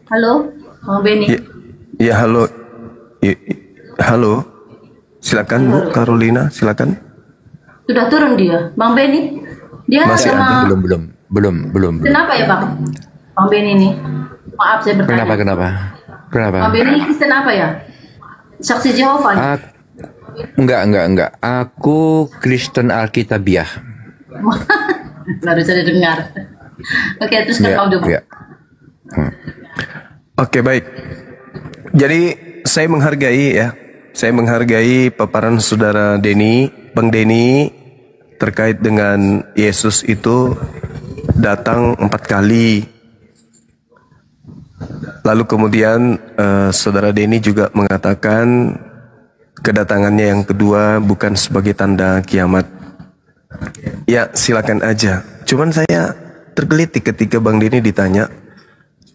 Halo, Bang Beni. Ya, ya halo. Ya, halo. Silakan Bu Halo. Carolina, silakan. Sudah turun dia, Bang Beni. Dia Masih ada. sama Belum. Kristen apa ya, Bang? Bang Beni ini. Maaf saya bertanya. Kenapa? Bang Beni ini Kristen apa ya? Saksi Jehovah. Ya? Enggak. Aku Kristen Alkitabiah. Baru saya dengar. Oke, terus kan Bang Dum. Ya. Oke, baik. Jadi saya menghargai paparan saudara Denny, Bang Denny terkait dengan Yesus itu datang 4 kali. Lalu kemudian saudara Denny juga mengatakan kedatangannya yang kedua bukan sebagai tanda kiamat. Ya, silakan aja. Cuman saya tergelitik ketika Bang Denny ditanya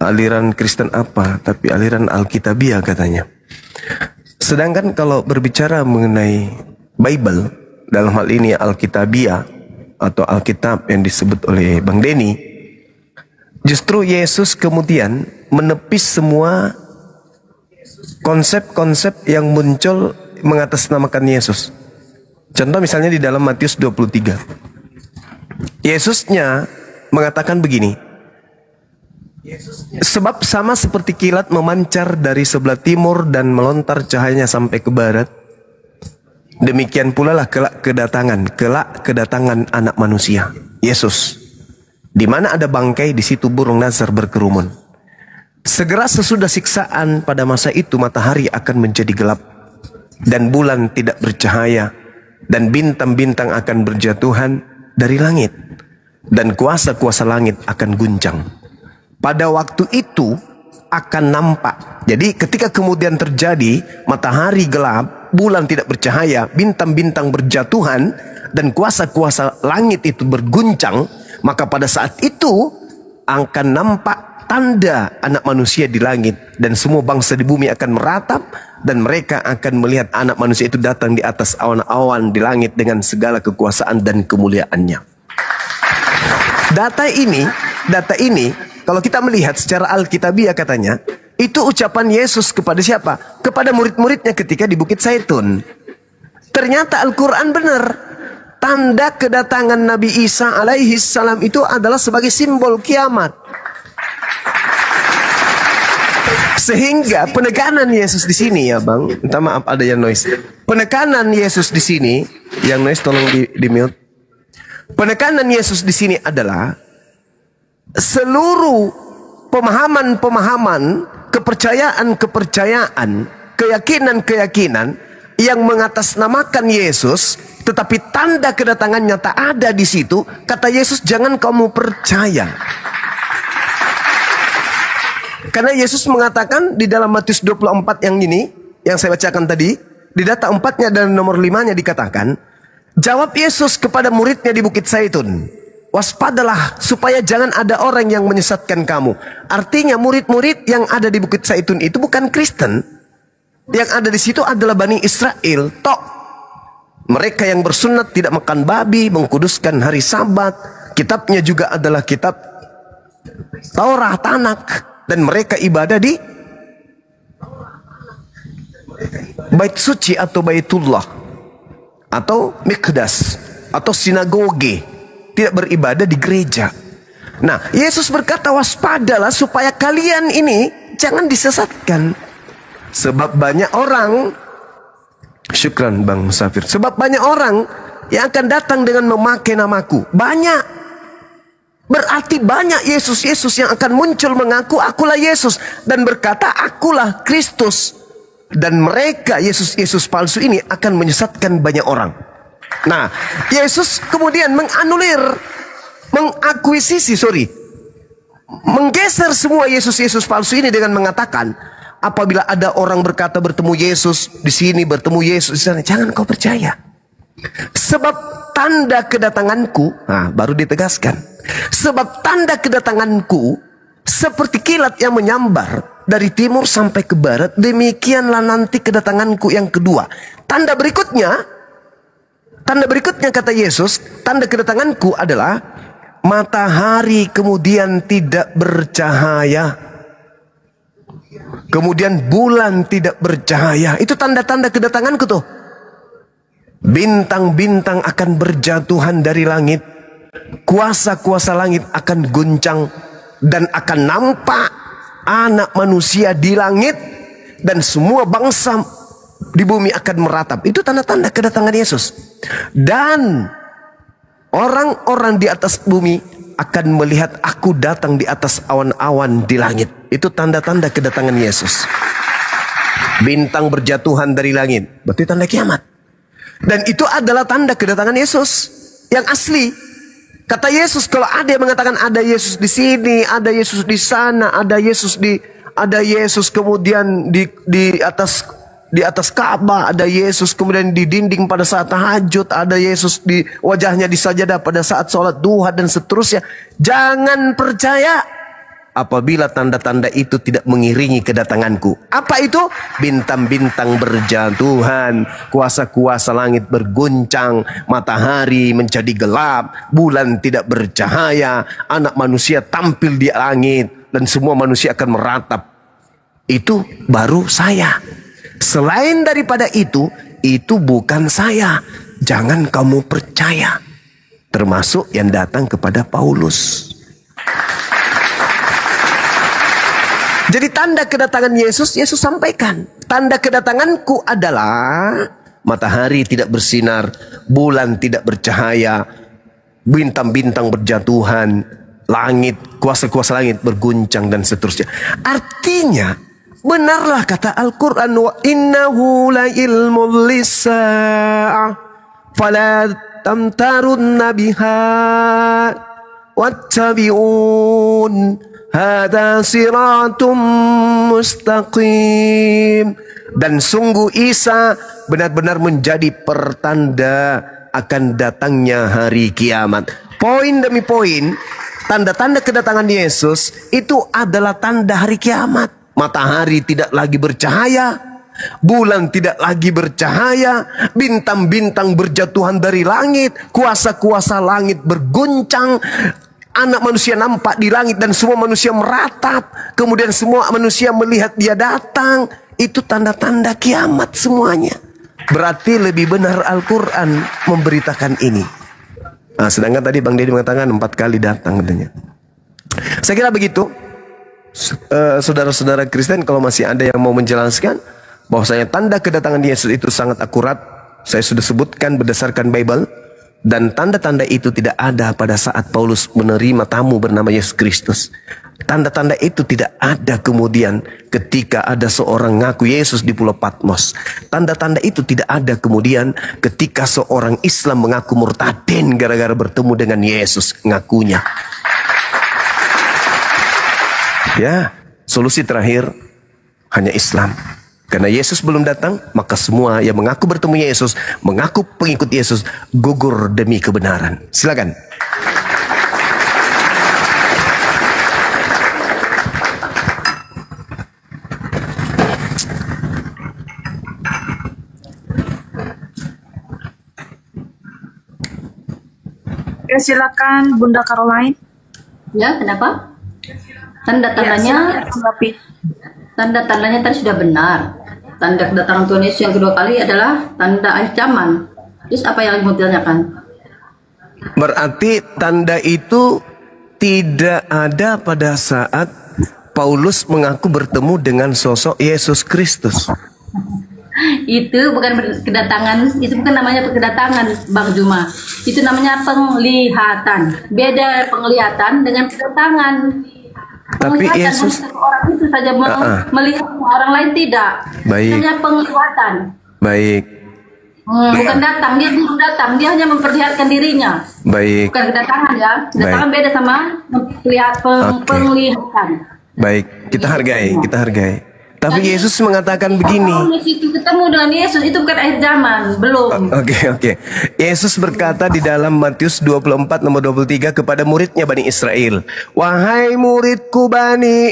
aliran Kristen apa, tapi aliran Alkitabiah katanya. Sedangkan kalau berbicara mengenai Bible, dalam hal ini Alkitabiah atau Alkitab yang disebut oleh Bang Denny, justru Yesus kemudian menepis semua konsep-konsep yang muncul mengatasnamakan Yesus. Contoh misalnya di dalam Matius 23. Yesusnya mengatakan begini, sebab sama seperti kilat memancar dari sebelah timur dan melontar cahayanya sampai ke barat, demikian pula lah kelak kedatangan anak manusia, Yesus. Di mana ada bangkai, di situ burung nazar berkerumun. Segera sesudah siksaan pada masa itu matahari akan menjadi gelap dan bulan tidak bercahaya dan bintang-bintang akan berjatuhan dari langit dan kuasa-kuasa langit akan guncang. Pada waktu itu akan nampak. Jadi ketika kemudian terjadi matahari gelap, bulan tidak bercahaya, bintang-bintang berjatuhan, dan kuasa-kuasa langit itu berguncang, maka pada saat itu akan nampak tanda anak manusia di langit. Dan semua bangsa di bumi akan meratap, dan mereka akan melihat anak manusia itu datang di atas awan-awan di langit dengan segala kekuasaan dan kemuliaannya. Data ini kalau kita melihat secara Alkitabiah katanya, itu ucapan Yesus kepada siapa? Kepada murid-muridnya ketika di Bukit Zaitun. Ternyata Al-Quran benar. Tanda kedatangan Nabi Isa alaihi salam itu adalah sebagai simbol kiamat. Sehingga penekanan Yesus di sini ya Bang, minta maaf ada yang noise. Penekanan Yesus di sini, yang noise tolong di mute. Penekanan Yesus di sini adalah seluruh pemahaman-pemahaman, kepercayaan-kepercayaan, keyakinan-keyakinan yang mengatasnamakan Yesus, tetapi tanda kedatangannya tak ada di situ. Kata Yesus, jangan kamu percaya. Karena Yesus mengatakan di dalam Matius 24 yang ini, yang saya bacakan tadi, di data 4-nya dan nomor 5-nya dikatakan, jawab Yesus kepada muridnya di Bukit Zaitun, waspadalah supaya jangan ada orang yang menyesatkan kamu. Artinya murid-murid yang ada di Bukit Zaitun itu bukan Kristen. Yang ada di situ adalah Bani Israel. Mereka yang bersunat, tidak makan babi, mengkuduskan hari Sabat. Kitabnya juga adalah kitab Taurat, Tanak. Dan mereka ibadah di Bait Suci atau Baitullah, atau Miqdas, atau sinagoge. Tidak beribadah di gereja. Nah, Yesus berkata, waspadalah supaya kalian ini jangan disesatkan. Sebab banyak orang, syukran Bang Safir, sebab banyak orang yang akan datang dengan memakai namaku. Banyak. Berarti banyak Yesus-Yesus yang akan muncul mengaku akulah Yesus dan berkata akulah Kristus. Dan mereka Yesus-Yesus palsu ini akan menyesatkan banyak orang. Nah, Yesus kemudian menggeser semua Yesus-Yesus palsu ini dengan mengatakan, apabila ada orang berkata bertemu Yesus di sini, bertemu Yesus di sana, jangan kau percaya. Sebab tanda kedatanganku, nah baru ditegaskan, sebab tanda kedatanganku seperti kilat yang menyambar dari timur sampai ke barat, demikianlah nanti kedatanganku yang kedua. Tanda berikutnya kata Yesus, tanda kedatanganku adalah matahari kemudian tidak bercahaya. Kemudian bulan tidak bercahaya. Itu tanda-tanda kedatanganku tuh. Bintang-bintang akan berjatuhan dari langit. Kuasa-kuasa langit akan guncang. Dan akan nampak anak manusia di langit. Dan semua bangsa di bumi akan meratap. Itu tanda-tanda kedatangan Yesus. Dan orang-orang di atas bumi akan melihat aku datang di atas awan-awan di langit. Itu tanda-tanda kedatangan Yesus. Bintang berjatuhan dari langit, berarti tanda kiamat. Dan itu adalah tanda kedatangan Yesus yang asli. Kata Yesus, kalau ada yang mengatakan ada Yesus di sini, ada Yesus di sana, ada Yesus kemudian di atas Ka'bah, ada Yesus kemudian di dinding pada saat tahajud, ada Yesus di wajahnya di sajadah pada saat sholat duha dan seterusnya. Jangan percaya apabila tanda-tanda itu tidak mengiringi kedatanganku. Apa itu? Bintang-bintang berjatuhan, kuasa-kuasa langit berguncang, matahari menjadi gelap, bulan tidak bercahaya, anak manusia tampil di langit, dan semua manusia akan meratap. Itu baru saya. Selain daripada itu bukan saya. Jangan kamu percaya. Termasuk yang datang kepada Paulus. Jadi tanda kedatangan Yesus sampaikan. Tanda kedatanganku adalah matahari tidak bersinar, bulan tidak bercahaya, bintang-bintang berjatuhan, langit, kuasa-kuasa langit berguncang dan seterusnya. Artinya, benarlah kata Al-Quran, wa innahu la ilmul lisa'ah fala tamtarunna biha wattabi'un hada siratum mustaqim. Dan sungguh Isa benar-benar menjadi pertanda akan datangnya hari kiamat. Poin demi poin, tanda-tanda kedatangan Yesus itu adalah tanda hari kiamat. Matahari tidak lagi bercahaya, bulan tidak lagi bercahaya, bintang-bintang berjatuhan dari langit, kuasa-kuasa langit berguncang, anak manusia nampak di langit dan semua manusia meratap, kemudian semua manusia melihat dia datang. Itu tanda-tanda kiamat semuanya. Berarti lebih benar Al-Quran memberitakan ini. Nah, sedangkan tadi Bang Deddy mengatakan 4 kali datang katanya. Saya kira begitu. Saudara-saudara Kristen, kalau masih ada yang mau menjelaskan bahwasanya tanda kedatangan Yesus itu sangat akurat, saya sudah sebutkan berdasarkan Bible, dan tanda-tanda itu tidak ada pada saat Paulus menerima tamu bernama Yesus Kristus. Tanda-tanda itu tidak ada kemudian ketika ada seorang ngaku Yesus di Pulau Patmos. Tanda-tanda itu tidak ada kemudian ketika seorang Islam mengaku murtadin gara-gara bertemu dengan Yesus ngakunya. Ya, solusi terakhir hanya Islam. Karena Yesus belum datang, maka semua yang mengaku bertemu Yesus, mengaku pengikut Yesus, gugur demi kebenaran. Silakan. Ya, silakan Bunda Caroline. Ya, kenapa? Tanda-tandanya, tanda-tandanya tadi sudah benar. Tanda kedatangan Tuhan Yesus yang kedua kali adalah tanda akhir zaman. Terus apa yang mau ditanyakan? Berarti tanda itu tidak ada pada saat Paulus mengaku bertemu dengan sosok Yesus Kristus. Itu bukan kedatangan, itu bukan namanya kedatangan, Bang Juma. Itu namanya penglihatan. Beda penglihatan dengan kedatangan. Tapi Yesus orang itu saja melihat, orang lain tidak. Baik. Namanya penglihatan. Baik. Bukan datang, dia belum datang, dia hanya memperlihatkan dirinya. Baik. Bukan kedatangan ya. Kedatangan beda sama penglihatan. Baik, kita hargai, kita hargai. Tapi Yesus mengatakan begini. Yesus itu ketemu dengan Yesus itu bukan akhir zaman, belum. Oke. Yesus berkata di dalam Matius 24 nomor 23 kepada muridnya Bani Israel, "Wahai muridku Bani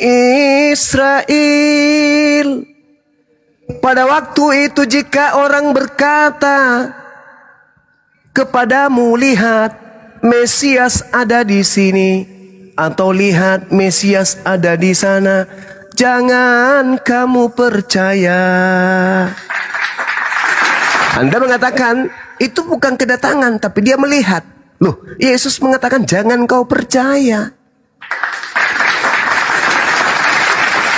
Israel, pada waktu itu jika orang berkata kepadamu, lihat Mesias ada di sini, atau lihat Mesias ada di sana, jangan kamu percaya. Anda mengatakan itu bukan kedatangan, tapi dia melihat. Loh, Yesus mengatakan jangan kau percaya.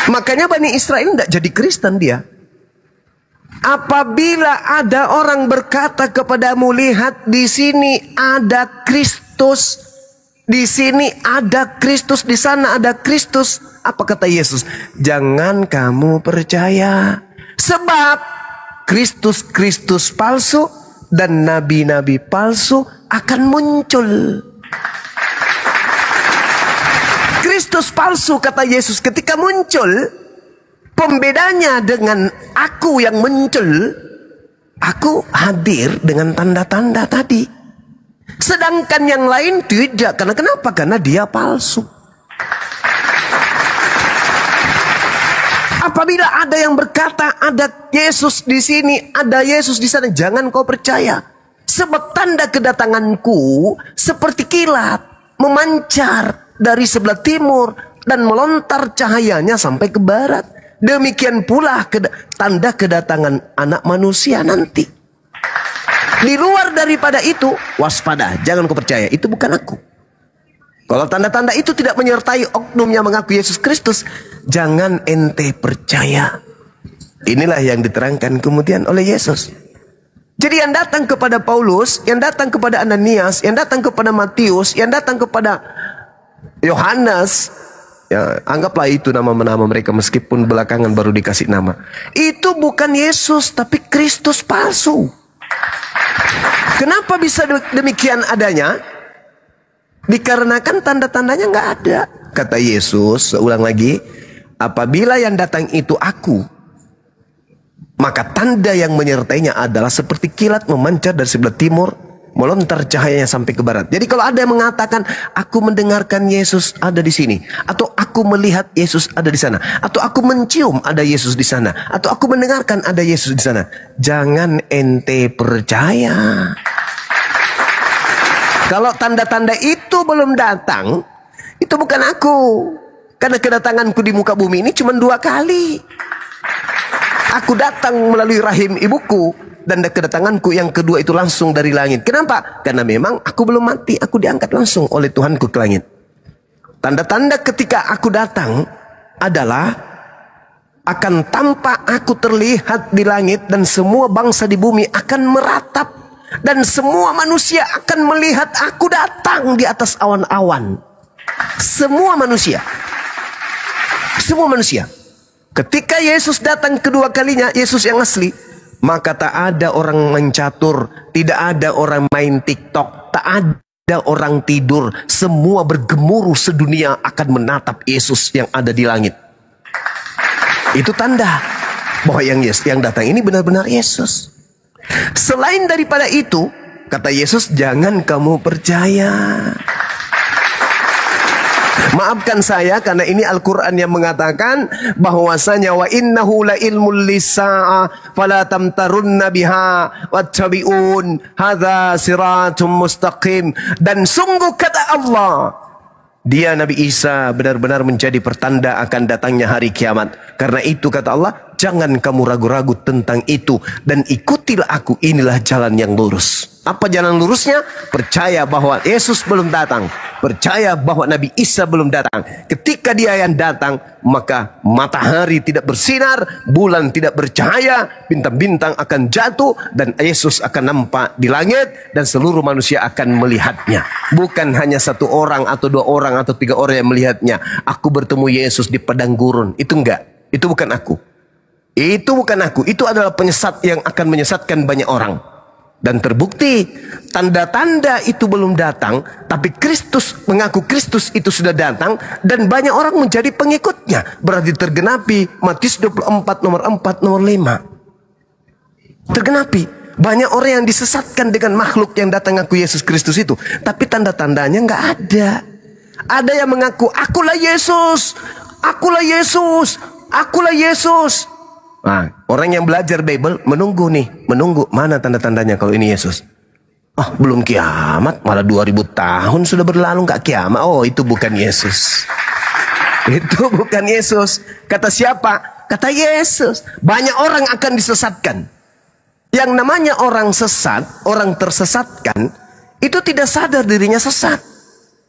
Makanya Bani Israel tidak jadi Kristen dia. Apabila ada orang berkata kepadamu, lihat di sini ada Kristus, di sini ada Kristus, di sana ada Kristus. Apa kata Yesus? Jangan kamu percaya. Sebab Kristus palsu dan nabi-nabi palsu akan muncul. Kristus palsu, kata Yesus, ketika muncul, pembedanya dengan aku yang muncul, aku hadir dengan tanda-tanda tadi. Sedangkan yang lain tidak. Karena kenapa? Karena dia palsu. Apabila ada yang berkata ada Yesus di sini, ada Yesus di sana, jangan kau percaya. Sebab tanda kedatanganku seperti kilat memancar dari sebelah timur dan melontar cahayanya sampai ke barat. Demikian pula tanda kedatangan anak manusia nanti. Di luar daripada itu, waspada, jangan kau percaya, itu bukan aku. Kalau tanda-tanda itu tidak menyertai oknum yang mengaku Yesus Kristus, jangan ente percaya. Inilah yang diterangkan kemudian oleh Yesus. Jadi yang datang kepada Paulus, yang datang kepada Ananias, yang datang kepada Matius, yang datang kepada Yohanes, ya, anggaplah itu nama-nama mereka meskipun belakangan baru dikasih nama. Itu bukan Yesus, tapi Kristus palsu. Kenapa bisa demikian adanya? Dikarenakan tanda-tandanya nggak ada. Kata Yesus, ulang lagi, apabila yang datang itu aku, maka tanda yang menyertainya adalah seperti kilat memancar dari sebelah timur, melontar cahayanya sampai ke barat. Jadi kalau ada yang mengatakan, aku mendengarkan Yesus ada di sini, atau aku melihat Yesus ada di sana, atau aku mencium ada Yesus di sana, atau aku mendengarkan ada Yesus di sana, jangan ente percaya. Kalau tanda-tanda itu belum datang, itu bukan aku. Karena kedatanganku di muka bumi ini cuma 2 kali. Aku datang melalui rahim ibuku, dan kedatanganku yang kedua itu langsung dari langit. Kenapa? Karena memang aku belum mati, aku diangkat langsung oleh Tuhanku ke langit. Tanda-tanda ketika aku datang adalah akan tampak aku terlihat di langit, dan semua bangsa di bumi akan meratap. Dan semua manusia akan melihat aku datang di atas awan-awan. Semua manusia. Semua manusia. Ketika Yesus datang kedua kalinya, Yesus yang asli, maka tak ada orang main catur, tidak ada orang main TikTok, tak ada orang tidur. Semua bergemuruh sedunia akan menatap Yesus yang ada di langit. Itu tanda bahwa yang datang ini benar-benar Yesus. Selain daripada itu, kata Yesus, jangan kamu percaya. Maafkan saya karena ini Al-Quran yang mengatakan bahwasanya wa innahu la ilmul lisa'a fala tamtarunna biha wattabi'un hadza siratum mustaqim. Dan sungguh kata Allah, dia Nabi Isa benar-benar menjadi pertanda akan datangnya hari kiamat. Karena itu kata Allah, jangan kamu ragu-ragu tentang itu, dan ikutilah aku, inilah jalan yang lurus. Apa jalan lurusnya? Percaya bahwa Yesus belum datang, percaya bahwa Nabi Isa belum datang. Ketika dia yang datang, maka matahari tidak bersinar, bulan tidak bercahaya, bintang-bintang akan jatuh, dan Yesus akan nampak di langit, dan seluruh manusia akan melihatnya. Bukan hanya 1 orang atau 2 orang atau 3 orang yang melihatnya. Aku bertemu Yesus di padang gurun. Itu enggak, itu bukan aku. Itu bukan aku, itu adalah penyesat yang akan menyesatkan banyak orang. Dan terbukti tanda-tanda itu belum datang, tapi Kristus mengaku Kristus itu sudah datang, dan banyak orang menjadi pengikutnya. Berarti tergenapi Matius 24 nomor 4 nomor 5. Tergenapi. Banyak orang yang disesatkan dengan makhluk yang datang ngaku Yesus Kristus itu, tapi tanda-tandanya nggak ada. Ada yang mengaku akulah Yesus, akulah Yesus, akulah Yesus. Nah, orang yang belajar Bible menunggu mana tanda-tandanya kalau ini Yesus. Oh, belum kiamat, malah 2000 tahun sudah berlalu nggak kiamat. Oh, itu bukan Yesus. Itu bukan Yesus. Kata siapa? Kata Yesus. Banyak orang akan disesatkan. Yang namanya orang sesat, orang tersesatkan, itu tidak sadar dirinya sesat.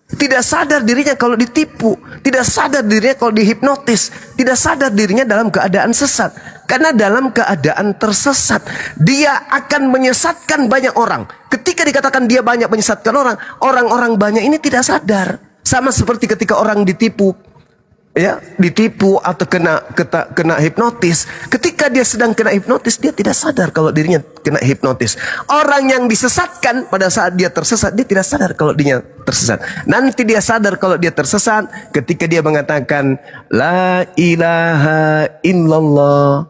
Tidak sadar dirinya kalau ditipu. Tidak sadar dirinya kalau dihipnotis. Tidak sadar dirinya dalam keadaan sesat. Karena dalam keadaan tersesat, dia akan menyesatkan banyak orang. Ketika dikatakan dia banyak menyesatkan orang, orang-orang banyak ini tidak sadar. Sama seperti ketika orang ditipu. Ya, ditipu atau kena hipnotis. Ketika dia sedang kena hipnotis, dia tidak sadar kalau dirinya kena hipnotis. Orang yang disesatkan pada saat dia tersesat, dia tidak sadar kalau dirinya tersesat. Nanti dia sadar kalau dia tersesat ketika dia mengatakan La ilaha illallah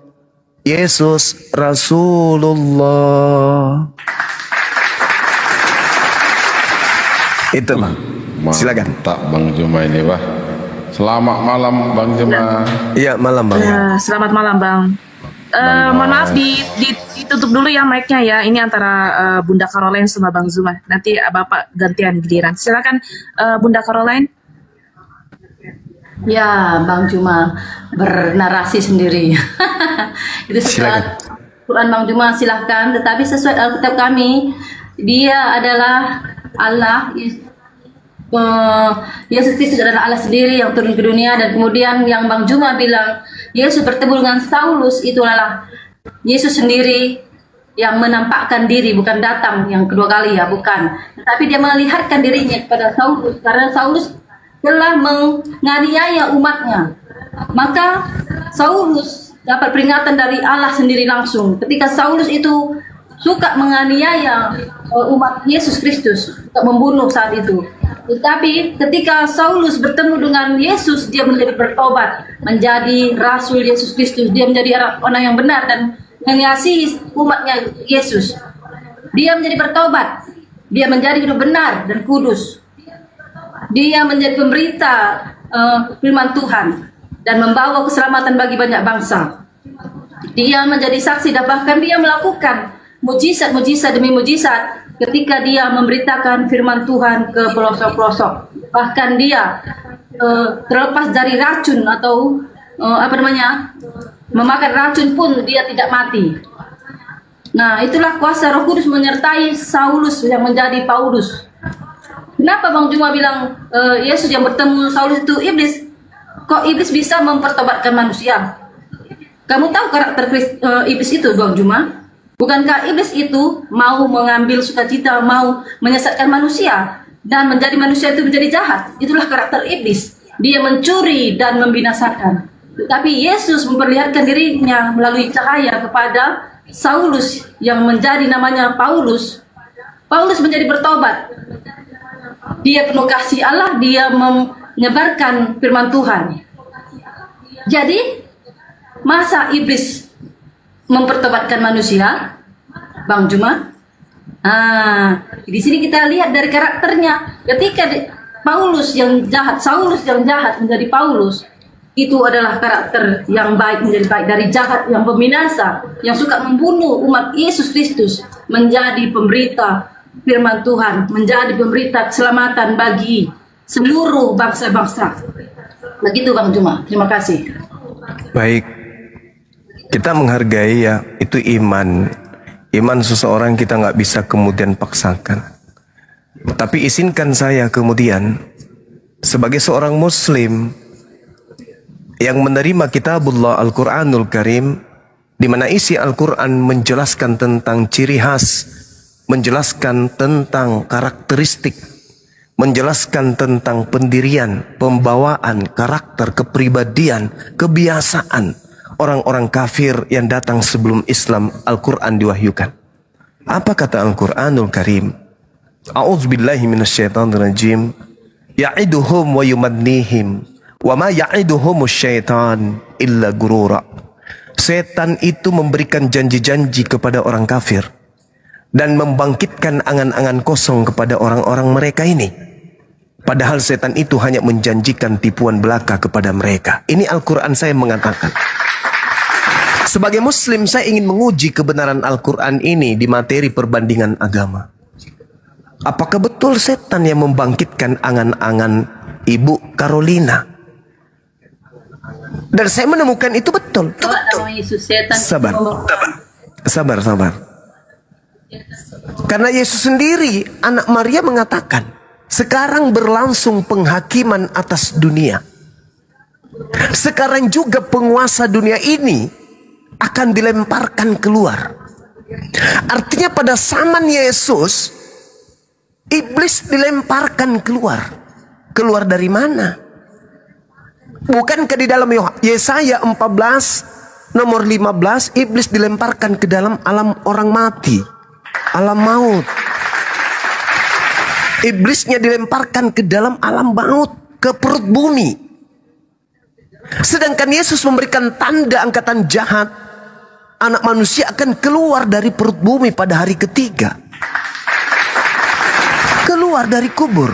Yesus Rasulullah. Itu Bang. Silakan. Tak Bang Juma ini, Wah. Selamat malam Bang Juma. Iya, malam Bang. Selamat malam Bang. Mohon maaf ditutup dulu ya mic-nya ya. Ini antara Bunda Caroline sama Bang Zuma. Nanti Bapak gantian giliran. Silakan Bunda Caroline. Ya, Bang Juma bernarasi sendiri. Itu sesuai Quran Bang Juma, silahkan. Tetapi sesuai Alkitab kami, dia adalah Allah. Yesus Kristus adalah Allah sendiri yang turun ke dunia. Dan kemudian yang Bang Juma bilang Yesus bertemu dengan Saulus, itu adalah Yesus sendiri yang menampakkan diri, bukan datang yang kedua kali ya, bukan. Tapi dia melihatkan dirinya kepada Saulus karena Saulus telah menganiaya umatnya. Maka Saulus dapat peringatan dari Allah sendiri langsung ketika Saulus itu suka menganiaya umat Yesus Kristus untuk membunuh saat itu. Tetapi ketika Saulus bertemu dengan Yesus, dia menjadi bertobat, menjadi Rasul Yesus Kristus. Dia menjadi orang yang benar dan mengasihi umatnya Yesus. Dia menjadi bertobat, dia menjadi hidup benar dan kudus. Dia menjadi pemberita firman Tuhan dan membawa keselamatan bagi banyak bangsa. Dia menjadi saksi dan bahkan dia melakukan mujizat-mujizat demi mujizat ketika dia memberitakan firman Tuhan ke pelosok-pelosok. Bahkan dia terlepas dari racun atau memakan racun pun dia tidak mati. Nah, itulah kuasa Roh Kudus menyertai Saulus yang menjadi Paulus. Kenapa Bang Juma bilang Yesus yang bertemu Saulus itu iblis? Kok iblis bisa mempertobatkan manusia? Kamu tahu karakter iblis itu Bang Juma? Bukankah iblis itu mau mengambil sukacita, mau menyesatkan manusia dan menjadi manusia itu menjadi jahat? Itulah karakter iblis. Dia mencuri dan membinasakan. Tetapi Yesus memperlihatkan dirinya melalui cahaya kepada Saulus yang menjadi namanya Paulus. Paulus menjadi bertobat. Dia penuh kasih Allah, dia menyebarkan firman Tuhan. Jadi, masa iblis mempertobatkan manusia, Bang Juma? Di sini kita lihat dari karakternya. Ketika Paulus yang jahat, Saulus yang jahat menjadi Paulus, itu adalah karakter yang baik menjadi baik, dari jahat yang peminasa, yang suka membunuh umat Yesus Kristus, menjadi pemberita firman Tuhan, menjadi pemberita keselamatan bagi seluruh bangsa-bangsa. Begitu Bang Juma. Terima kasih. Baik. Kita menghargai ya, itu iman. Iman seseorang kita nggak bisa kemudian paksakan. Tapi izinkan saya kemudian sebagai seorang muslim yang menerima kitabullah Al-Quranul Karim, di mana isi Al-Quran menjelaskan tentang ciri khas, menjelaskan tentang karakteristik, menjelaskan tentang pendirian, pembawaan, karakter, kepribadian, kebiasaan orang-orang kafir yang datang sebelum Islam. Al-Quran diwahyukan. Apa kata Al-Quranul Karim? A'udzubillahi minasyaitonirrajim. Ya'iduhum wa yumannihim wa ma ya'iduhumus syaitan illa gurura. Setan itu memberikan janji-janji kepada orang kafir dan membangkitkan angan-angan kosong kepada orang-orang mereka ini. Padahal setan itu hanya menjanjikan tipuan belaka kepada mereka. Ini Al-Quran saya mengatakan. Sebagai muslim saya ingin menguji kebenaran Al-Quran ini di materi perbandingan agama. Apakah betul setan yang membangkitkan angan-angan Ibu Carolina Dan saya menemukan itu betul. Kalau nama Yesus, setan Sabar. Sabar. Karena Yesus sendiri, anak Maria mengatakan, sekarang berlangsung penghakiman atas dunia. Sekarang juga penguasa dunia ini akan dilemparkan keluar. Artinya pada zaman Yesus, iblis dilemparkan keluar. Keluar dari mana? Bukankah di dalam Yesaya 14 nomor 15 iblis dilemparkan ke dalam alam orang mati, alam maut. Iblisnya dilemparkan ke dalam alam maut, ke perut bumi. Sedangkan Yesus memberikan tanda angkatan jahat, anak manusia akan keluar dari perut bumi pada hari ketiga. Keluar dari kubur.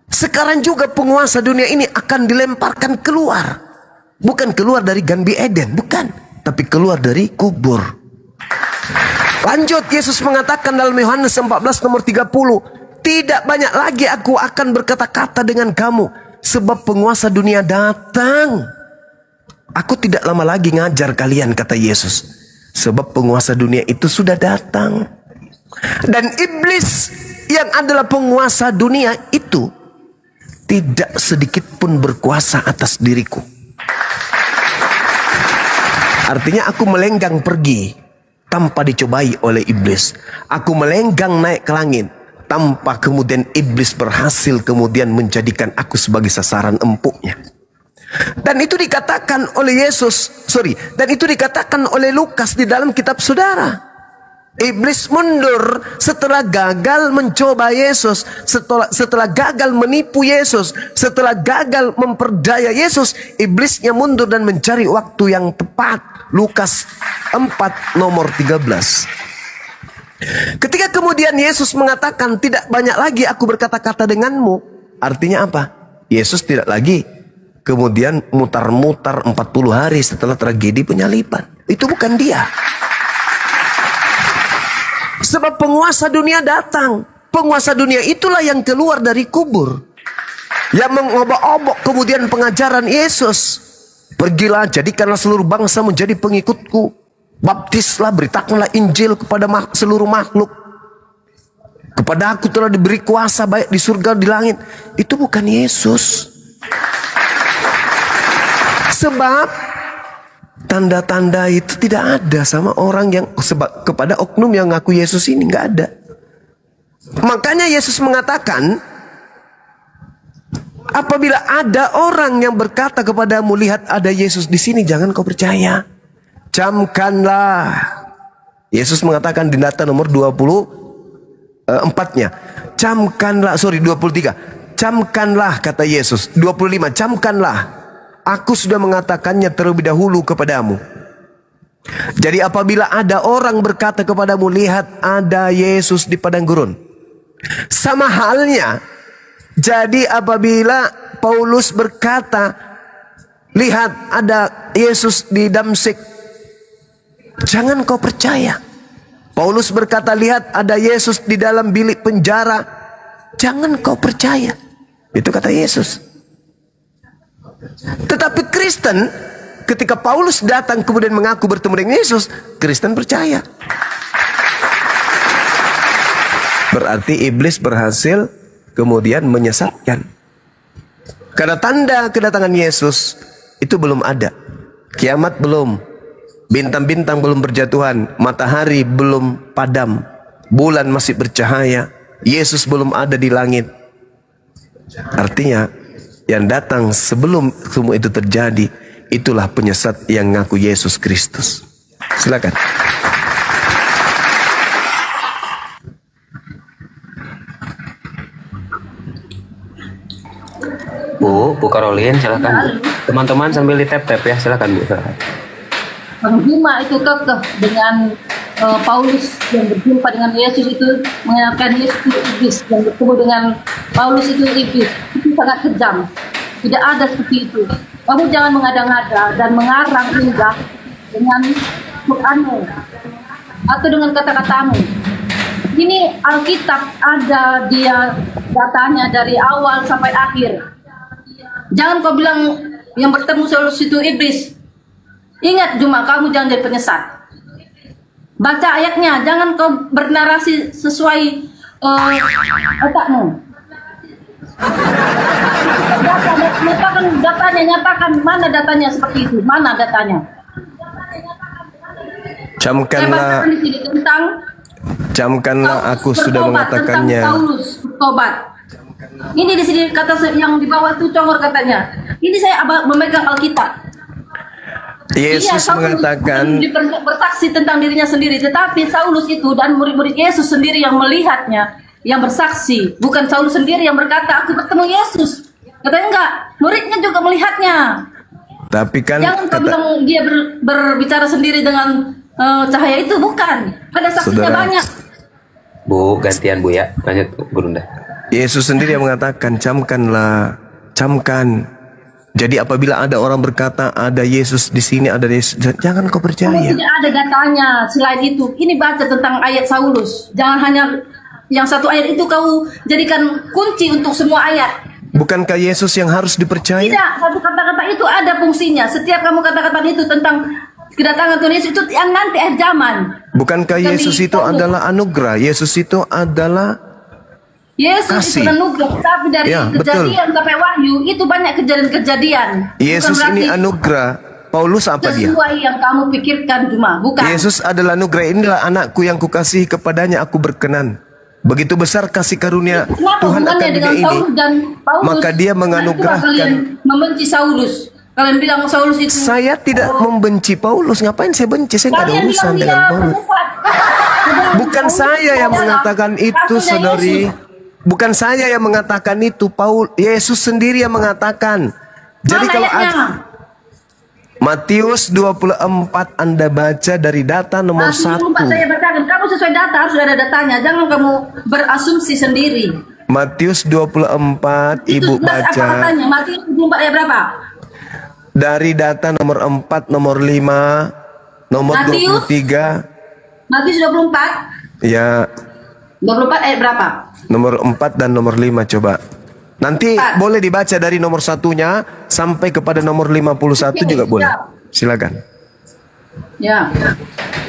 Sekarang juga penguasa dunia ini akan dilemparkan keluar. Bukan keluar dari Ganbi Eden, bukan. Tapi keluar dari kubur. Lanjut, Yesus mengatakan dalam Yohanes 14 nomor 30. Tidak banyak lagi aku akan berkata-kata dengan kamu. Sebab penguasa dunia datang. Aku tidak lama lagi ngajar kalian, kata Yesus. Sebab penguasa dunia itu sudah datang. Dan iblis yang adalah penguasa dunia itu tidak sedikit pun berkuasa atas diriku. Artinya aku melenggang pergi tanpa dicobai oleh iblis. Aku melenggang naik ke langit tanpa kemudian iblis berhasil kemudian menjadikan aku sebagai sasaran empuknya. Dan itu dikatakan oleh dan itu dikatakan oleh Lukas di dalam kitab saudara. Iblis mundur setelah gagal mencoba Yesus, setelah gagal menipu Yesus, setelah gagal memperdaya Yesus, iblisnya mundur dan mencari waktu yang tepat. Lukas 4 nomor 13. Ketika kemudian Yesus mengatakan tidak banyak lagi aku berkata-kata denganmu, artinya apa? Yesus tidak lagi kemudian mutar-mutar 40 hari setelah tragedi penyaliban. Itu bukan dia. Sebab penguasa dunia datang. Penguasa dunia itulah yang keluar dari kubur, yang mengobok-obok kemudian pengajaran Yesus. Pergilah, jadikanlah seluruh bangsa menjadi pengikutku. Baptislah, beritakanlah Injil kepada seluruh makhluk. Kepada aku telah diberi kuasa baik di surga di langit. Itu bukan Yesus. Sebab tanda-tanda itu tidak ada sama orang yang kepada oknum yang ngaku Yesus ini, nggak ada. Makanya Yesus mengatakan, apabila ada orang yang berkata kepadamu, lihat ada Yesus di sini, jangan kau percaya. Camkanlah. Yesus mengatakan di data nomor 24-nya. Camkanlah, 23. Camkanlah, kata Yesus. 25, camkanlah. Aku sudah mengatakannya terlebih dahulu kepadamu. Jadi apabila ada orang berkata kepadamu, lihat ada Yesus di padang gurun. Sama halnya, jadi apabila Paulus berkata, lihat ada Yesus di Damsyik, jangan kau percaya. Paulus berkata, lihat ada Yesus di dalam bilik penjara, jangan kau percaya. Itu kata Yesus. Tetapi Kristen, ketika Paulus datang kemudian mengaku bertemu dengan Yesus, Kristen percaya. Berarti iblis berhasil kemudian menyesatkan. Karena tanda kedatangan Yesus itu belum ada. Kiamat belum. Bintang-bintang belum berjatuhan. Matahari belum padam. Bulan masih bercahaya. Yesus belum ada di langit. Artinya, yang datang sebelum semua itu terjadi, itulah penyesat yang ngaku Yesus Kristus. Silakan. Bu Caroline, silakan Bu. Teman-teman sambil di tap-tap ya, silakan Bu. Silakan. Bang Bima itu kekeh dengan Paulus yang berjumpa dengan Yesus itu mengatakan Yesus itu iblis, yang bertemu dengan Paulus itu iblis. Itu sangat kejam. Tidak ada seperti itu. Kamu jangan mengada-ngada dan mengarang indah dengan Quranmu atau dengan kata-katamu. Ini Alkitab ada dia datanya dari awal sampai akhir. Jangan kau bilang yang bertemu Saulus itu iblis. Ingat Juma, kamu jangan jadi penyesat. Baca ayatnya, jangan kau bernarasi sesuai otakmu. Nyatakan mana datanya seperti itu, mana datanya? Camkanlah, camkanlah aku sudah mengatakannya. Saulus tobat. Ini di sini kata yang di bawah itu congor katanya. Ini saya memegang Alkitab. Yesus mengatakan bersaksi tentang dirinya sendiri, tetapi Saulus itu dan murid-murid Yesus sendiri yang melihatnya, yang bersaksi, bukan Saulus sendiri yang berkata aku bertemu Yesus. Katanya enggak, muridnya juga melihatnya. Tapi kan jangan kau bilang dia berbicara sendiri dengan cahaya itu, bukan. Ada saksinya banyak. Bu, gantian Bu ya. Lanjut Bu Runda. Yesus sendiri yang mengatakan camkanlah, camkan. Jadi apabila ada orang berkata ada Yesus di sini, ada Yesus, jangan kau percaya. Tidak ada datanya selain itu. Ini baca tentang ayat Saulus. Jangan hanya yang satu ayat itu kau jadikan kunci untuk semua ayat. Bukankah Yesus yang harus dipercaya? Tidak, satu kata-kata itu ada fungsinya. Setiap kamu kata-kata itu tentang kedatangan Tuhan Yesus itu yang nanti akhir zaman. Bukankah Yesus itu adalah anugerah? Yesus itu adalah Yesus itu anugerah, tapi dari kejadian sampai wahyu itu banyak kejadian-kejadian. Yesus ini anugerah. Paulus apa dia? Sesuai yang kamu pikirkan cuma, bukan. Yesus adalah anugerah. Inilah anakku yang kukasihi, kepadanya aku berkenan. Begitu besar kasih karunia Tuhan akan dunia ini, maka dia menganugerahkan. Kalian membenci Saulus. Kalian bilang Saulus itu. Saya tidak membenci Paulus. Ngapain saya benci? Saya nggak ada urusan dengan Paulus. Bukan saya yang mengatakan itu, saudari. Bukan saya yang mengatakan itu, Yesus sendiri yang mengatakan. Jadi kalau Matius 24 Anda baca dari data nomor 1. Saya bacakan, kamu sesuai data, harus ada datanya. Jangan kamu berasumsi sendiri. Matius 24 Ibu baca. Apa katanya? Matius 24 ayat berapa? Dari data nomor 4, nomor 5, nomor Matius, 23. Matius 24. Ya. 24 ayat berapa? Nomor 4 dan nomor 5 coba. Nanti boleh dibaca dari nomor 1-nya sampai kepada nomor 51 juga boleh. Silakan. Ya.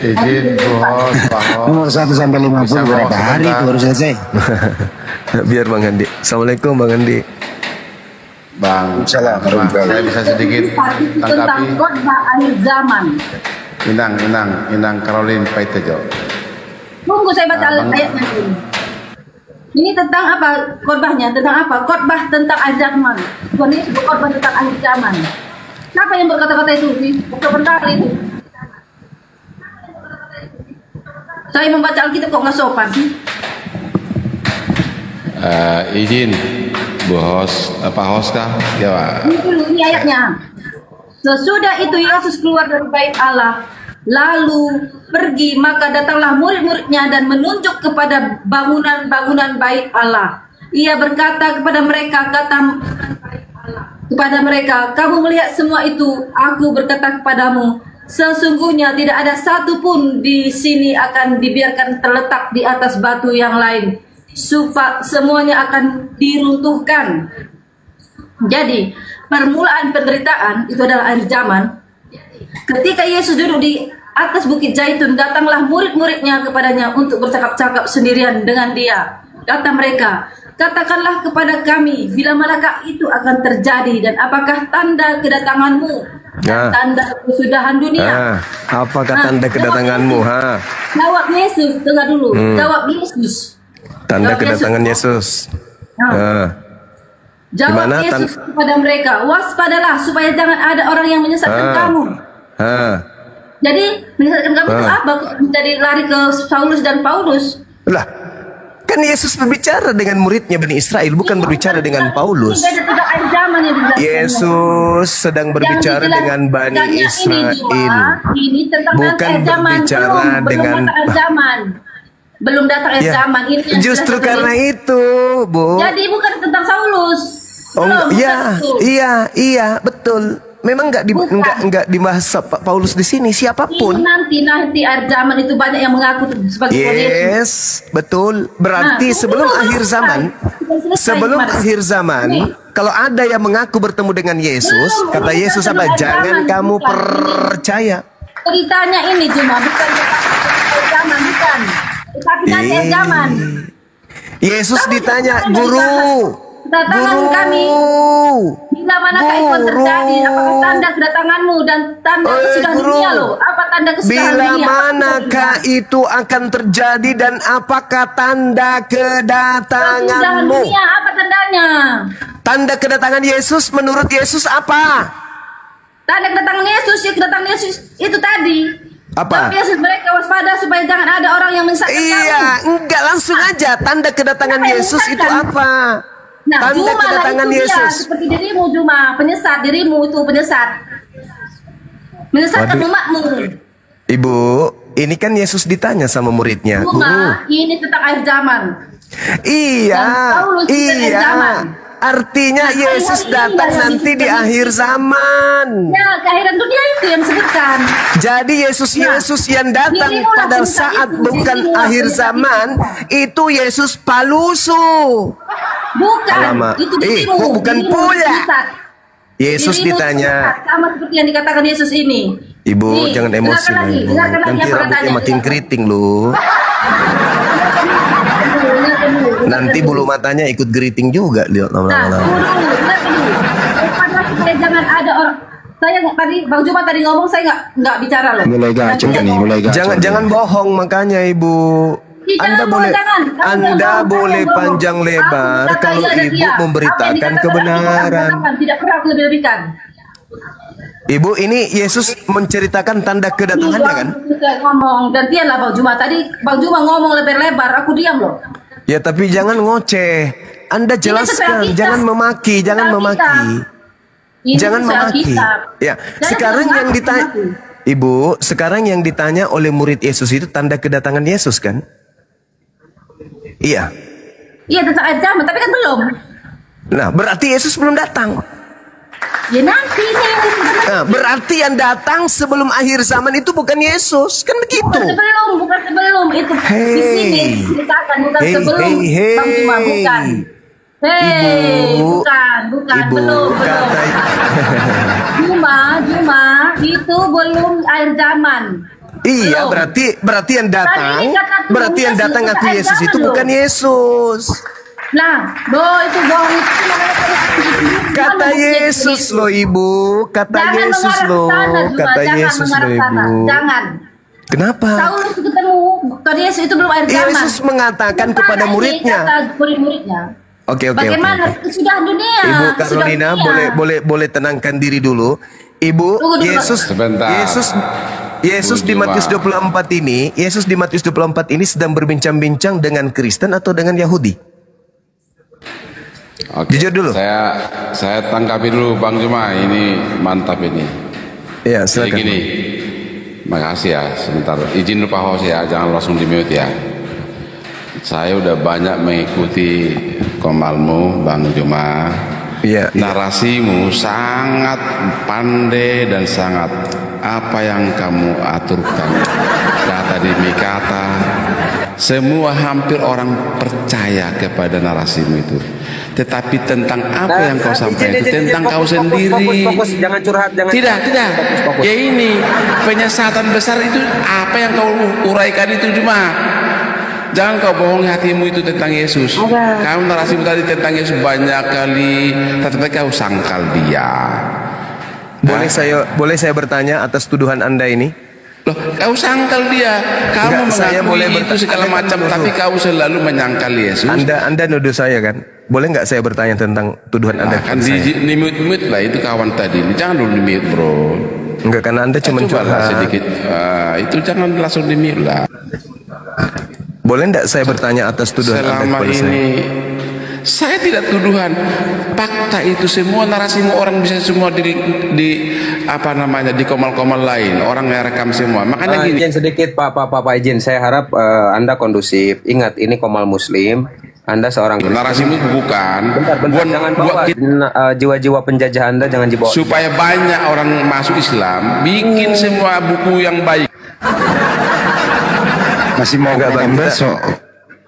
Izin bos, nomor 1 sampai 50 berapa hari itu baru selesai. Biar Bang Andi. Assalamualaikum Bang Andi. Bang, saya bisa sedikit tanggapi khotbah akhir zaman. Inang Caroline Paitejo. Tunggu saya baca ayatnya dulu. Ini tentang apa khotbahnya? Tentang apa? Khotbah tentang akhir zaman. Tuhan Yesus berkhotbah tentang akhir zaman. Siapa yang berkata-kata itu sih? Sebentar itu. Saya membaca Alkitab kok nggak sopan sih? Izin Bu Host, Pak Host kah? Ya Pak. Ini ayatnya. Sesudah itu Yesus keluar dari bait Allah, lalu pergi, maka datanglah murid-muridnya dan menunjuk kepada bangunan-bangunan bait Allah. Ia berkata kepada mereka, kamu melihat semua itu? Aku berkata kepadamu, sesungguhnya tidak ada satu pun di sini akan dibiarkan terletak di atas batu yang lain. Semuanya akan diruntuhkan. Jadi permulaan penderitaan itu adalah akhir zaman. Ketika Yesus duduk di atas bukit Zaitun, datanglah murid-muridnya kepadanya untuk bercakap-cakap sendirian dengan dia. Kata mereka, katakanlah kepada kami bila manakah itu akan terjadi dan apakah tanda kedatanganmu dan tanda kesudahan dunia. Apakah tanda kedatanganmu? Jawab Yesus, dengar dulu. Jawab Yesus. Tanda kedatangan Yesus. Jawab Yesus kepada mereka, waspadalah supaya jangan ada orang yang menyesatkan kamu. Jadi menyesatkan kamu itu apa? Jadi lari ke Saulus dan Paulus. Lah, kan Yesus berbicara dengan muridnya Bani Israel, bukan berbicara dengan Paulus. Yesus sedang berbicara dengan Bani Israel, bukan berbicara dengan belum datang akhir zaman ini. Justru karena itu, Bu. Jadi bukan tentang Saulus. Iya, betul. Memang nggak dibahas Paulus di sini, siapapun. Nanti akhir zaman itu banyak yang mengaku sebagai Yesus. Betul. Berarti sebelum akhir zaman, kalau ada yang mengaku bertemu dengan Yesus, kata Yesus apa? Jangan kamu percaya. Ceritanya ini cuma bukan akhir zaman, bukan. Tapi nanti akhir zaman. Yesus ditanya, guru, Kedatangan kami. Bila manakah itu terjadi? Apakah tanda kedatanganmu dan tanda kesudahan dunia loh? Apa tanda kesudahan bila dunia? manakah itu akan terjadi dan apakah tanda Kesudahan kedatanganmu? dunia apa tandanya? Tanda kedatangan Yesus menurut Yesus apa? Tanda kedatangan Yesus, ya kedatangan Yesus itu tadi. Apa? Tapi Yesus mereka waspada supaya jangan ada orang yang menyesatkan Iya, kamu. enggak langsung aja. Tanda kedatangan Siapa yang Yesus itu menyesatkan? apa? Nah, Tanda Juma lah kedatangan itu dia, Yesus. seperti dirimu Juma, penyesat dirimu itu penyesat. Menyesatkan Waduh. umatmu. Ibu, ini kan Yesus ditanya sama muridnya. Juma, ini tentang akhir zaman. Iya, Dan Paulus di akhir iya. zaman. Artinya Nah, Yesus hari ini datang yang nanti di disebutkan akhir itu. zaman. Ya, keakhiran dunia itu yang disebutkan. Jadi Yesus yang datang dirimulah pada cerita saat itu, bukan dirimulah akhir cerita zaman, itu Yesus palusu. Bukan, Alamak. itu dirimu. Kok bukan dirimu pula? penyesat. Yesus Dirimu ditanya, penyesat, sama seperti yang dikatakan Yesus ini. Ibu Nih, jangan emosi. dengarkan lagi, Ibu. dengarkan lagi Nanti apa rambutnya katanya, makin dengarkan. keriting loh. Nanti bulu matanya ikut geriting juga lihat Nah, lama-lama. Supaya jangan ada orang. Saya tadi Bang Juma tadi ngomong, saya nggak bicara loh. Mulai gacor nih, mulai gacor. Jangan bohong makanya Ibu. Ih, Anda jangan boleh bohong, jangan. Kamu Anda jangan bohong, boleh jangan bohong. panjang Aku lebar berkata kalau iya dan Ibu iya. Apa yang memberitakan dikatakan kebenaran. tidak pernah aku lebih-lebihkan. Ibu, ini Yesus menceritakan tanda kedatangannya kan? Ngomong gantian lah Bang Juma. Tadi Bang Juma ngomong lebar-lebar, aku diam loh. Ya tapi jangan ngoceh. Anda jelaskan, sesuai jangan Alkitab. memaki, jangan Sesuai memaki. Alkitab. Ini Jangan sesuai memaki. Alkitab. Ya, Jangan sekarang mengaku, yang ditanya mengaku. Ibu, sekarang yang ditanya oleh murid Yesus itu tanda kedatangan Yesus kan? Iya. Iya tentang akhir zaman, tapi kan belum. Nah, berarti Yesus belum datang. Ya nanti nih. Nah, berarti yang datang sebelum akhir zaman itu bukan Yesus, kan begitu? Bukan sebelum itu di sini dikatakan bukan Hey, sebelum hey, Bang Juma hey. bukan. Hei, Ibu, bukan, Ibu belum. kata Juma itu belum akhir zaman. iya, Belum. berarti yang datang, Tadi ini kata Tuhan berarti yang Yesus, datang bukan aku akhir Yesus zaman itu loh. bukan Yesus. Nah, itu bohong itu namanya Kata Yesus loh Ibu, kata Jangan Yesus mengarah ke loh, sana, Juma. kata Jangan Yesus mengarah loh ke sana. Ibu. Jangan. Kenapa? Saulus ketemu kata Yesus itu belum akhir zaman. Yesus mengatakan Bukan, kepada ini muridnya. kata murid-muridnya. Oke. Bagaimana kesudahan dunia? Ibu kesudahan Carolina dunia. boleh tenangkan diri dulu. Ibu, Tunggu dulu. Sebentar. Yesus di Bu Juma. Matius 24 ini, Yesus di Matius 24 ini sedang berbincang-bincang dengan Kristen atau dengan Yahudi? Oke. Jujur dulu. Saya tangkapi dulu Bang Juma, ini mantap ini. Ya, Jadi silakan. gini, makasih ya. Sebentar, izin lupa host ya, jangan langsung di mute ya. Saya udah banyak mengikuti komalmu Bang Juma. Iya. Narasimu sangat pandai dan sangat apa yang kamu aturkan, kata demi kata, semua hampir orang percaya kepada narasimu itu. Tetapi tentang apa yang kau sampaikan itu tentang kau sendiri. Fokus, jangan curhat, jangan. Tidak. Fokus. Ya ini penyesatan besar itu apa yang kau uraikan itu cuma. Jangan kau bohongi hatimu itu tentang Yesus. Kamu narasimu tadi tentang Yesus banyak kali, tetapi kau sangkal dia. Boleh saya bertanya atas tuduhan Anda ini? Loh, kau sangkal dia. Kamu Enggak, saya mengakui boleh itu segala Anda kan macam, menuduh. tapi kau selalu menyangkal Yesus. Anda nuduh saya kan? Boleh nggak saya bertanya tentang tuduhan Anda Kan kepada saya? di mute lah itu kawan tadi. Jangan dulu di mute bro. Enggak, karena Anda cuma Coba lah curhat. sedikit. Itu jangan langsung di mute lah. Boleh enggak saya bertanya atas tuduhan Anda Selama kepada ini saya tidak tuduhan, fakta itu semua narasimu orang bisa semua di apa namanya di komal-komal lain orang yang rekam semua. Makanya gini. Izin sedikit Pak izin. Saya harap Anda kondusif. Ingat ini Komal Muslim. Anda seorang Narasimu bukan. Bentar, jangan bawa jiwa-jiwa penjajah Anda jangan dibawa. Supaya banyak orang masuk Islam, bikin semua buku yang baik. Masih mau Enggak, Bang. besok.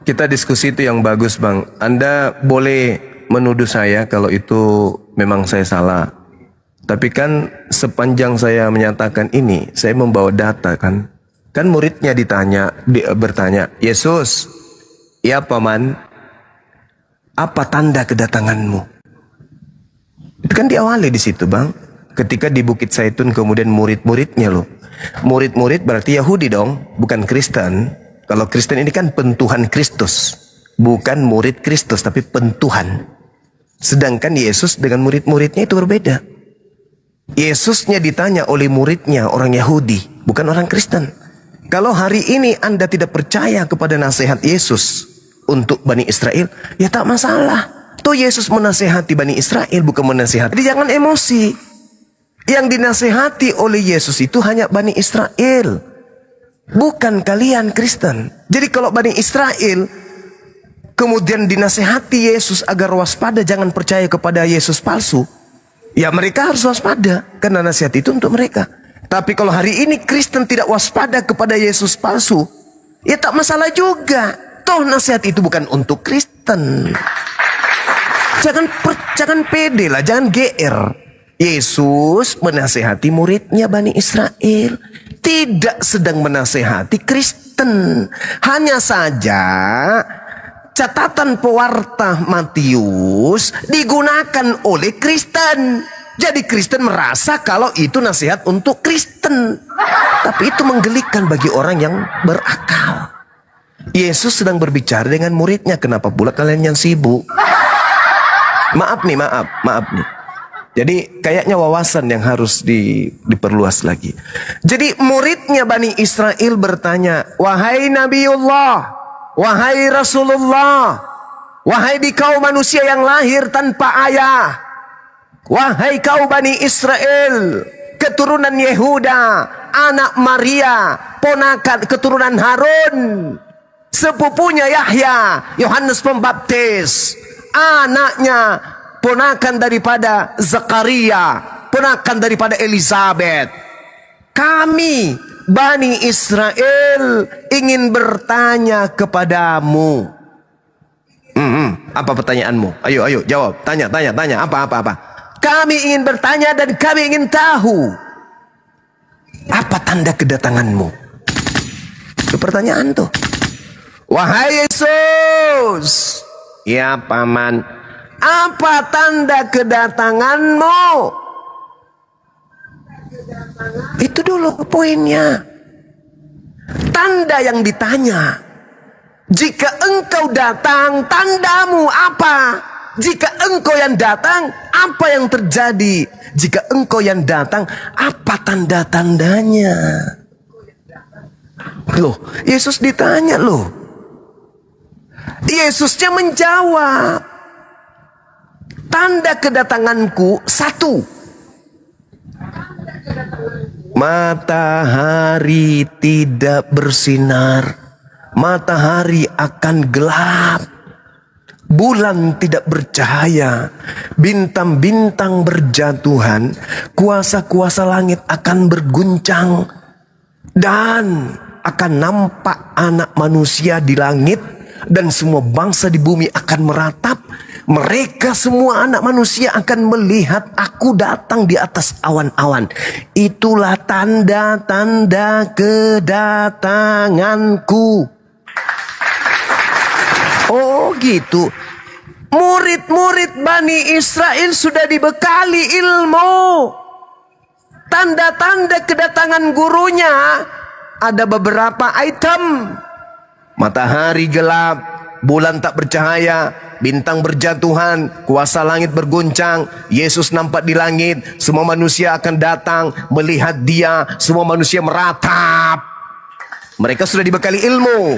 Kita diskusi itu yang bagus, Bang. Anda boleh menuduh saya kalau itu memang saya salah. Tapi kan sepanjang saya menyatakan ini, saya membawa data kan. Kan muridnya bertanya, Yesus, ya paman, apa tanda kedatanganmu? Itu kan diawali di situ bang. Ketika di Bukit Zaitun kemudian murid-muridnya loh. Murid-murid berarti Yahudi dong, bukan Kristen. Kalau Kristen ini kan pentuhan Kristus. Bukan murid Kristus, tapi pentuhan. Sedangkan Yesus dengan murid-muridnya itu berbeda. Yesusnya ditanya oleh muridnya orang Yahudi, bukan orang Kristen. Kalau hari ini Anda tidak percaya kepada nasihat Yesus untuk Bani Israel, ya tak masalah. Toh Yesus menasehati Bani Israel, bukan menasehati. Jadi jangan emosi. Yang dinasehati oleh Yesus itu hanya Bani Israel, bukan kalian Kristen. Jadi kalau Bani Israel kemudian dinasehati Yesus agar waspada, jangan percaya kepada Yesus palsu, ya mereka harus waspada, karena nasihat itu untuk mereka. Tapi kalau hari ini Kristen tidak waspada kepada Yesus palsu, ya tak masalah juga. Toh nasihat itu bukan untuk Kristen. Jangan pede lah, jangan GR. Yesus menasehati muridnya Bani Israel, tidak sedang menasehati Kristen. Hanya saja catatan pewarta Matius digunakan oleh Kristen. Jadi Kristen merasa kalau itu nasihat untuk Kristen. Tapi itu menggelikan bagi orang yang berakal. Yesus sedang berbicara dengan muridnya, kenapa pula kalian yang sibuk? Maaf nih. Jadi kayaknya wawasan yang harus diperluas lagi. Jadi muridnya Bani Israel bertanya, wahai Nabiullah, wahai Rasulullah, wahai di kau manusia yang lahir tanpa ayah, wahai kau Bani Israel, keturunan Yehuda, anak Maria, ponakan keturunan Harun, sepupunya Yahya, Yohanes Pembaptis, anaknya ponakan daripada Zakaria, ponakan daripada Elizabeth. Kami Bani Israel ingin bertanya kepadamu. Apa pertanyaanmu? Ayo jawab. Tanya. Apa? Kami ingin bertanya dan kami ingin tahu, apa tanda kedatanganmu? Itu pertanyaan tuh. Wahai Yesus, ya paman, apa tanda kedatanganmu? Itu dulu poinnya. Tanda yang ditanya. Jika engkau datang, tandamu apa? Jika engkau yang datang, apa yang terjadi? Jika engkau yang datang, apa tanda-tandanya? Loh, Yesus ditanya loh. Yesusnya menjawab, tanda kedatanganku satu, matahari tidak bersinar, matahari akan gelap, bulan tidak bercahaya, bintang-bintang berjatuhan, kuasa-kuasa langit akan berguncang, dan akan nampak anak manusia di langit, dan semua bangsa di bumi akan meratap. Mereka semua anak manusia akan melihat aku datang di atas awan-awan. Itulah tanda-tanda kedatanganku. Oh gitu. Murid-murid Bani Israel sudah dibekali ilmu. Tanda-tanda kedatangan gurunya ada beberapa item. Matahari gelap, bulan tak bercahaya, bintang berjatuhan, kuasa langit berguncang, Yesus nampak di langit, semua manusia akan datang melihat dia, semua manusia meratap. Mereka sudah dibekali ilmu.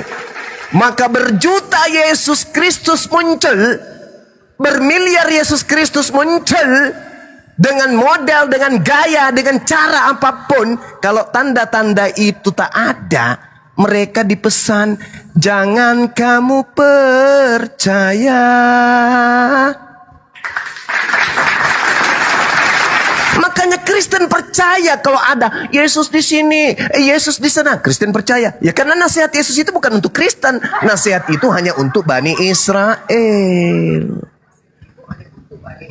Maka berjuta Yesus Kristus muncul, bermiliar Yesus Kristus muncul, dengan model, dengan gaya, dengan cara apapun. Kalau tanda-tanda itu tak ada, mereka dipesan, jangan kamu percaya. Makanya Kristen percaya kalau ada Yesus di sini, Yesus di sana. Kristen percaya. Ya karena nasihat Yesus itu bukan untuk Kristen. Nasihat itu hanya untuk Bani Israel.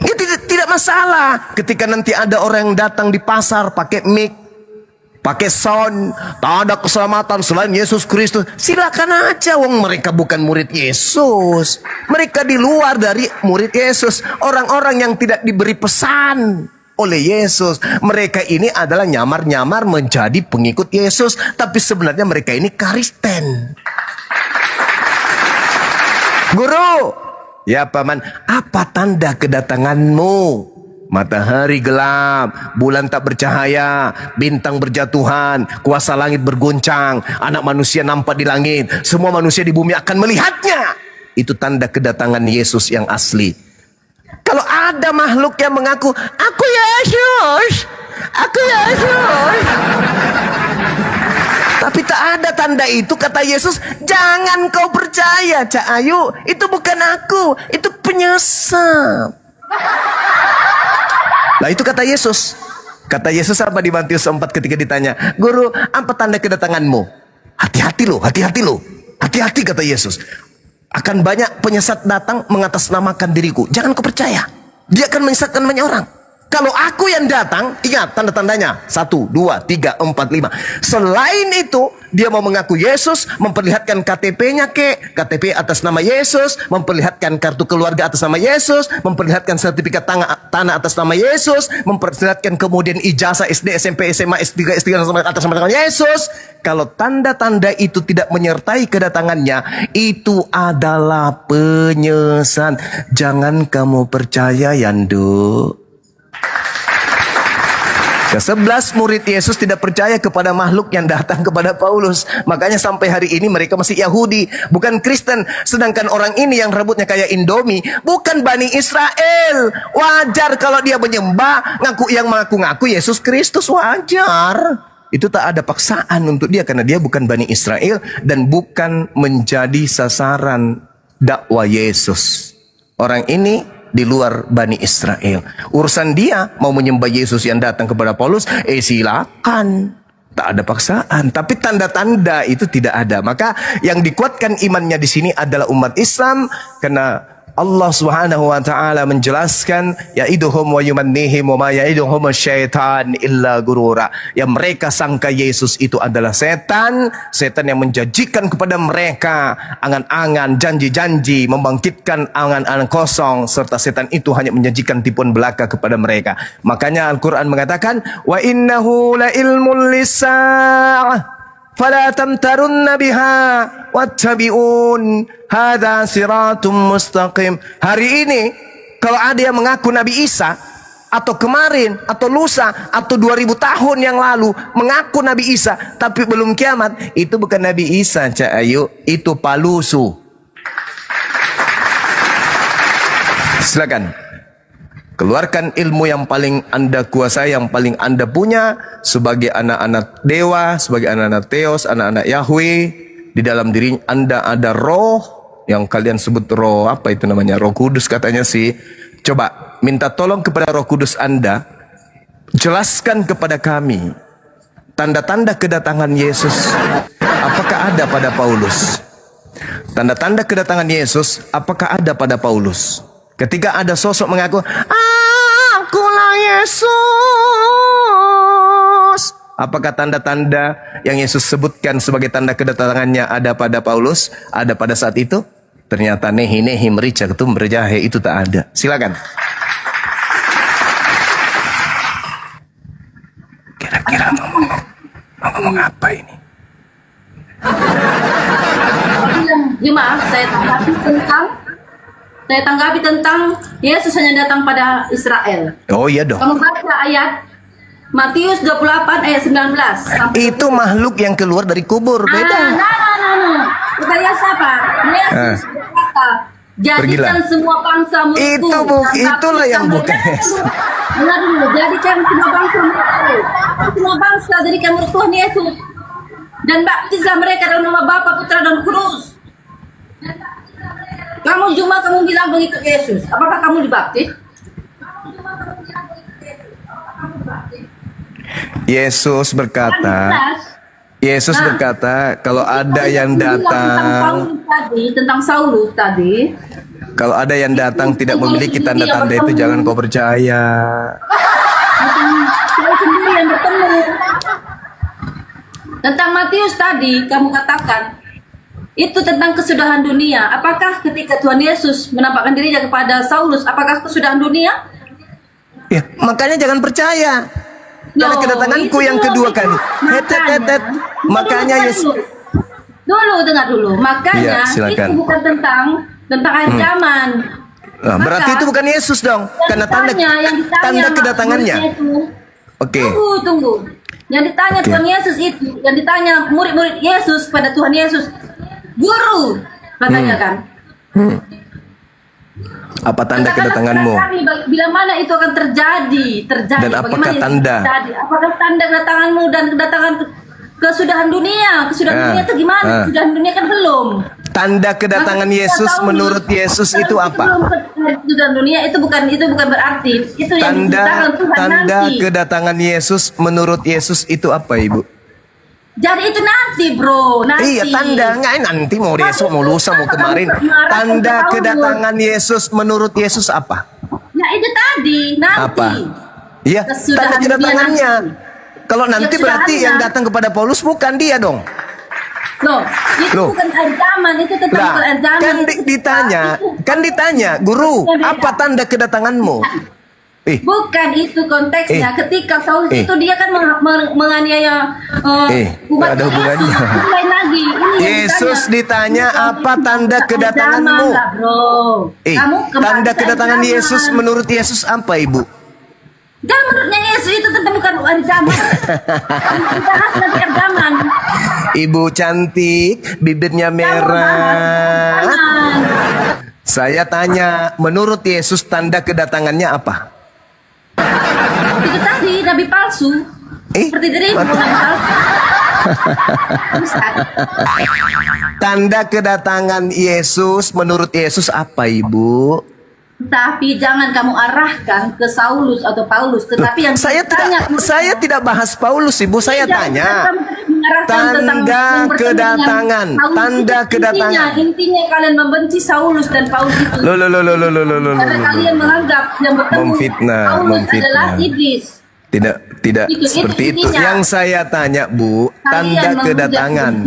Ya, tidak masalah ketika nanti ada orang yang datang di pasar pakai mic, pakai sound, tak ada keselamatan selain Yesus Kristus. Silakan aja, wong mereka bukan murid Yesus. Mereka di luar dari murid Yesus. Orang-orang yang tidak diberi pesan oleh Yesus. Mereka ini adalah nyamar-nyamar menjadi pengikut Yesus, tapi sebenarnya mereka ini Kristen. Guru, ya paman, apa tanda kedatanganmu? Matahari gelap, bulan tak bercahaya, bintang berjatuhan, kuasa langit bergoncang, anak manusia nampak di langit, semua manusia di bumi akan melihatnya. Itu tanda kedatangan Yesus yang asli. Kalau ada makhluk yang mengaku, aku Yesus, aku Yesus, tapi tak ada tanda itu, kata Yesus, jangan kau percaya, Cak Ayu, itu bukan aku, itu penyesat. Lah itu kata Yesus. Kata Yesus apa di Matius 4 ketika ditanya, Guru, apa tanda kedatanganmu? Hati-hati loh, hati-hati loh. Hati-hati kata Yesus. Akan banyak penyesat datang mengatasnamakan diriku. Jangan kau percaya. Dia akan menyesatkan banyak orang. Kalau aku yang datang, ingat tanda-tandanya. 1, 2, 3, 4, 5. Selain itu, dia mau mengaku Yesus, memperlihatkan KTP-nya KTP atas nama Yesus, memperlihatkan kartu keluarga atas nama Yesus, memperlihatkan sertifikat tanah atas nama Yesus, memperlihatkan kemudian ijazah SD, SMP, SMA, S3, atas nama Yesus. Kalau tanda-tanda itu tidak menyertai kedatangannya, itu adalah penyesat. Jangan kamu percaya, Yandu. Ke-11 murid Yesus tidak percaya kepada makhluk yang datang kepada Paulus. Makanya sampai hari ini mereka masih Yahudi, bukan Kristen. Sedangkan orang ini yang rambutnya kayak Indomie, bukan Bani Israel. Wajar kalau dia menyembah, mengaku-ngaku Yesus Kristus, wajar. Itu tak ada paksaan untuk dia, karena dia bukan Bani Israel dan bukan menjadi sasaran dakwah Yesus. Orang ini di luar Bani Israel. Urusan dia mau menyembah Yesus yang datang kepada Paulus, silakan. Tak ada paksaan, tapi tanda-tanda itu tidak ada. Maka yang dikuatkan imannya di sini adalah umat Islam, karena Allah Subhanahu wa taala menjelaskan, ya'iduhum wa yumannihim wa ma ya'iduhum syaitan illa gurura. Yang mereka sangka Yesus itu adalah setan, setan yang menjanjikan kepada mereka angan-angan, janji-janji, membangkitkan angan-angan kosong, serta setan itu hanya menjanjikan tipuan belaka kepada mereka. Makanya Al-Qur'an mengatakan, wa innahu la ilmul lis-sa'ah fala tamtarunna biha wattabi'un hadza siratum mustaqim. Hari ini kalau ada yang mengaku Nabi Isa, atau kemarin, atau lusa, atau 2000 tahun yang lalu mengaku Nabi Isa tapi belum kiamat, itu bukan Nabi Isa, Cak Ayu, itu palusu. Silakan keluarkan ilmu yang paling Anda kuasai, yang paling Anda punya sebagai anak-anak dewa, sebagai anak-anak Theos, anak-anak Yahweh. Di dalam diri Anda ada roh yang kalian sebut roh, apa itu namanya? Roh Kudus katanya sih. Coba minta tolong kepada Roh Kudus Anda, jelaskan kepada kami tanda-tanda kedatangan Yesus. Apakah ada pada Paulus? Tanda-tanda kedatangan Yesus apakah ada pada Paulus? Ketika ada sosok mengaku, akulah Yesus. Apakah tanda-tanda yang Yesus sebutkan sebagai tanda kedatangannya ada pada Paulus? Ada pada saat itu? Ternyata nehi merica ketum berjahe itu tak ada. Silakan. Kira-kira ngomong apa ini? Maaf, saya tanggapi tentang Yesus hanya datang pada Israel. Oh iya dong. Kamu baca ayat Matius 28 ayat 19. Itu makhluk yang keluar dari kubur. Beda. Bukan siapa? Yesus berkata, jadikan semua bangsa muridku. Itulah yang bukan Yesus. Dengar dulu, jadikan semua bangsa muridku. Semua bangsa jadikan murid Tuhan Yesus. Dan baptislah mereka dalam nama Bapa, Putra, dan Kudus. Kamu bilang begitu Yesus. Apakah kamu dibaptis? Yesus berkata, Yesus berkata, kalau ada yang datang, tentang Saulus tadi, kalau ada yang datang tidak memiliki tanda-tanda itu jangan kau percaya. Saya sendiri yang bertemu. Tentang Matius tadi kamu katakan itu tentang kesudahan dunia. Apakah ketika Tuhan Yesus menampakkan dirinya kepada Saulus, apakah kesudahan dunia? Ya, makanya jangan percaya. Karena kedatanganku yang kedua kali. Makanya Yesus. Dulu dengar dulu. Makanya itu bukan tentang akhir zaman. Nah, berarti itu bukan Yesus dong. Karena tanda kedatangannya. Oke. Tunggu. Yang ditanya Tuhan Yesus itu, yang ditanya murid-murid Yesus pada Tuhan Yesus, Guru, katanya kan. Apa tanda kedatanganmu? Bila mana itu akan terjadi? Dan apakah tanda? Apakah tanda kedatanganmu dan kedatangan kesudahan dunia? Kesudahan dunia itu gimana? Kesudahan dunia kan belum. Tanda kedatangan Yesus menurut Yesus itu apa? Kesudahan dunia itu bukan berarti itu yang tanda kedatangan Yesus menurut Yesus itu apa, Ibu? Jadi itu nanti, bro. Nanti. Iya, tanda nggak nanti mau besok mau lusa mau kemarin. Tanda kedatangan Yesus menurut Yesus apa? Ya itu tadi nanti. Apa? Iya, tanda kedatangannya. Kalau nanti berarti yang datang kepada Paulus bukan dia dong. Loh, itu bukan akhir zaman, itu tetap bukan akhir zaman. Kan ditanya, Guru, apa tanda kedatanganganmu? Bukan itu konteksnya. Ketika Saulus itu dia kan menganiaya umat ada hubungannya. Lain lagi. Yesus ditanya apa tanda kedatanganmu? Tanda kedatangan Yesus menurut Yesus apa, Ibu? Dan menurutnya Yesus itu tetap bukan akhir zaman. Kita harus akhir zaman. Ibu cantik, bibirnya merah. Saya tanya, menurut Yesus tanda kedatangannya apa? Itu tadi nabi palsu. Seperti dirimu nabi palsu. Tanda kedatangan Yesus menurut Yesus apa, Ibu? Tapi jangan kamu arahkan ke Saulus atau Paulus, tetapi yang saya tidak bahas Paulus, Ibu. Saya tanya tanda kedatangan, Intinya kalian membenci Saulus dan Paulus itu. Karena kalian menganggap yang bertemu Paulus adalah iblis. Tidak seperti itu. Yang saya tanya, Bu, tanda kedatangan.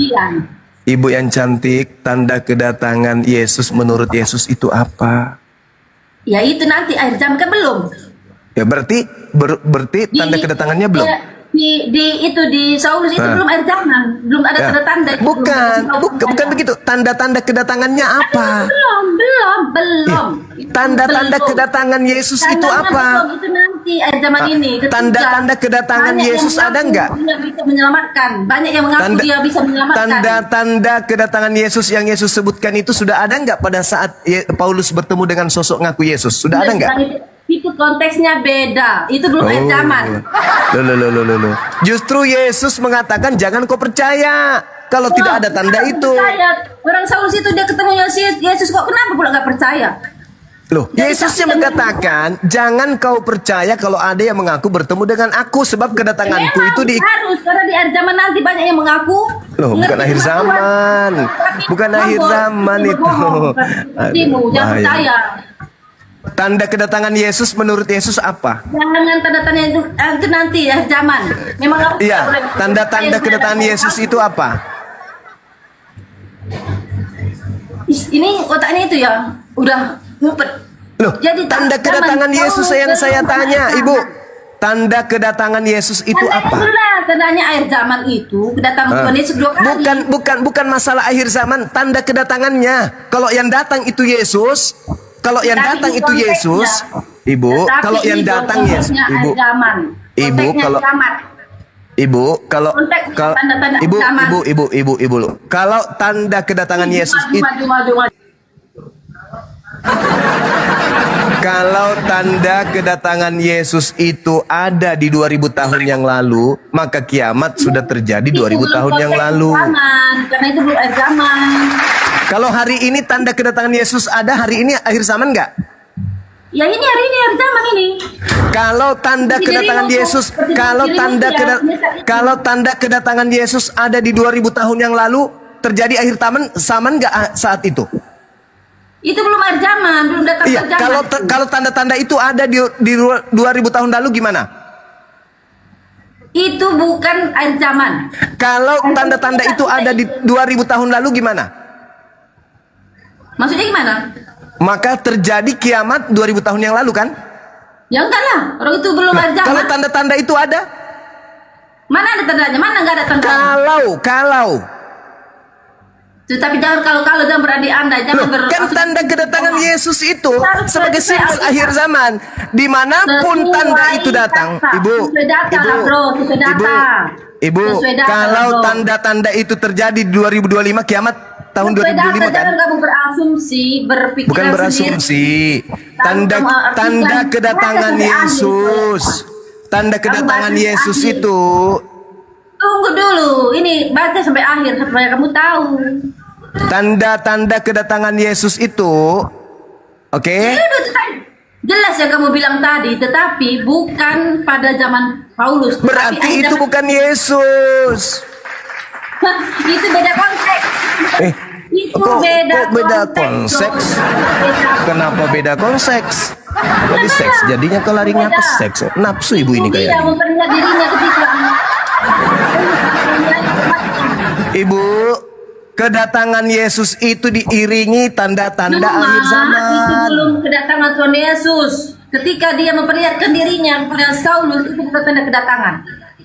Ibu yang cantik, tanda kedatangan Yesus menurut Yesus itu apa? Ya itu nanti akhir zaman kan belum. Ya berarti tanda kedatangannya belum. Di Saulus itu belum akhir zaman, belum ada tanda-tanda. Bukan begitu. Tanda-tanda kedatangannya apa? Belum. Tanda-tanda kedatangan Yesus itu apa? Itu nanti akhir zaman ini. Tanda-tanda kedatangan Yesus ada nggak? Dia bisa menyelamatkan. Banyak yang mengaku dia bisa menyelamatkan. Tanda-tanda kedatangan Yesus yang Yesus sebutkan itu sudah ada nggak pada saat Paulus bertemu dengan sosok ngaku Yesus? Sudah ada nggak? Itu konteksnya beda. Itu belum akhir zaman. Justru Yesus mengatakan jangan kau percaya kalau tidak ada tanda itu. Orang Saulus itu dia ketemu Yesus kok kenapa pula nggak percaya? Loh, Yesusnya mengatakan jangan kau percaya kalau ada yang mengaku bertemu dengan aku sebab kedatanganku itu harus karena di akhir zaman nanti banyak yang mengaku. Loh, bukan akhir zaman. Bukan akhir zaman itu. Jangan percaya. Tanda kedatangan Yesus menurut Yesus apa? Jangan tanda-tanda itu nanti ya zaman. Memang iya, tanda-tanda kedatangan Yesus itu apa? Ini otaknya itu ya udah ngumpet. Loh, jadi tanda kedatangan Yesus yang saya tanya, Ibu. Tanda kedatangan Yesus itu apa? Tandanya akhir zaman itu kedatangan Tuhan Yesus 2 kali. Bukan masalah akhir zaman, tanda kedatangannya. Kalau yang datang itu Yesus, kalau yang datang itu Yesus, Ibu, kalau yang datang Yesus, Ibu, kalau tanda kedatangan Yesus itu, kalau tanda kedatangan Yesus itu ada di 2000 tahun yang lalu, maka kiamat sudah terjadi 2000 tahun yang lalu. Karena itu belum akhir zaman. Kalau hari ini tanda kedatangan Yesus ada, hari ini akhir zaman nggak? Ya ini hari ini hari zaman ini. Kalau tanda kedatangan Yesus, kalau tanda kedatangan Yesus ada di 2000 tahun yang lalu, terjadi akhir zaman nggak saat itu? Itu belum akhir zaman, belum datang Iya, akhir zaman. kalau tanda-tanda itu ada di 2000 tahun lalu gimana? Itu bukan akhir zaman. Kalau tanda-tanda itu ada di 2000 tahun lalu gimana? Maksudnya gimana? Maka terjadi kiamat 2000 tahun yang lalu kan? Ya enggak lah, orang itu belum akhir zaman. Kalau tanda-tanda itu ada? Mana ada tandanya? Mana enggak ada tandanya? Kalau Tetapi jangan kalau jangan berani Anda, jangan kan tanda kedatangan Yesus itu sebagai simbol akhir zaman. Dimanapun tanda itu datang, Ibu, kalau tanda-tanda itu terjadi di 2025 kiamat tahun 2025 kan? Jangan kamu berasumsi, berpikiran Bukan berasumsi. Tanda kedatangan Yesus. Tanda kedatangan Yesus itu. Tunggu dulu, ini baca sampai akhir supaya kamu tahu. Tanda-tanda kedatangan Yesus itu, oke? Jelas yang kamu bilang tadi, tetapi bukan pada zaman Paulus. Berarti itu bukan Yesus. Itu beda konteks. Kok beda konteks? Kenapa beda konteks? Jadi seks, jadinya ke larinya ke seks. Nafsu ibu ini Dia kayaknya. memperlihat dirinya ketika Ibu, kedatangan Yesus itu diiringi tanda-tanda akhir Itu zaman. belum kedatangan Tuhan Yesus. Ketika dia memperlihatkan dirinya kepada Saulus, itu bukan tanda kedatangan.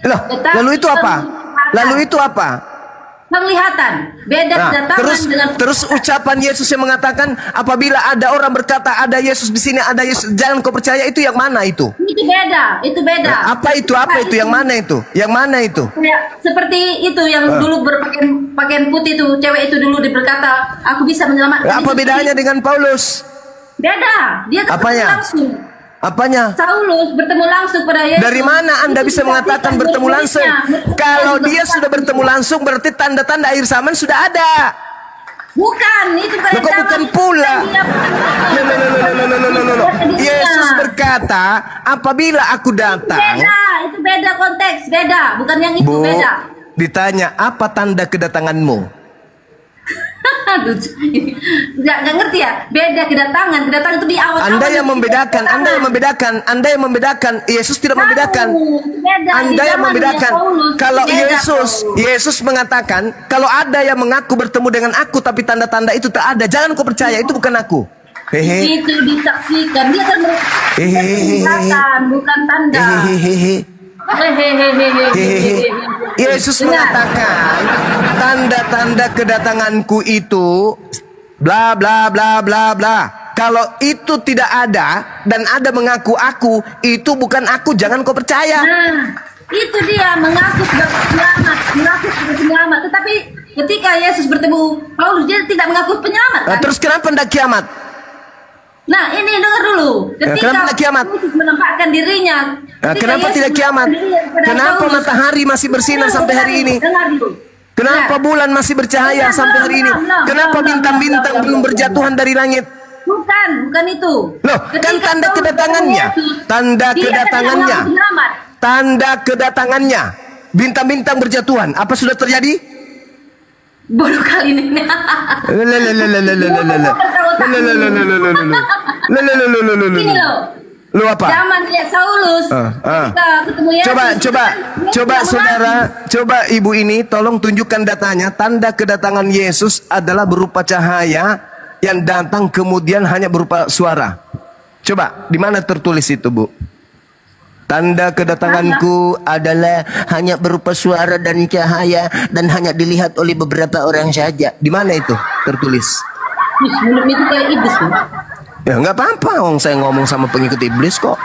Loh, lalu itu apa? Lalu itu apa? Penglihatan. Beda kedatangan dengan terus ucapan Yesus yang mengatakan apabila ada orang berkata ada Yesus di sini, ada Yesus, jangan kau percaya, itu yang mana itu? Itu beda, itu beda. Apa itu? Apa itu? Yang mana itu? Yang mana itu? Ya, seperti itu yang dulu berpakaian putih itu, cewek itu dulu berkata, aku bisa menyelamatkan. Apa bedanya dengan Paulus? Beda. Dia ketemu Apanya? langsung. Apanya? Saulus bertemu langsung pada Yesus. Dari mana Anda bisa mengatakan bertemu langsung? Kalau dia sudah bertemu langsung, berarti tanda-tanda akhir zaman sudah ada. Bukan, itu bukan. Loh, kok bukan pula? Yesus berkata, apabila aku datang. Itu beda konteks, beda. Bukan yang itu, Bu, beda. ditanya apa tanda kedatanganmu? Aduh, nggak ngerti ya. Beda kedatangan itu di awal. Anda yang membedakan, Anda yang membedakan. Yesus tidak membedakan. Anda yang membedakan. Kalau Yesus mengatakan, kalau ada yang mengaku bertemu dengan aku, tapi tanda-tanda itu tak ada, jangan kau percaya, itu bukan aku. Hehe. Itu disaksikan, dia kan bukan tanda. Yesus mengatakan tanda-tanda kedatanganku itu bla bla bla bla bla. Kalau itu tidak ada dan ada mengaku aku, itu bukan aku, jangan kau percaya. Nah, itu dia mengaku sebagai penyelamat, tetapi ketika Yesus bertemu Paulus, dia tidak mengaku penyelamat kan? Terus kenapa hendak kiamat? Nah, ini dengar dulu. Kenapa tidak kiamat? Yesus menampakkan dirinya. Kenapa tidak kiamat? Kenapa matahari masih bersinar sampai hari ini? Kenapa bulan masih bercahaya sampai hari ini? Kenapa bintang-bintang belum berjatuhan dari langit? Bukan itu. Loh, kan tanda kedatangannya. Tanda kedatangannya. Bintang-bintang berjatuhan. Apa sudah terjadi? Bodoh kali ini. Ini loh. Lu apa? Zaman dia Saulus. Ketika ketemu Yesus. Coba saudara, coba ibu ini tolong tunjukkan datanya. Tanda kedatangan Yesus adalah berupa cahaya yang datang kemudian hanya berupa suara. Coba, di mana tertulis itu, Bu? Tanda kedatanganku adalah hanya berupa suara dan cahaya dan hanya dilihat oleh beberapa orang saja. Di mana itu tertulis? Mulut itu kayak iblis, Bu. Ya nggak apa-apa, saya ngomong sama pengikut iblis kok.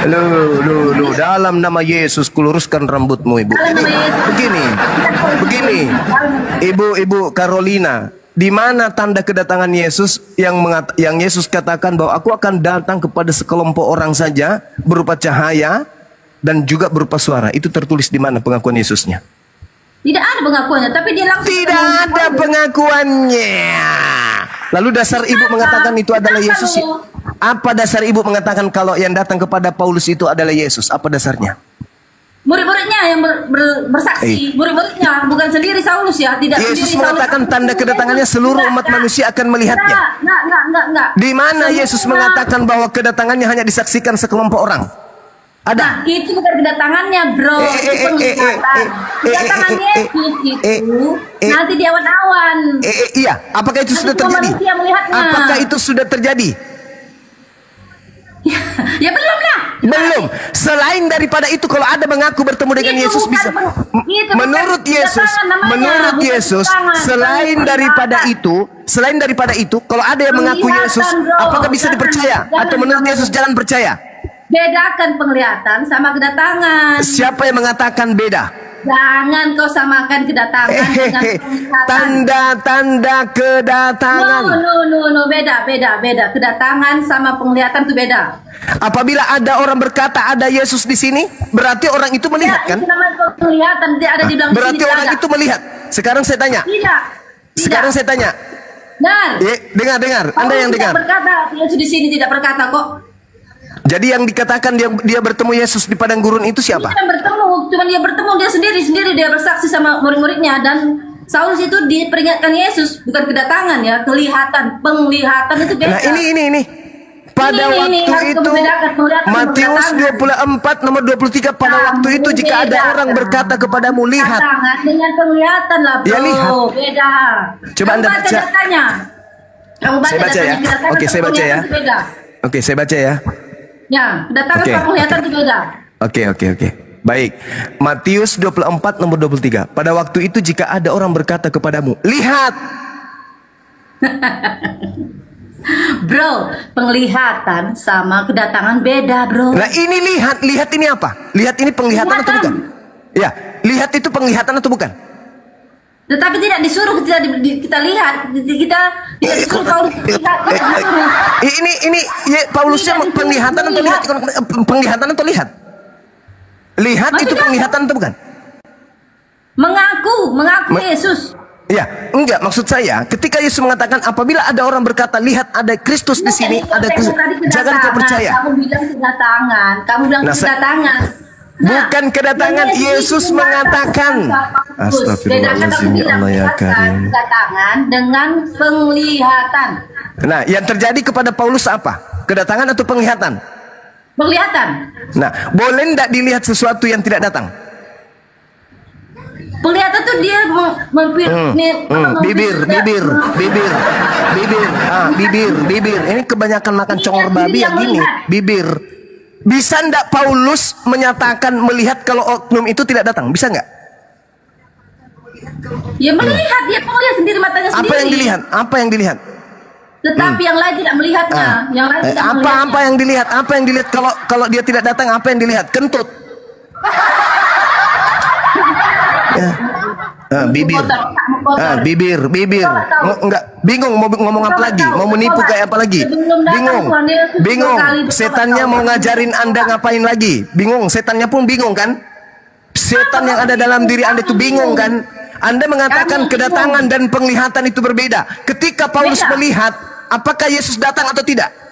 Lu dalam nama Yesus kuluruskan rambutmu, Ibu. Begini, Ibu Carolina. Di mana tanda kedatangan Yesus yang Yesus katakan bahwa aku akan datang kepada sekelompok orang saja berupa cahaya dan juga berupa suara. Itu tertulis di mana pengakuan Yesusnya? Tidak ada pengakuannya, tapi dia langsung. Tidak ada pengakuannya. Lalu dasar ibu mengatakan itu adalah Yesus. Apa dasar ibu mengatakan kalau yang datang kepada Paulus itu adalah Yesus? Apa dasarnya? Murid-muridnya yang bersaksi, murid-muridnya, bukan sendiri Saulus ya, tidak Yesus sendiri mengatakan Saulus. tanda kedatangannya seluruh umat manusia akan melihatnya. Enggak. Di mana Yesus mengatakan bahwa kedatangannya hanya disaksikan sekelompok orang? Ada. Nah, itu bukan kedatangannya, bro. Itu penglihatan. Kedatangan Yesus itu nanti di awan-awan. Iya, apakah itu sudah Semua terjadi? manusia melihatnya. Apakah itu sudah terjadi? Ya belum lah. Belum. Selain daripada itu, kalau ada mengaku bertemu dengan Itu Yesus bukan bisa. itu Menurut bukan Yesus, kedatangan namanya, menurut bukan Yesus, kedatangan. selain daripada itu, kalau ada yang mengaku Penglihatan, Yesus, bro. apakah bisa dipercaya? Atau menurut Yesus jangan percaya? Bedakan penglihatan sama kedatangan. Siapa yang mengatakan beda? Jangan kau samakan kedatangan dengan penglihatan. Tanda-tanda kedatangan. No, beda. Kedatangan sama penglihatan itu beda. Apabila ada orang berkata ada Yesus di sini, berarti orang itu melihat kan? Itu namanya penglihatan, dia ada di belakang Berarti sini, orang ada. itu melihat. Sekarang saya tanya. Tidak. Sekarang saya tanya. Benar. Dengar. Anda yang dengar. Tidak berkata, Yesus di sini tidak berkata kok. Jadi yang dikatakan dia bertemu Yesus di padang gurun itu siapa? Cuma dia bertemu dia sendiri dia bersaksi sama murid-muridnya, dan Saulus itu diperingatkan Yesus, bukan kedatangan ya, kelihatan, penglihatan itu beda. Nah ini. Pada Ini, waktu harus itu membedakan penglihatan sama Matius kedatangan. 24 nomor 23 pada waktu itu jika ada orang berkata kepadamu lihat. Kedatangan dengan penglihatan lah, bro. Ya, lihat. Beda. Coba Anda baca. Datanya. Kamu baca Saya baca ya. datanya, Oke, saya baca ya. penglihatan itu beda. Oke, saya baca ya. Ya, kedatangan Oke. sama penglihatan itu beda. Oke. Baik. Matius 24 nomor 23. Pada waktu itu jika ada orang berkata kepadamu, lihat. Bro, penglihatan sama kedatangan beda, bro. Nah ini lihat ini apa? Lihat ini penglihatan atau bukan? Ya, lihat itu penglihatan atau bukan? Tetapi tidak disuruh kita lihat, kita disuruh Paulus lihat. Ini Paulusnya penglihatan atau lihat? Penglihatan atau lihat? Lihat itu penglihatan atau bukan? Mengaku Yesus. Ya, enggak, maksud saya ketika Yesus mengatakan apabila ada orang berkata lihat ada Kristus di sini, ada Kristus, jangan kau percaya. Kamu bilang kedatangan, kedatangan. Bukan kedatangan, Yesus mengatakan. Astagfirullahaladzim, ya Allah ya Karim. Kedatangan dengan penglihatan. Nah, yang terjadi kepada Paulus apa? Kedatangan atau penglihatan? Penglihatan. Nah, boleh tidak dilihat sesuatu yang tidak datang? Penglihatan tuh dia bibir. Ini kebanyakan makan congor babi ya gini, bibir. Bisa ndak Paulus menyatakan melihat kalau oknum itu tidak datang? Bisa nggak? Ya melihat, dia melihat sendiri matanya sendiri. Apa yang dilihat? Tetapi yang lain tidak melihatnya. Yang lain tidak melihatnya. Apa yang dilihat? Apa yang dilihat kalau dia tidak datang? Apa yang dilihat? Kentut. Bibir. Enggak, bingung mau ngomong apa lagi? Mau menipu kayak apa lagi? Bingung. Setannya mau ngajarin Anda ngapain lagi? Bingung, setannya pun bingung kan? Setan yang ada dalam diri Anda itu bingung kan? Anda mengatakan kedatangan dan penglihatan itu berbeda. Ketika Paulus melihat, apakah Yesus datang atau tidak?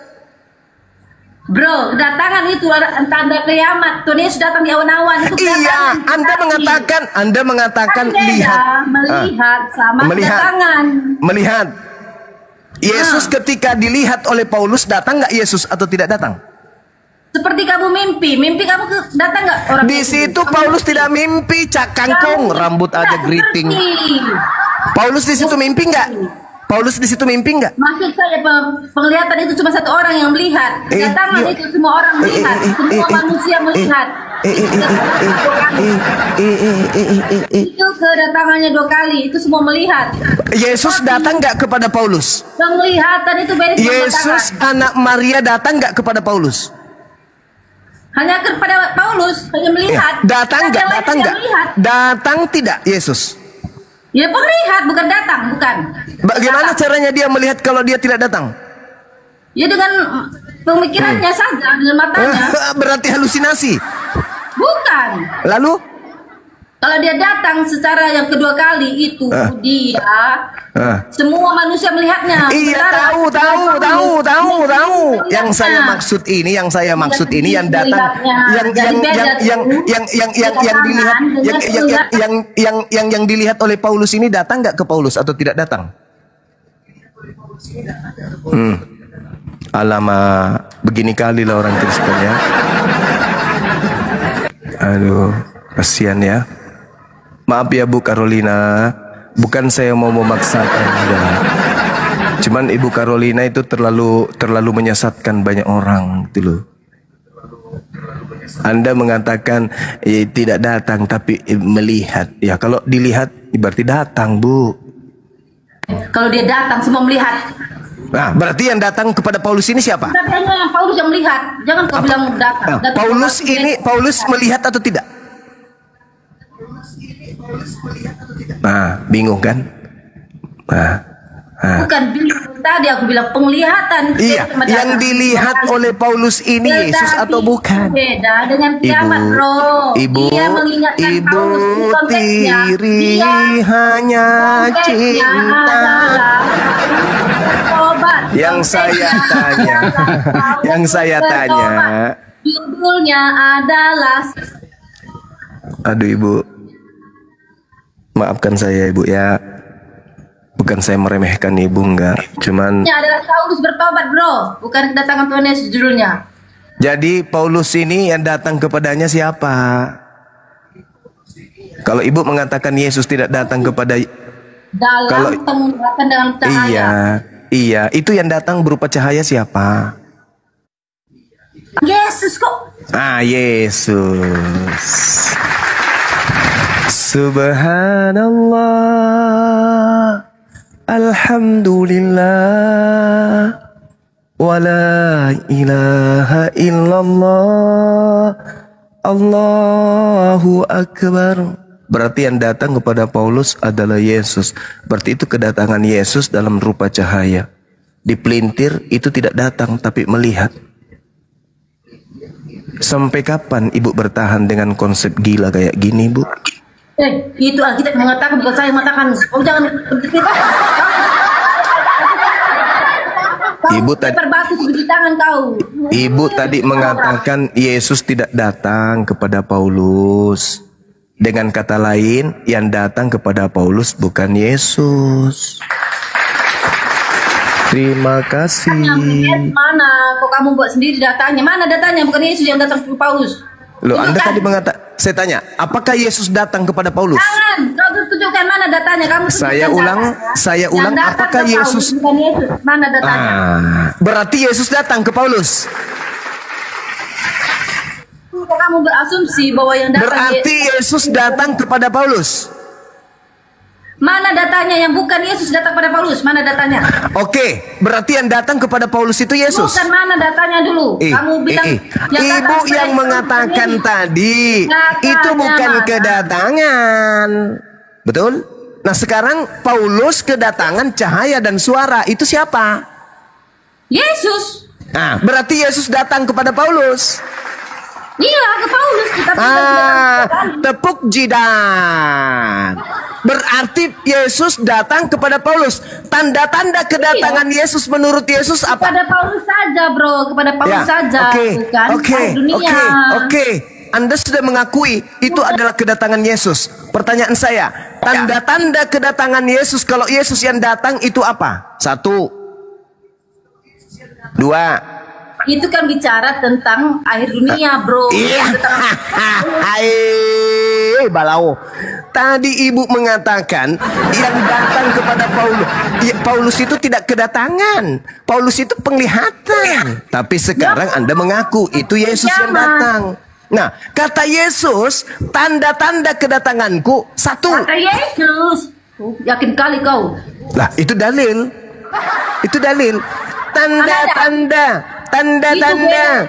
Bro, kedatangan itu tanda kiamat. Tuh Yesus datang di awan-awan. Iya, Anda mengatakan lihat. Melihat sama kedatangan. Melihat. Yesus ketika dilihat oleh Paulus datang nggak Yesus atau tidak datang? Seperti kamu mimpi kamu datang nggak orang? Di situ Paulus tidak mimpi, cak kangkung, rambut aja geriting. Paulus di situ mimpi nggak? Maksud saya penglihatan itu cuma satu orang yang melihat. Kedatangan itu semua orang melihat, semua manusia melihat. Itu kedatangannya 2 kali, itu semua melihat. Yesus datang nggak kepada Paulus? Penglihatan itu beda. Yesus anak Maria datang nggak kepada Paulus? Hanya kepada Paulus, hanya melihat. Datang nggak? Datang tidak Yesus? Ya melihat, bukan datang, bukan. Bagaimana caranya dia melihat kalau dia tidak datang? Ya dengan pemikirannya saja, dengan matanya. Berarti halusinasi. Bukan. Lalu? Kalau dia datang secara yang kedua kali itu dia semua manusia melihatnya. Iya, tahu. Yang saya maksud ini, yang datang, yang dilihat oleh Paulus ini datang nggak ke Paulus atau tidak datang? Alamak, begini kali lah orang Kristen ya. Aduh, kasihan ya. Maaf ya Bu Carolina, bukan saya mau memaksakan Anda. Cuman Ibu Carolina itu terlalu menyesatkan banyak orang gitu loh. Anda mengatakan tidak datang tapi melihat. Ya kalau dilihat berarti datang, Bu. Kalau dia datang semua melihat. Nah, berarti yang datang kepada Paulus ini siapa? Datangnya Paulus yang melihat. Jangan kau bilang datang. Paulus melihat atau tidak? Nah, bingung kan? Bukan bingung, tadi aku bilang penglihatan. Iya, yang dilihat oleh Paulus ini Yesus atau bukan? Beda dengan kiamat, bro. Dia mengingatkan Paulus di konteksnya. Diri hanya cinta. Yang saya tanya, judulnya adalah. Aduh Ibu, maafkan saya Ibu ya. Bukan saya meremehkan Ibu, enggak. Cuman ini adalah Paulus bertobat, bro. Bukan kedatangan Tuhan Yesus judulnya. Jadi Paulus ini yang datang kepadanya siapa? Kalau Ibu mengatakan Yesus tidak datang kepada datang dalam cahaya. Iya, itu yang datang berupa cahaya siapa? Yesus kok. Yesus. Subhanallah, alhamdulillah, wa la ilaha illallah, Allahu akbar. Berarti yang datang kepada Paulus adalah Yesus. Berarti itu kedatangan Yesus dalam rupa cahaya. Di pelintir itu tidak datang tapi melihat. Sampai kapan Ibu bertahan dengan konsep gila kayak gini, Bu? Itu Alkitab mengatakan, bukan saya mengatakan. Oh, jangan kita. Ibu tadi di tangan kau. Ibu tadi mengatakan Yesus tidak datang kepada Paulus. Dengan kata lain, yang datang kepada Paulus bukan Yesus. Terima kasih. Mana? Kok kamu buat sendiri datanya? Mana datanya? Bukan Yesus yang datang ke Paulus. Loh, Anda tadi mengatakan, saya tanya, apakah Yesus datang kepada Paulus? Jangan, kau tunjukkan mana datanya. Kamu saya ulang, apakah Yesus? Bukan Yesus. Mana datanya? Berarti Yesus datang ke Paulus. Kok kamu berasumsi bahwa yang datang berarti Yesus datang kepada Paulus? Mana datanya? Yang bukan Yesus datang kepada Paulus. Mana datanya? Oke, berarti yang datang kepada Paulus itu Yesus. Bukan, mana datanya dulu? Kamu bilang Ibu yang mengatakan tadi itu bukan kedatangan. Betul? Nah, sekarang Paulus kedatangan cahaya dan suara. Itu siapa? Yesus. Nah, berarti Yesus datang kepada Paulus. Iya, ke Paulus kita tepuk jidat. Berarti Yesus datang kepada Paulus. Tanda-tanda kedatangan Yesus menurut Yesus apa? Kepada Paulus saja, bro. Kepada Paulus saja, bukan dunia. Oke. Anda sudah mengakui itu adalah kedatangan Yesus. Pertanyaan saya, tanda-tanda kedatangan Yesus kalau Yesus yang datang itu apa? 1, 2. Itu kan bicara tentang akhir dunia, bro. Balau. Tadi Ibu mengatakan yang datang kepada Paulus. Paulus itu tidak kedatangan. Paulus itu penglihatan. Tapi sekarang Anda mengaku itu Yesus yang datang. Nah, kata Yesus, tanda-tanda kedatanganku 1. Kata Yesus. Yakin kali kau. Lah, itu dalil. Itu dalil. Tanda-tanda. Tanda-tanda.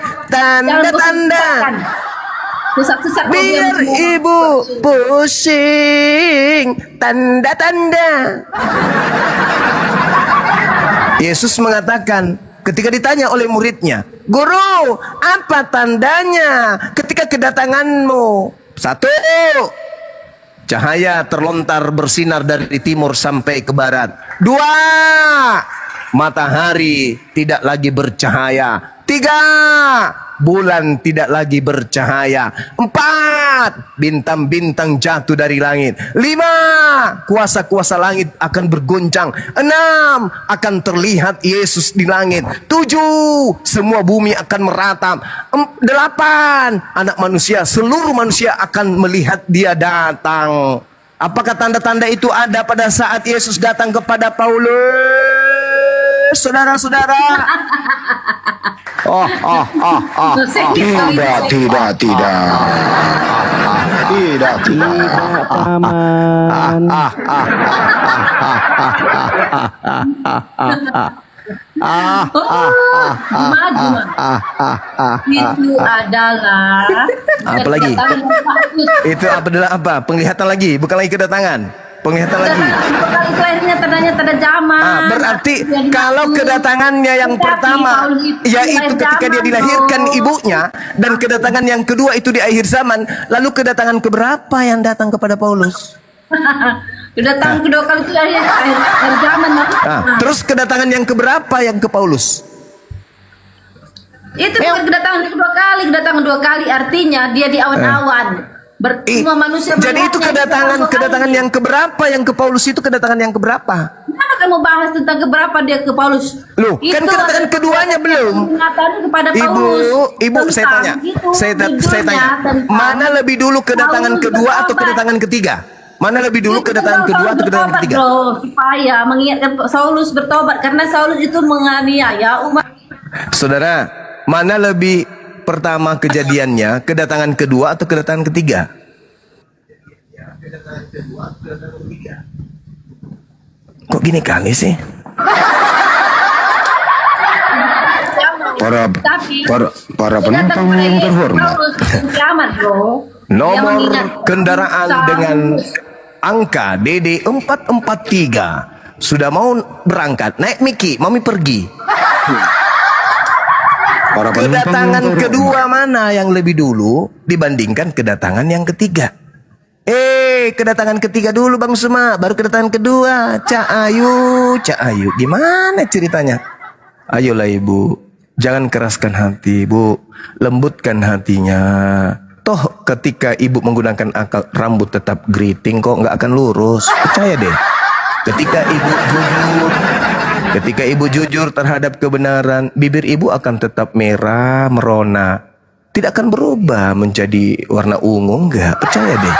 Biar Ibu pusing. Tanda-tanda. Yesus mengatakan ketika ditanya oleh muridnya, "Guru, apa tandanya ketika kedatanganmu?" 1, Cahaya terlontar bersinar dari timur sampai ke barat. 2. Matahari tidak lagi bercahaya. 3. Bulan tidak lagi bercahaya. 4. Bintang-bintang jatuh dari langit. 5. Kuasa-kuasa langit akan bergoncang. 6. Akan terlihat Yesus di langit. 7. Semua bumi akan meratap. 8. Anak manusia, seluruh manusia akan melihat dia datang. Apakah tanda-tanda itu ada pada saat Yesus datang kepada Paulus? Saudara-saudara. Tidak. Paman. Itu adalah Apalagi? Itu adalah apa? Penglihatan lagi, bukan lagi kedatangan. Penglihatan lagi. Itu akhirnya tandanya tanda zaman. Berarti kalau kedatangannya yang pertama yaitu ketika dia dilahirkan ibunya, dan kedatangan yang kedua itu di akhir zaman, lalu kedatangan keberapa yang datang kepada Paulus? Kedatangan kedua kali itu akhir zaman. Terus kedatangan yang keberapa yang ke Paulus? Itu bukan kedatangan kedatangan dua kali artinya dia di awan-awan. Semua manusia. Jadi itu kedatangan yang keberapa yang ke Paulus itu kedatangan yang keberapa? Kenapa kamu bahas tentang keberapa dia ke Paulus? Loh, kan kedatangan keduanya belum. Kepada Paulus. Ibu, saya tanya. Saya tanya. Mana lebih dulu kedatangan kedua atau kedatangan ketiga? Mana lebih dulu kedatangan kedua atau kedatangan ketiga? Supaya mengingatkan Saulus bertobat karena Saulus itu menganiaya umat. Saudara, mana lebih pertama kejadiannya, kedatangan kedua atau kedatangan ketiga? Kok gini kali sih? Para penumpang yang terhormat. Nomor kendaraan dengan angka DD 443 sudah mau berangkat. Naik Miki, mami pergi. Kedatangan kedua mana yang lebih dulu dibandingkan kedatangan yang ketiga? Kedatangan ketiga dulu Bang Suma, baru kedatangan kedua. Cak Ayu. Gimana ceritanya? Ayolah Ibu, jangan keraskan hati, Bu. Lembutkan hatinya. Toh ketika Ibu menggunakan akal, rambut tetap geriting kok nggak akan lurus. Percaya deh. Ketika Ibu jujur terhadap kebenaran, bibir Ibu akan tetap merah, merona. Tidak akan berubah menjadi warna ungu, enggak. Percaya deh.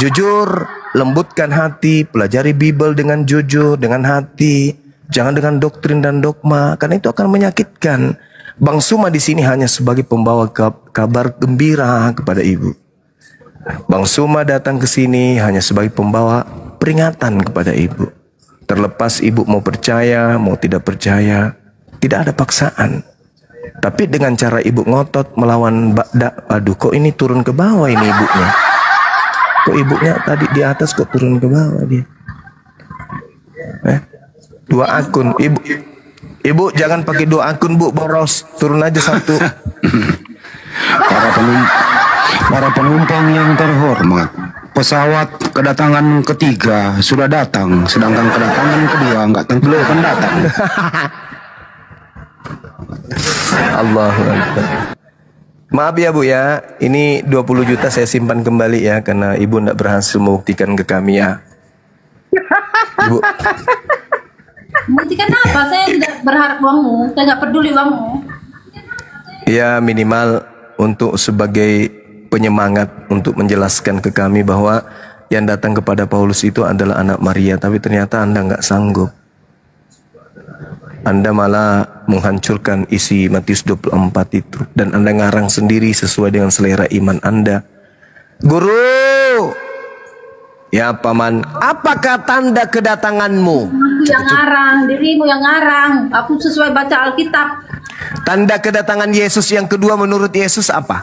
Jujur, lembutkan hati, pelajari Bible dengan jujur, dengan hati. Jangan dengan doktrin dan dogma, karena itu akan menyakitkan. Bang Suma di sini hanya sebagai pembawa kabar gembira kepada Ibu. Bang Suma datang ke sini hanya sebagai pembawa peringatan kepada Ibu. Terlepas Ibu mau percaya, mau tidak percaya, tidak ada paksaan. Tapi dengan cara Ibu ngotot melawan aduh kok ini turun ke bawah ini ibunya. Kok ibunya tadi di atas kok turun ke bawah dia. 2 akun. Ibu jangan pakai 2 akun Bu, boros. Turun aja 1. Para penumpang yang terhormat, pesawat kedatangan ketiga sudah datang, sedangkan kedatangan kedua nggak tentu akan datang. Allahu Akbar. Maaf ya Bu ya, ini 20 juta saya simpan kembali ya, karena Ibu tidak berhasil membuktikan ke kami ya. Ibu. Buktikan apa? Saya tidak berharap uangmu, saya nggak peduli uangmu. Ya minimal untuk sebagai penyemangat untuk menjelaskan ke kami bahwa yang datang kepada Paulus itu adalah anak Maria, tapi ternyata Anda nggak sanggup. Anda malah menghancurkan isi Matius 24 itu, dan Anda ngarang sendiri sesuai dengan selera iman Anda. Guru, ya Paman, apakah tanda kedatanganmu? Yang ngarang, dirimu yang ngarang. Aku sesuai baca Alkitab. Tanda kedatangan Yesus yang kedua menurut Yesus apa?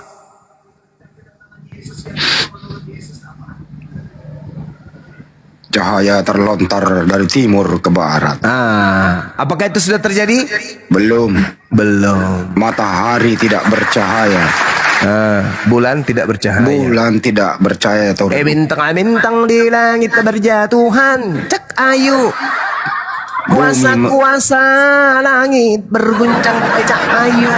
Cahaya terlontar dari timur ke barat. Apakah itu sudah terjadi? Belum. Belum. Matahari tidak bercahaya. Bulan tidak bercahaya. Bulan tidak bercahaya atau Bintang-bintang di langit berjatuhan. Cek ayu. Kuasa-kuasa langit berguncang cek ayu.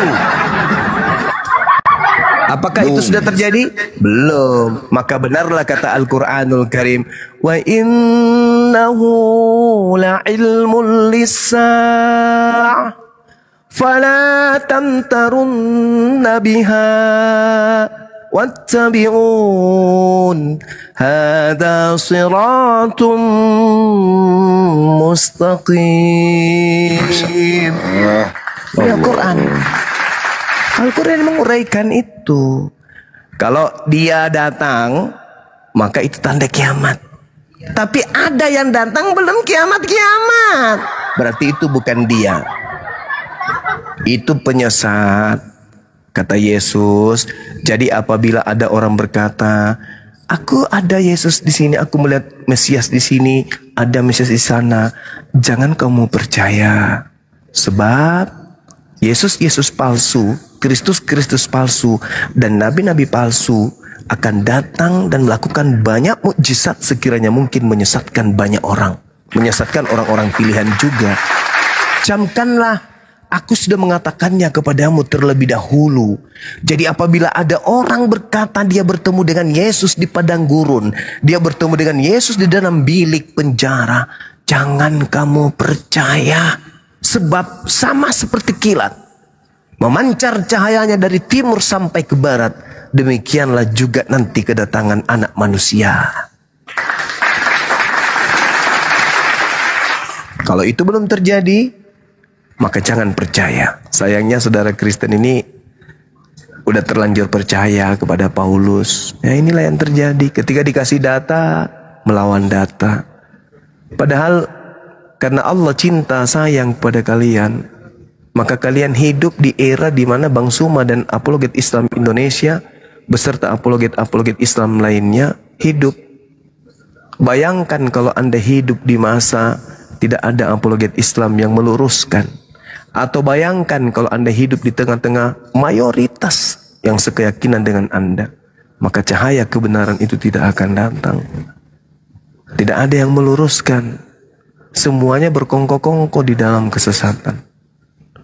Apakah itu sudah terjadi? Belum. Maka benarlah kata Al-Quranul Karim. Wa innahu la'ilmun lis-sa'ah fala tamtarunna biha wattabi'un hadha siratun mustaqim. Al-Quran. Al-Quran menguraikan itu. Kalau dia datang, maka itu tanda kiamat. Tapi ada yang datang belum kiamat-kiamat. Berarti itu bukan dia. Itu penyesat. Kata Yesus. Jadi apabila ada orang berkata, aku ada Yesus di sini, aku melihat Mesias di sini, ada Mesias di sana, jangan kamu percaya. Sebab Yesus palsu, Kristus palsu, dan nabi-nabi palsu akan datang dan melakukan banyak mukjizat sekiranya mungkin menyesatkan banyak orang. Menyesatkan orang-orang pilihan juga. Camkanlah, aku sudah mengatakannya kepadamu terlebih dahulu. Jadi apabila ada orang berkata dia bertemu dengan Yesus di padang gurun, dia bertemu dengan Yesus di dalam bilik penjara, jangan kamu percaya. Sebab sama seperti kilat, memancar cahayanya dari timur sampai ke barat, demikianlah juga nanti kedatangan Anak Manusia. Kalau itu belum terjadi, maka jangan percaya. Sayangnya saudara Kristen ini udah terlanjur percaya kepada Paulus. Ya, inilah yang terjadi ketika dikasih data, melawan data. Padahal karena Allah cinta sayang kepada kalian, maka kalian hidup di era di mana Bang Suma dan apologet Islam Indonesia beserta apologet Islam lainnya hidup. Bayangkan kalau Anda hidup di masa tidak ada apologet Islam yang meluruskan. Atau bayangkan kalau Anda hidup di tengah-tengah mayoritas yang sekeyakinan dengan Anda. Maka cahaya kebenaran itu tidak akan datang. Tidak ada yang meluruskan. Semuanya berkongko-kongko di dalam kesesatan.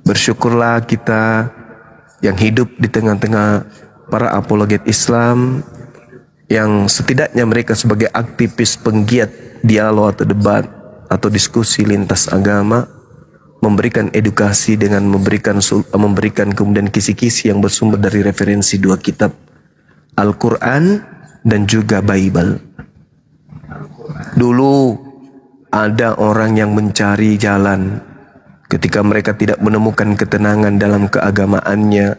Bersyukurlah kita yang hidup di tengah-tengah para apologet Islam, yang setidaknya mereka sebagai aktivis penggiat dialog atau debat atau diskusi lintas agama, memberikan edukasi dengan memberikan kemudian kisi-kisi yang bersumber dari referensi dua kitab, Al-Quran dan juga Bible. Dulu ada orang yang mencari jalan ketika mereka tidak menemukan ketenangan dalam keagamaannya,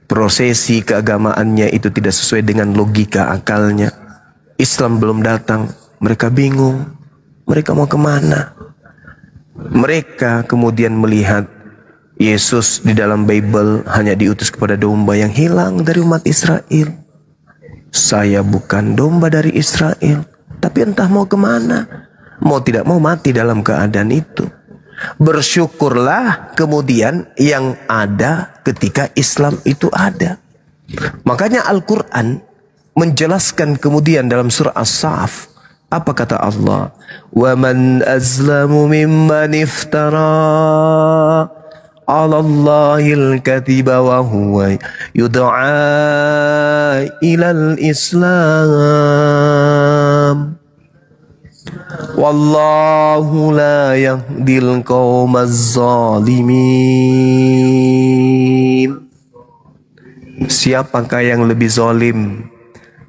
prosesi keagamaannya itu tidak sesuai dengan logika akalnya. Islam belum datang, mereka bingung, mereka mau kemana? Mereka kemudian melihat Yesus di dalam Bible hanya diutus kepada domba yang hilang dari umat Israel. Saya bukan domba dari Israel, tapi entah mau kemana. Mau tidak mau mati dalam keadaan itu. Bersyukurlah kemudian yang ada ketika Islam itu ada. Makanya Al-Quran menjelaskan kemudian dalam surah As-Sa'af. Apa kata Allah? Wa man azlamu mimman iftara 'ala Allahil kadhiba wa huwa yud'a ilal Islam. Wallahu la yahdil qaumaz zalimin. Siapakah yang lebih zalim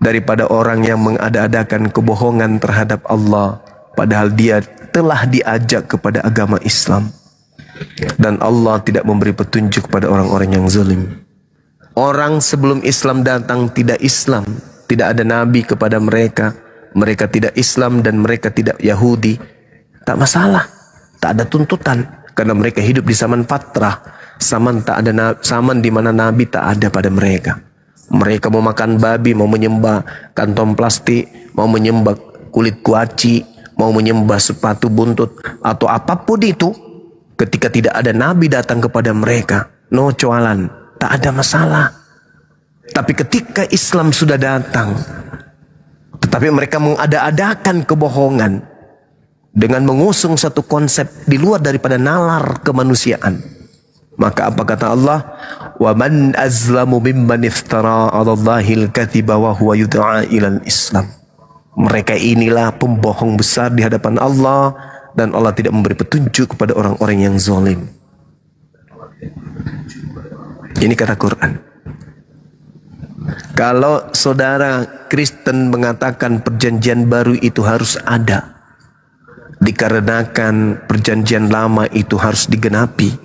daripada orang yang mengada-adakan kebohongan terhadap Allah, padahal dia telah diajak kepada agama Islam, dan Allah tidak memberi petunjuk pada orang-orang yang zalim. Orang sebelum Islam datang tidak Islam, tidak ada nabi kepada mereka. Mereka tidak Islam dan mereka tidak Yahudi. Tak masalah, tak ada tuntutan, karena mereka hidup di zaman fatrah, zaman di mana nabi tak ada pada mereka. Mereka mau makan babi, mau menyembah kantong plastik, mau menyembah kulit kuaci, mau menyembah sepatu buntut atau apapun itu. Ketika tidak ada nabi datang kepada mereka, no coalan, tak ada masalah. Tapi ketika Islam sudah datang, tetapi mereka mengada-adakan kebohongan dengan mengusung satu konsep di luar daripada nalar kemanusiaan. Maka apa kata Allah? Wa man azlamu mimman iftara 'ala Allahil kadziba wa huwa yud'a ilal Islam. Mereka inilah pembohong besar di hadapan Allah, dan Allah tidak memberi petunjuk kepada orang-orang yang zalim. Ini kata Quran. Kalau saudara Kristen mengatakan perjanjian baru itu harus ada, dikarenakan perjanjian lama itu harus digenapi,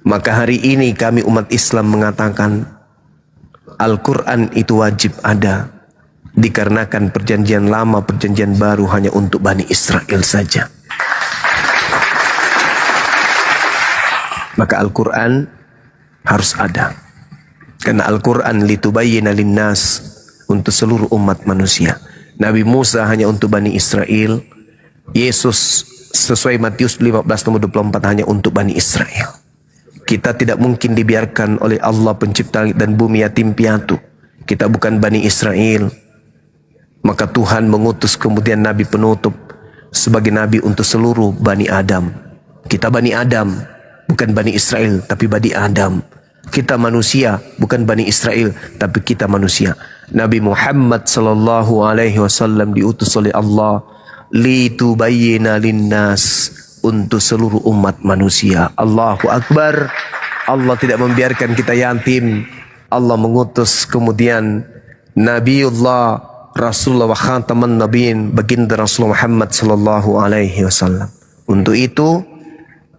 maka hari ini kami umat Islam mengatakan Al-Quran itu wajib ada, dikarenakan perjanjian lama, perjanjian baru hanya untuk Bani Israel saja. Maka Al-Quran harus ada, karena Al-Quran litubayyina linnas, untuk seluruh umat manusia. Nabi Musa hanya untuk Bani Israel. Yesus sesuai Matius 15:24 hanya untuk Bani Israel. Kita tidak mungkin dibiarkan oleh Allah pencipta langit dan bumi yatim piatu. Kita bukan Bani Israel. Maka Tuhan mengutus kemudian Nabi penutup sebagai Nabi untuk seluruh Bani Adam. Kita Bani Adam, bukan Bani Israel, tapi Bani Adam. Kita manusia, bukan Bani Israel, tapi kita manusia. Nabi Muhammad sallallahu alaihi wasallam diutus oleh Allah litubayyina linnas, untuk seluruh umat manusia. Allahu Akbar. Allah tidak membiarkan kita yatim. Allah mengutus kemudian Nabiullah Rasulullah wa khataman nabiin, baginda Rasulullah Muhammad sallallahu alaihi wasallam. Untuk itu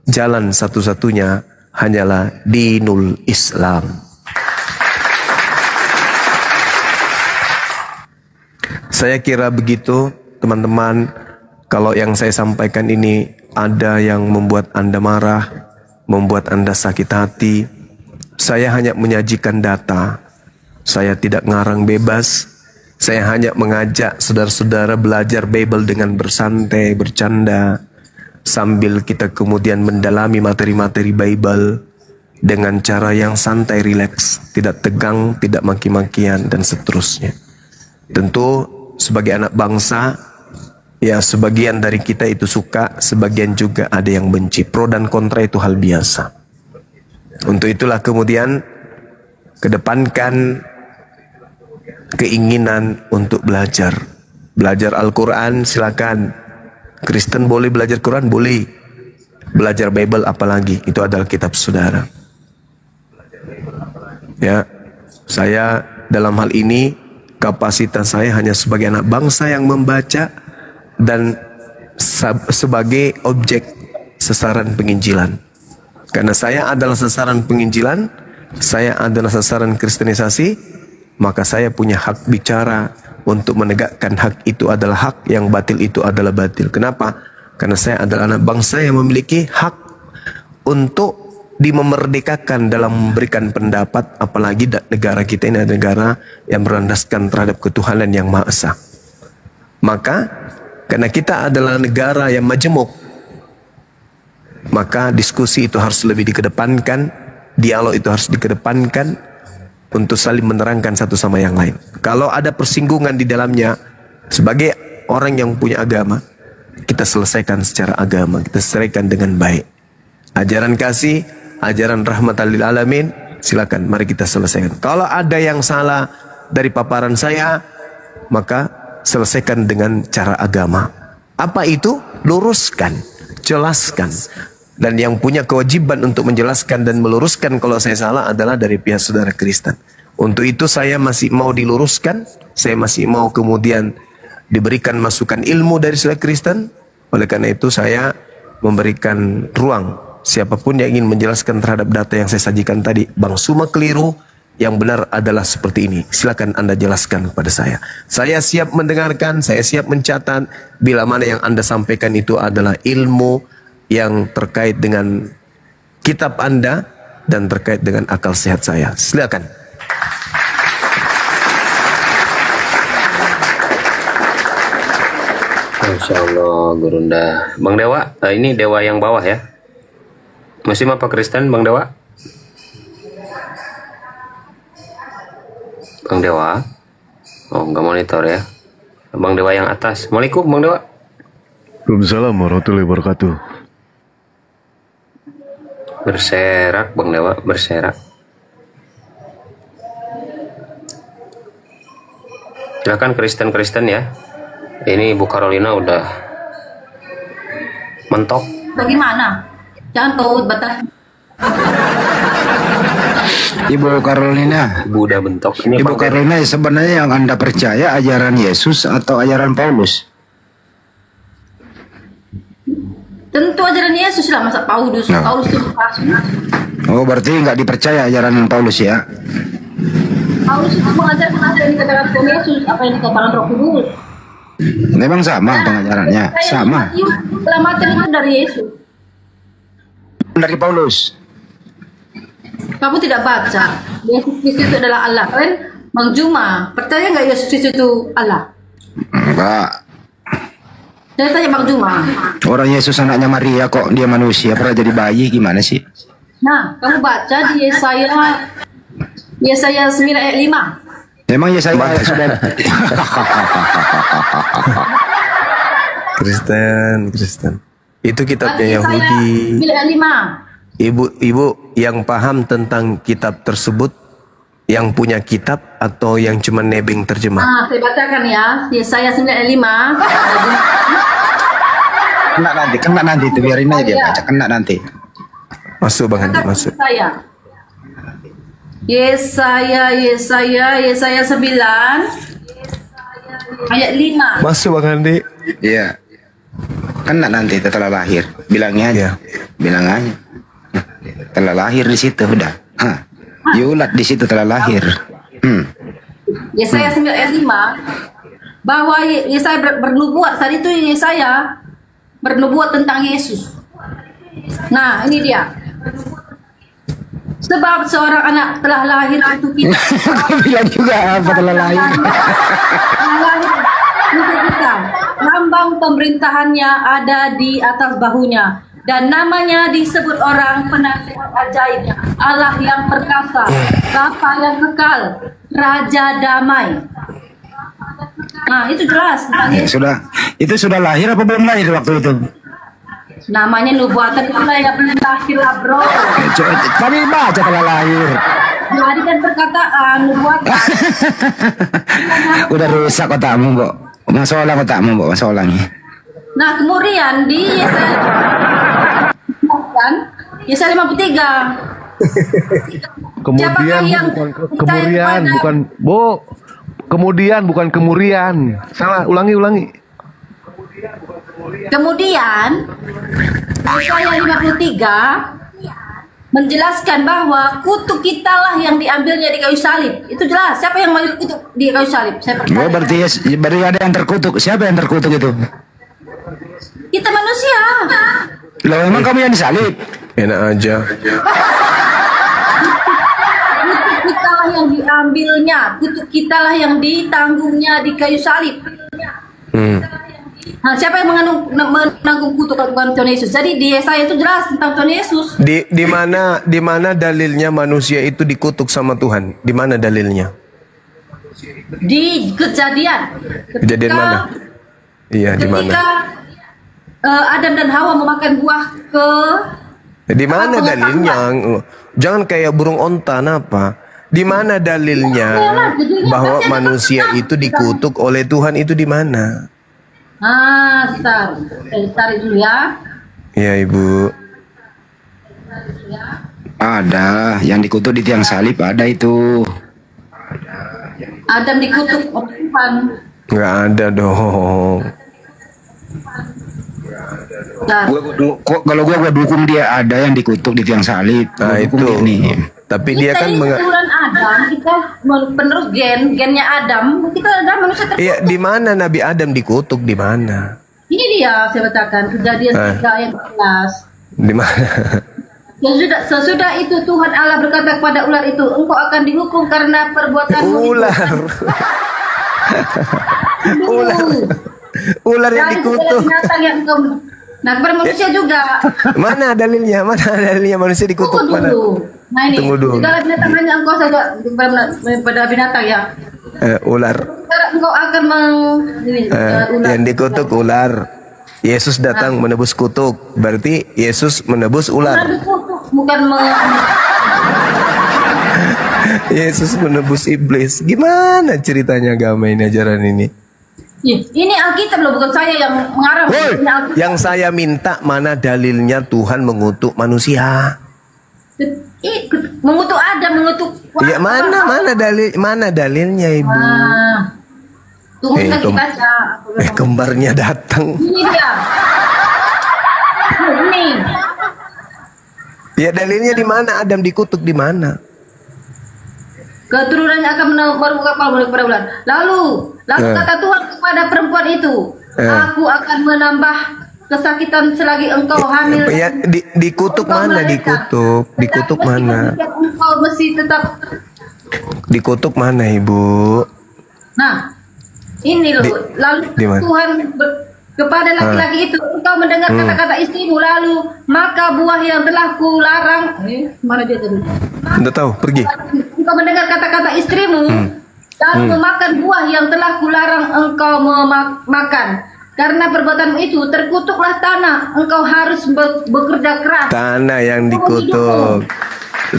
jalan satu-satunya hanyalah dinul Islam. Saya kira begitu teman-teman. Kalau yang saya sampaikan ini ada yang membuat Anda marah, membuat Anda sakit hati, saya hanya menyajikan data. Saya tidak ngarang bebas. Saya hanya mengajak saudara-saudara belajar Bible dengan bersantai, bercanda, sambil kita kemudian mendalami materi-materi Bible dengan cara yang santai, rileks, tidak tegang, tidak maki-makian, dan seterusnya. Tentu sebagai anak bangsa, ya sebagian dari kita itu suka, sebagian juga ada yang benci. Pro dan kontra itu hal biasa. Untuk itulah kemudian kedepankan keinginan untuk belajar. Belajar Al-Quran silakan. Kristen boleh belajar Quran, boleh. Belajar Bible apalagi, itu adalah kitab saudara. Ya, saya dalam hal ini kapasitas saya hanya sebagai anak bangsa yang membaca dan sebagai objek sasaran penginjilan. Karena saya adalah sasaran penginjilan, saya adalah sasaran kristenisasi, maka saya punya hak bicara untuk menegakkan hak itu adalah hak, yang batil itu adalah batil. Kenapa? Karena saya adalah anak bangsa yang memiliki hak untuk dimemerdekakan dalam memberikan pendapat, apalagi negara kita ini adalah negara yang berlandaskan terhadap ketuhanan yang Maha Esa. Maka karena kita adalah negara yang majemuk, maka diskusi itu harus lebih dikedepankan, dialog itu harus dikedepankan untuk saling menerangkan satu sama yang lain. Kalau ada persinggungan di dalamnya, sebagai orang yang punya agama, kita selesaikan secara agama, kita selesaikan dengan baik. Ajaran kasih, ajaran rahmatan lil alamin, silakan mari kita selesaikan. Kalau ada yang salah dari paparan saya, maka selesaikan dengan cara agama. Apa itu? Luruskan, jelaskan. Dan yang punya kewajiban untuk menjelaskan dan meluruskan kalau saya salah adalah dari pihak saudara Kristen. Untuk itu saya masih mau diluruskan, saya masih mau kemudian diberikan masukan ilmu dari saudara Kristen. Oleh karena itu saya memberikan ruang siapapun yang ingin menjelaskan terhadap data yang saya sajikan tadi, Bang Suma keliru, yang benar adalah seperti ini. Silakan Anda jelaskan kepada saya. Saya siap mendengarkan, saya siap mencatat bila mana yang Anda sampaikan itu adalah ilmu yang terkait dengan kitab Anda dan terkait dengan akal sehat saya. Silakan. Masya Allah, Gurunda. Bang Dewa, ini Dewa yang bawah ya? Muslim apa Kristen, Bang Dewa? Bang Dewa. Oh, nggak monitor ya. Bang Dewa yang atas. Assalamualaikum, Bang Dewa. Waalaikumsalam warahmatullahi wabarakatuh. Berserak, Bang Dewa, berserak. Silakan Kristen ya. Ini Ibu Carolina udah mentok. Bagaimana? Jangan kau batas. Ibu Carolina. Ibu udah bentok. Ini Ibu Bang Carolina, sebenarnya yang Anda percaya ajaran Yesus atau ajaran Paulus? Tentu ajaran Yesus lah, masa Paulus. Nah. Paulus itu palsu. Oh, berarti nggak dipercaya ajaran Paulus ya? Paulus itu mengajarkan apa yang dikatakan Tuhan Yesus, apa yang dikatakan Roh Kudus. Memang sama pengajarannya, sama. Keselamatan itu dari Yesus. Dari Paulus. Kamu tidak baca. Yesus Kristus itu adalah Allah. Kalian Bang Juma, percaya nggak Yesus Kristus itu Allah? Enggak. Saya tanya Bang Juma. Orang Yesus anaknya Maria kok dia manusia pernah jadi bayi gimana sih? Nah, kamu baca di Yesaya 9 ayat 5. Memang Yesaya sudah. Kristen. Itu kitabnya Yesaya Yahudi. 9 ayat 5. Ibu yang paham tentang kitab tersebut, yang punya kitab atau yang cuma nebeng terjemah? Nah, saya bacakan ya. Yesaya 9 ayat 5. Kena nanti itu biarin aja dia baca, kena nanti. Masuk Bang Andi, masuk. Yesaya 9 ayat 5. Masuk Bang Andi. Iya. Kena nanti setelah lahir. Bilangnya aja. Bilang aja. Telah lahir di situ udah. Yulat di situ telah lahir. Yesaya 9 ayat 5 bahwa Yesaya bernubuat saat itu. Yesaya bernubuat tentang Yesus. Nah, ini dia. Sebab seorang anak telah lahir untuk kita. Aku bilang juga apa telah lahir. Untuk kita. Lambang pemerintahannya ada di atas bahunya. Dan namanya disebut orang penasihat ajaibnya, Allah yang perkasa, Bapa yang kekal, Raja damai. Nah, itu jelas. Itu sudah lahir apa belum lahir waktu itu? Namanya nubuatan itu ya belum lahir lah bro. Tapi baca telah lahir. Jadi kan perkataan nubuatan. Udah rusak otakmu, Mbok. Masalah otakmu, Mbok, masalahnya. Nah, kemudian di Yesaya 53. Kemudian bukan kemurian. Salah, ulangi. Kemudian Yesaya 53 menjelaskan bahwa kutuk kitalah yang diambilnya di kayu salib. Itu jelas. Siapa yang mengambil kutuk di kayu salib? Saya percaya. Berarti ada yang terkutuk. Siapa yang terkutuk itu? Kita manusia. Loh, emang kamu yang disalib? Enak aja. Kutuk kitalah yang diambilnya, kutuk kitalah yang ditanggungnya di kayu salib. Nah, siapa yang menanggung kutuk kalau bukan Tuhan Yesus? Jadi di Yesaya itu jelas tentang Tuhan Yesus. Di mana dalilnya manusia itu dikutuk sama Tuhan? Di mana dalilnya? Di Kejadian. Kejadian mana? Iya, di mana? Ketika Adam dan Hawa memakan buah di mana dalilnya? Jangan kayak burung onta, apa? Di mana dalilnya bahwa manusia itu dikutuk oleh Tuhan, itu di mana? Tarik dulu ya. Iya, Ibu. Ada, yang dikutuk di tiang salib ada itu. Adam dikutuk oleh Tuhan. Nggak ada dong. Kalau gua dukung dia, ada yang dikutuk di tiang salib. Nah, itu. Tapi dia kan keturunan Adam, kita penerus gennya Adam, kita adalah manusia terkutuk. Iya, di mana Nabi Adam dikutuk, di mana? Ini dia saya bacakan Kejadian 3 ayat 11. Di mana? Sesudah itu Tuhan Allah berkata kepada ular itu, engkau akan dihukum karena perbuatanmu. Ular yang dikutuk. Binatang yang engkau Nah, kepada manusia juga. Mana dalilnya? Mana dalilnya manusia dikutuk? Tunggu Mana? dulu. Nah ini, Tunggu dulu. segala binatang hanya engkau saja pada binatang ya. Ular. Sekarang engkau akan ular. Yang dikutuk ular. Yesus datang menebus kutuk. Berarti Yesus menebus ular. Bukan Yesus menebus iblis. Gimana ceritanya agama ini, ajaran ini? Ini Alkitab loh, bukan saya yang mengarang. Yang saya minta mana dalilnya Tuhan mengutuk manusia? Mengutuk Adam, mengutuk. Ya mana dalilnya Ibu? Tunggu kita baca. Kembarnya datang. Ini dia. Ini. Ya dalilnya di mana? Adam dikutuk di mana? Keturunannya akan menemukan kepada bulan. Lalu kata Tuhan kepada perempuan itu, aku akan menambah kesakitan selagi engkau hamil. Ya dikutuk mana? Dikutuk mana? Engkau mesti tetap. Dikutuk mana Ibu? Nah, ini loh. Lalu Tuhan kepada laki-laki itu, engkau mendengar kata-kata istrimu, lalu maka buah yang telah kularang. Mana dia tadi? Tidak tahu, pergi. Engkau mendengar kata-kata istrimu, lalu memakan buah yang telah kularang engkau makan. Karena perbuatanmu itu terkutuklah tanah, engkau harus bekerja keras. Tanah yang dikutuk.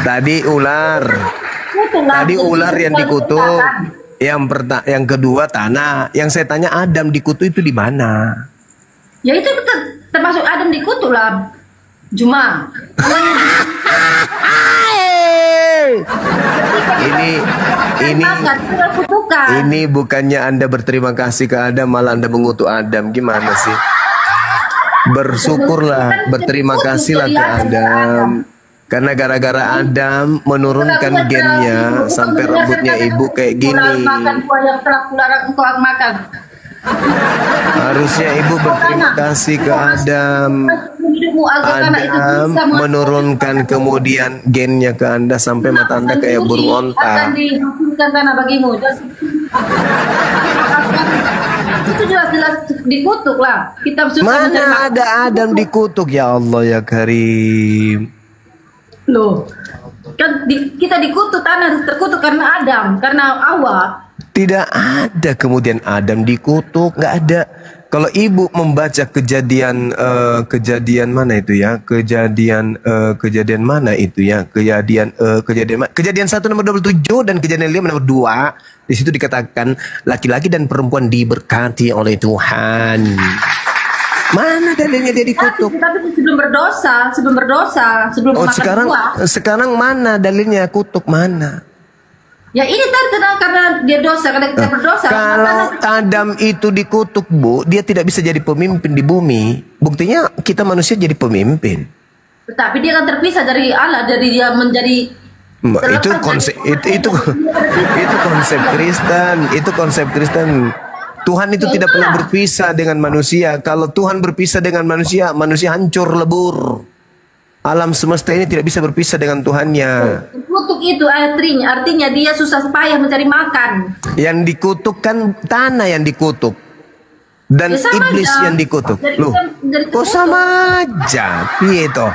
Tadi ular. Tadi ular yang dikutuk. Yang kedua tanah. Yang saya tanya Adam dikutuk itu di mana? Ya itu termasuk Adam dikutuk lah. Cuma ini bukannya Anda berterima kasih ke Adam, malah Anda mengutuk Adam. Gimana sih? Bersyukurlah, berterima kasihlah ke Adam. Karena gara-gara Adam menurunkan gennya sampai rambutnya Ibu kayak gini. Harusnya Ibu berterima kasih ke Adam. Adam menurunkan kemudian gennya ke Anda sampai mata Anda kayak burung onta. Itu jelas-jelas dikutuk lah. Mana ada Adam dikutuk, ya Allah ya Karim. Loh, kan kita dikutuk, tanah terkutuk karena Adam, karena Hawa. Tidak ada kemudian Adam dikutuk, nggak ada. Kalau Ibu membaca kejadian mana itu ya? Kejadian mana itu ya? Kejadian 1 nomor 27 dan kejadian 5 nomor 2. Di situ dikatakan laki-laki dan perempuan diberkati oleh Tuhan. Mana dalilnya dia dikutuk? Tapi sebelum berdosa, sebelum memakan buah. Sekarang mana dalilnya kutuk mana? Ya ini tadi karena dia dosa, karena kita berdosa. Kalau Adam itu dikutuk, Bu, dia tidak bisa jadi pemimpin di bumi. Buktinya kita manusia jadi pemimpin. Tetapi dia kan terpisah dari Allah, dari dia menjadi itu konsep konsep Kristen. Tuhan itu tidak pernah berpisah dengan manusia. Kalau Tuhan berpisah dengan manusia, manusia hancur lebur. Alam semesta ini tidak bisa berpisah dengan Tuhannya. Kutuk itu artinya dia susah payah mencari makan. Yang dikutuk kan tanah yang dikutuk. Dan ya iblis aja. Yang dikutuk. Loh, kok sama aja? Gitu.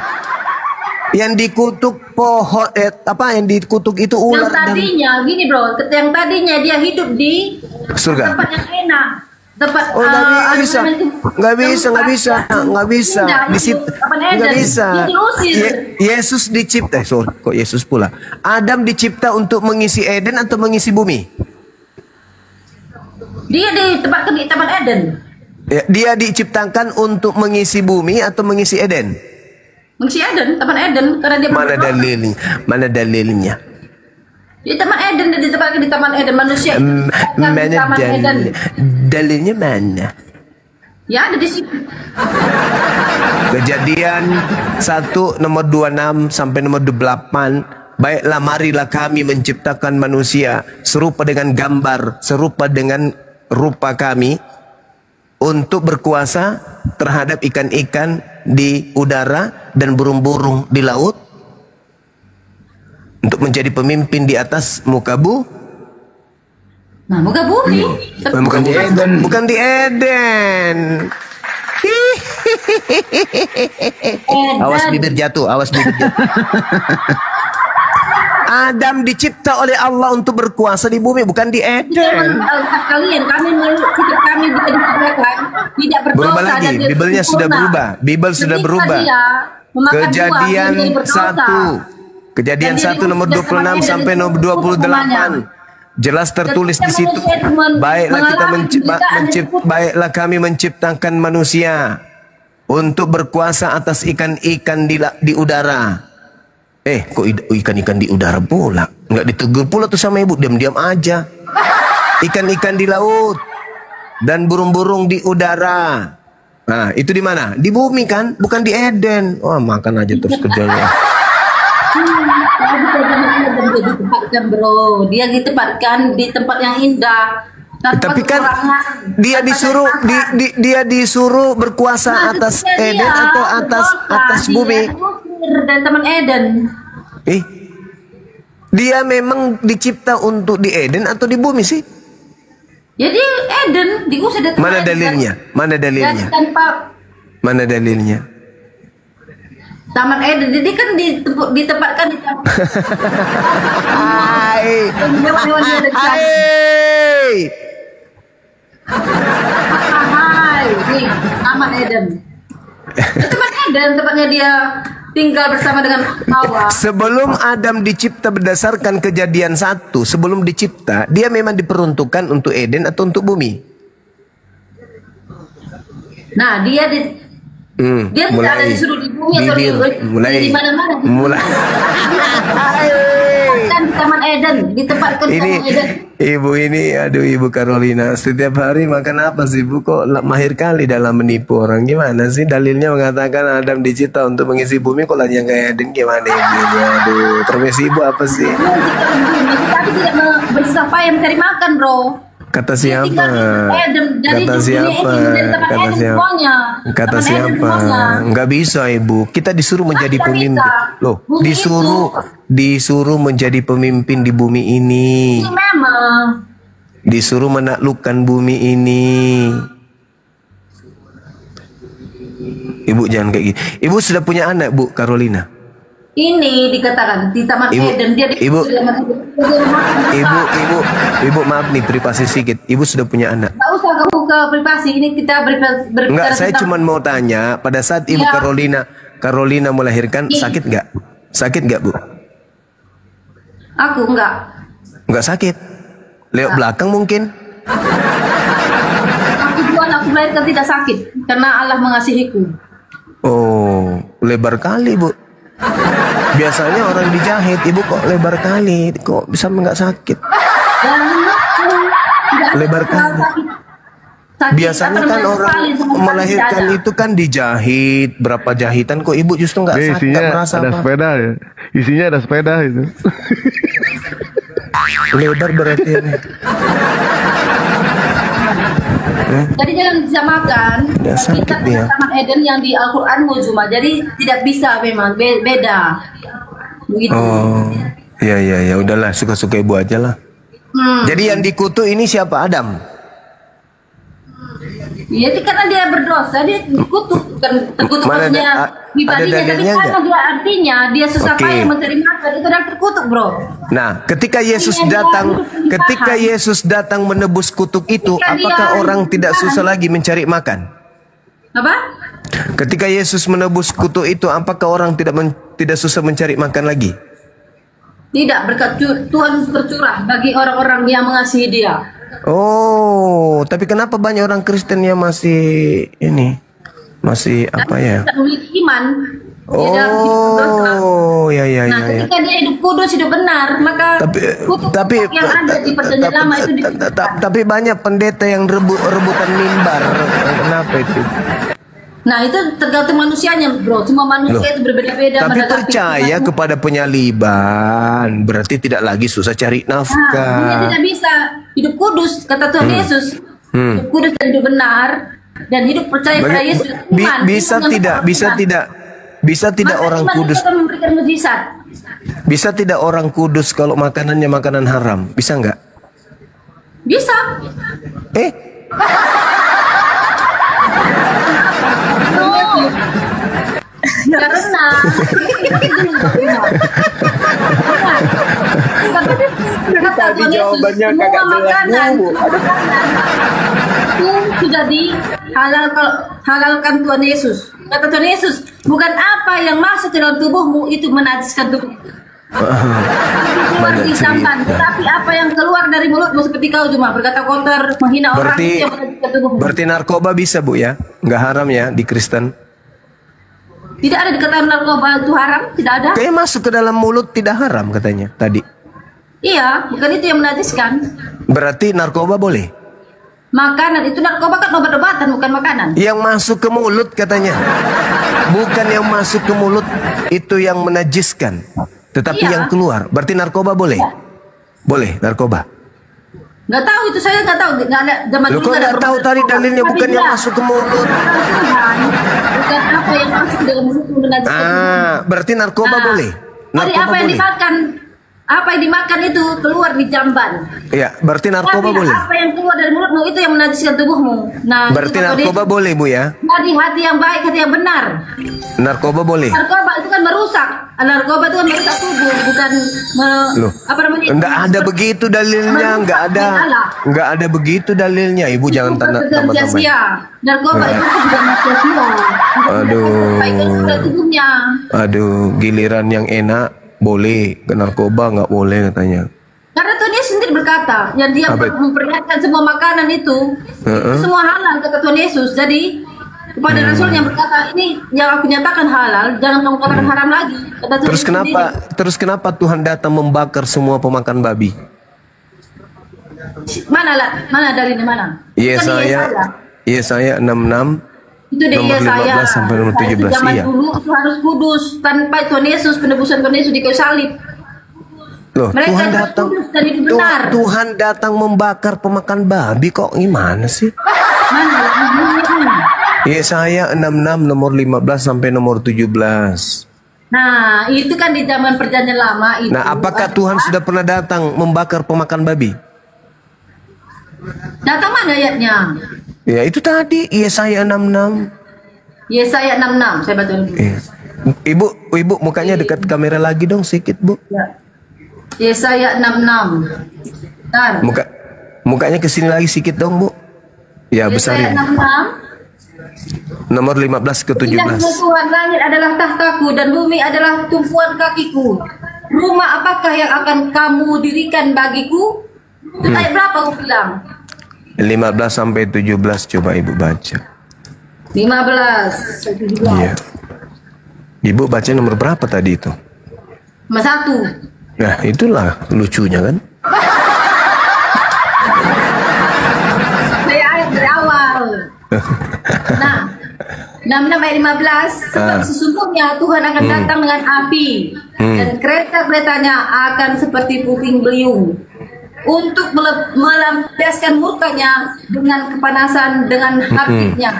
Yang dikutuk pohon yang dikutuk itu ular. Yang tadinya gini bro, yang tadinya dia hidup di surga. Tempat yang enak. Tempat nggak bisa. Di situ nggak bisa. Yesus dicipta, kok Yesus pula. Adam dicipta untuk mengisi Eden atau mengisi bumi? Dia di tempat Eden. Ya, dia diciptakan untuk mengisi bumi atau mengisi Eden? Mengisi Eden, taman Eden, karena dia Mana dalilnya? Di taman Eden, di taman Eden manusia. Dalilnya mana? Ya ada di situ. Kejadian 1 nomor 26 sampai nomor 28. Baiklah marilah kami menciptakan manusia serupa dengan gambar, serupa dengan rupa kami, untuk berkuasa terhadap ikan-ikan di udara dan burung-burung di laut, untuk menjadi pemimpin di atas muka muka bumi. Bukan di Eden. Awas bibir jatuh, awas bibir jatuh. Adam dicipta oleh Allah untuk berkuasa di bumi, bukan di Eden. Kalian, kami bisa dikatakan tidak berdosa. Berubah lagi, Bibelnya sudah berubah. Bibel sudah berubah. Kejadian 1, Kejadian 1 nomor 26 sampai nomor 28. Jelas tertulis di situ. Baiklah kami menciptakan manusia untuk berkuasa atas ikan-ikan di udara. Kok ikan-ikan di udara pula? Nggak ditegur pula tuh sama ibu, diam-diam aja. Ikan-ikan di laut dan burung-burung di udara. Nah, itu di mana? Di bumi kan, bukan di Eden. Wah, makan aja terus kerjanya. Dia ditempatkan, bro. Dia ditempatkan di tempat yang indah. Tapi kan dia disuruh berkuasa atas Eden atau atas bumi. Dan teman Eden. Dia memang dicipta untuk di Eden atau di bumi sih? Ya di Eden, diusir dari Mana dalilnya? Mana dalilnya? Mana dalilnya? Taman Eden, jadi kan ditempatkan di Taman Eden. Taman Eden tempatnya dia tinggal bersama dengan Hawa. Sebelum Adam dicipta berdasarkan Kejadian 1, sebelum dicipta, dia memang diperuntukkan untuk Eden atau untuk bumi? Nah, dia tidak ada disuruh di bumi atau di mana-mana. Kan di Taman Eden, ditempatkan di Taman Eden. Ibu ini, aduh Ibu Carolina, setiap hari makan apa sih Ibu? Kok mahir kali dalam menipu orang? Gimana sih? Dalilnya mengatakan Adam dicipta untuk mengisi bumi, kok lah yang kayak Eden gimana Ibu? Aduh, profesi Ibu apa sih? Tapi tidak berusaha payah mencari makan, bro. Kata siapa? Kata siapa? Kata siapa? Nggak bisa Ibu. Kita disuruh menjadi pemimpin. Loh, disuruh menjadi pemimpin di bumi ini. Memang. Disuruh menaklukkan bumi ini. Ibu jangan kayak gitu. Ibu sudah punya anak, Bu Carolina? Ini dikatakan di Taman Eden dia Ibu, maaf nih privasi sedikit. Ibu sudah punya anak? Tak usah kamu ke privasi, ini kita berbicara. Enggak, saya cuma mau tanya, pada saat Ibu Carolina melahirkan, sakit nggak? Sakit nggak, Bu? Aku enggak. Enggak sakit? Lewat belakang mungkin? Aku melahirkan tidak sakit, karena Allah mengasihiku. Oh, lebar kali, Bu. Biasanya orang dijahit, Ibu kok lebar kali, kok bisa nggak sakit? Lebar kali. Biasanya kan orang melahirkan itu kan dijahit, berapa jahitan, kok Ibu justru nggak sakit, nggak merasa ada apa? Sepeda ya, isinya ada sepeda itu. Lebar berarti ini. Jadi jangan disamakan. Kita dia. Taman Eden yang di Al-Quran cuma, jadi tidak bisa memang beda. Begitu. Oh, ya, udahlah, suka-suka Ibu aja lah. Jadi yang dikutuk ini siapa? Adam? Iya, karena dia berdosa, dia dikutuk. Terkutuk maksudnya pribadinya, tapi karena dia artinya dia susah payah mencari makan, itu adalah terkutuk, bro. Nah, ketika Yesus datang menebus kutuk itu, apakah orang tidak susah lagi mencari makan? Apa? Ketika Yesus menebus kutuk itu, apakah orang tidak susah mencari makan lagi? Tidak, berkat Tuhan tercurah bagi orang-orang yang mengasihi Dia. Oh, tapi kenapa banyak orang Kristen yang masih apa ya? Tidak memiliki iman. Oh, ya. Ketika dia hidup kudus, hidup benar, maka tapi yang ada di perjanjian lama itu tapi banyak pendeta yang rebutan mimbar. Kenapa itu? Nah, itu tergantung manusianya, bro. Semua manusia itu berbeda-beda. Tapi percaya kepada penyaliban, berarti tidak lagi susah cari nafkah. Dia tidak bisa hidup kudus, kata Tuhan Yesus. Hidup kudus dan hidup benar, dan hidup percaya pada Yesus. Bisa tidak orang kudus memberikan mujizat? Bisa tidak orang kudus kalau makanannya makanan haram? Bisa nggak? Bisa. Tadi jawabannya kagak jelas, Bu. Itu sudah dihalalkan Tuhan Yesus. Kata Tuhan Yesus, bukan apa yang masuk ke dalam tubuhmu itu menajiskan tubuh. Keluar di sampan, tetapi apa yang keluar dari mulutmu seperti kau cuma berkata kotor, menghina orang itu yang menajiskan tubuhmu. Berarti narkoba bisa, Bu, ya? Nggak haram ya di Kristen? Tidak ada dikatakan narkoba itu haram, tidak ada. Kayak masuk ke dalam mulut tidak haram katanya tadi. Iya, bukan itu yang menajiskan. Berarti narkoba boleh? Makanan itu narkoba kan obat-obatan, bukan makanan. Yang masuk ke mulut katanya. Bukan yang masuk ke mulut itu yang menajiskan, tetapi Iya. yang keluar. Berarti narkoba boleh? Boleh narkoba. Nggak tahu itu, saya nggak tahu, nggak ada zaman Lu dulu. kok Nggak ada nggak tahu tadi narkoba. dalilnya Tapi bukan yang bilang, masuk ke mulut? bukan apa yang masuk ke dalam mulut itu menajiskan. Berarti narkoba boleh? Tadi Narkoba apa yang boleh? dimakan, apa yang dimakan itu keluar di jamban. Ya, berarti narkoba Tapi boleh? apa yang keluar dari mulutmu itu yang menajiskan tubuhmu. Nah, Berarti itu kata narkoba dia, boleh, Bu, ya? Tadi hati yang baik, hati yang benar. Narkoba boleh? Narkoba itu kan merusak. Narkoba itu kan merusak tubuh, bukan Loh, apa namanya? enggak ada begitu dalilnya, enggak ada. Enggak ada begitu dalilnya. Ibu jangan tambah-tambah. sia-sia. Narkoba itu juga sia-sia. Aduh. Baikkan juga tubuhnya. Aduh, giliran yang enak boleh, ke narkoba nggak boleh katanya. Karena Tuhan Yesus sendiri berkata, yang dia Apa itu? memperlihatkan semua makanan itu semua halal kata Tuhan Yesus. Jadi kepada Rasul yang berkata, ini yang aku nyatakan halal, jangan kamu katakan haram lagi. Kata Tuhan Terus Yesus kenapa? sendiri. Terus kenapa Tuhan datang membakar semua pemakan babi? Mana lah? Mana dalilnya mana? Yesaya 66 Itu di nomor Yesaya 15 sampai nomor 17, zaman iya. dulu itu harus kudus tanpa Tuhan Yesus, penebusan Tuhan Yesus di kayu salib. Loh, Mereka Tuhan harus datang. kudus dan itu benar. Tuhan datang membakar pemakan babi kok gimana sih? Mana? Yesaya 66 nomor 15 sampai nomor 17. Nah, itu kan di zaman perjanjian lama itu. Nah, apakah Tuhan sudah pernah datang membakar pemakan babi? Datang mana ayatnya? Ya, itu tadi Yesaya 66. Yesaya 66, saya baca dulu. Ibu mukanya dekat kamera lagi dong sedikit, Bu. Ya. Yesaya 66. Bentar. Mukanya ke sini lagi sedikit dong, Bu. Ya, Yesaya besarin. 66. Nomor 15 ke Indah 17. Tuhan, langit adalah tahtaku dan bumi adalah tumpuan kakiku. Rumah apakah yang akan kamu dirikan bagiku? Itu ayat berapa aku bilang? 15 sampai 17 coba Ibu baca. 15, 17. Iya. Ibu baca nomor berapa tadi itu? Nomor 1. Nah, itulah lucunya kan? Saya ayat dari awal. Nah, 66 ayat 15. Sebab sesungguhnya Tuhan akan datang dengan api dan kereta-keretanya akan seperti puting beliung untuk melampiaskan mukanya dengan kepanasan dengan hatinya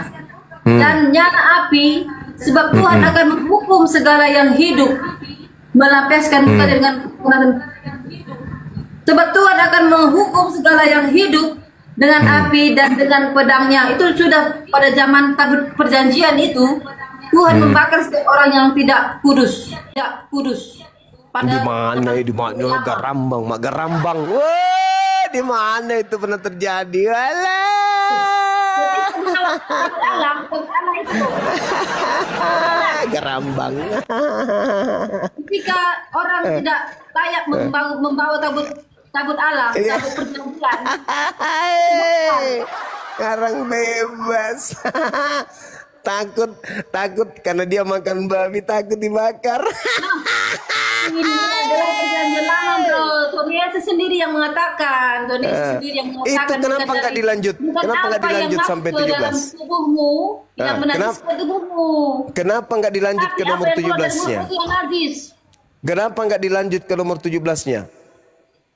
dan nyala api. Sebab Tuhan akan menghukum segala yang hidup, melampiaskan muka dengan kepanasan. Sebab Tuhan akan menghukum segala yang hidup dengan api dan dengan pedangnya. Itu sudah pada zaman perjanjian itu. Tuhan membakar setiap orang yang tidak kudus. Tidak kudus. Di mana? Di mana? Garambang, Mak Garambang. Wah, di mana itu pernah terjadi? Garambang. Ketika orang tidak layak membawa tabut Allah, tabut perjanjian. Sekarang bebas. takut karena dia makan babi, takut dibakar. Ini adalah perjanjian lama, bro. Tuhan Yesus sendiri yang mengatakan. Tuhan Yesus sendiri yang mengatakan. Itu kenapa nggak dilanjut? Kenapa nggak dilanjut sampai 17? Dalam tubuhmu, yang menajiskan tubuhmu. Kenapa nggak dilanjut ke nomor 17-nya? Kenapa nggak dilanjut ke nomor 17-nya?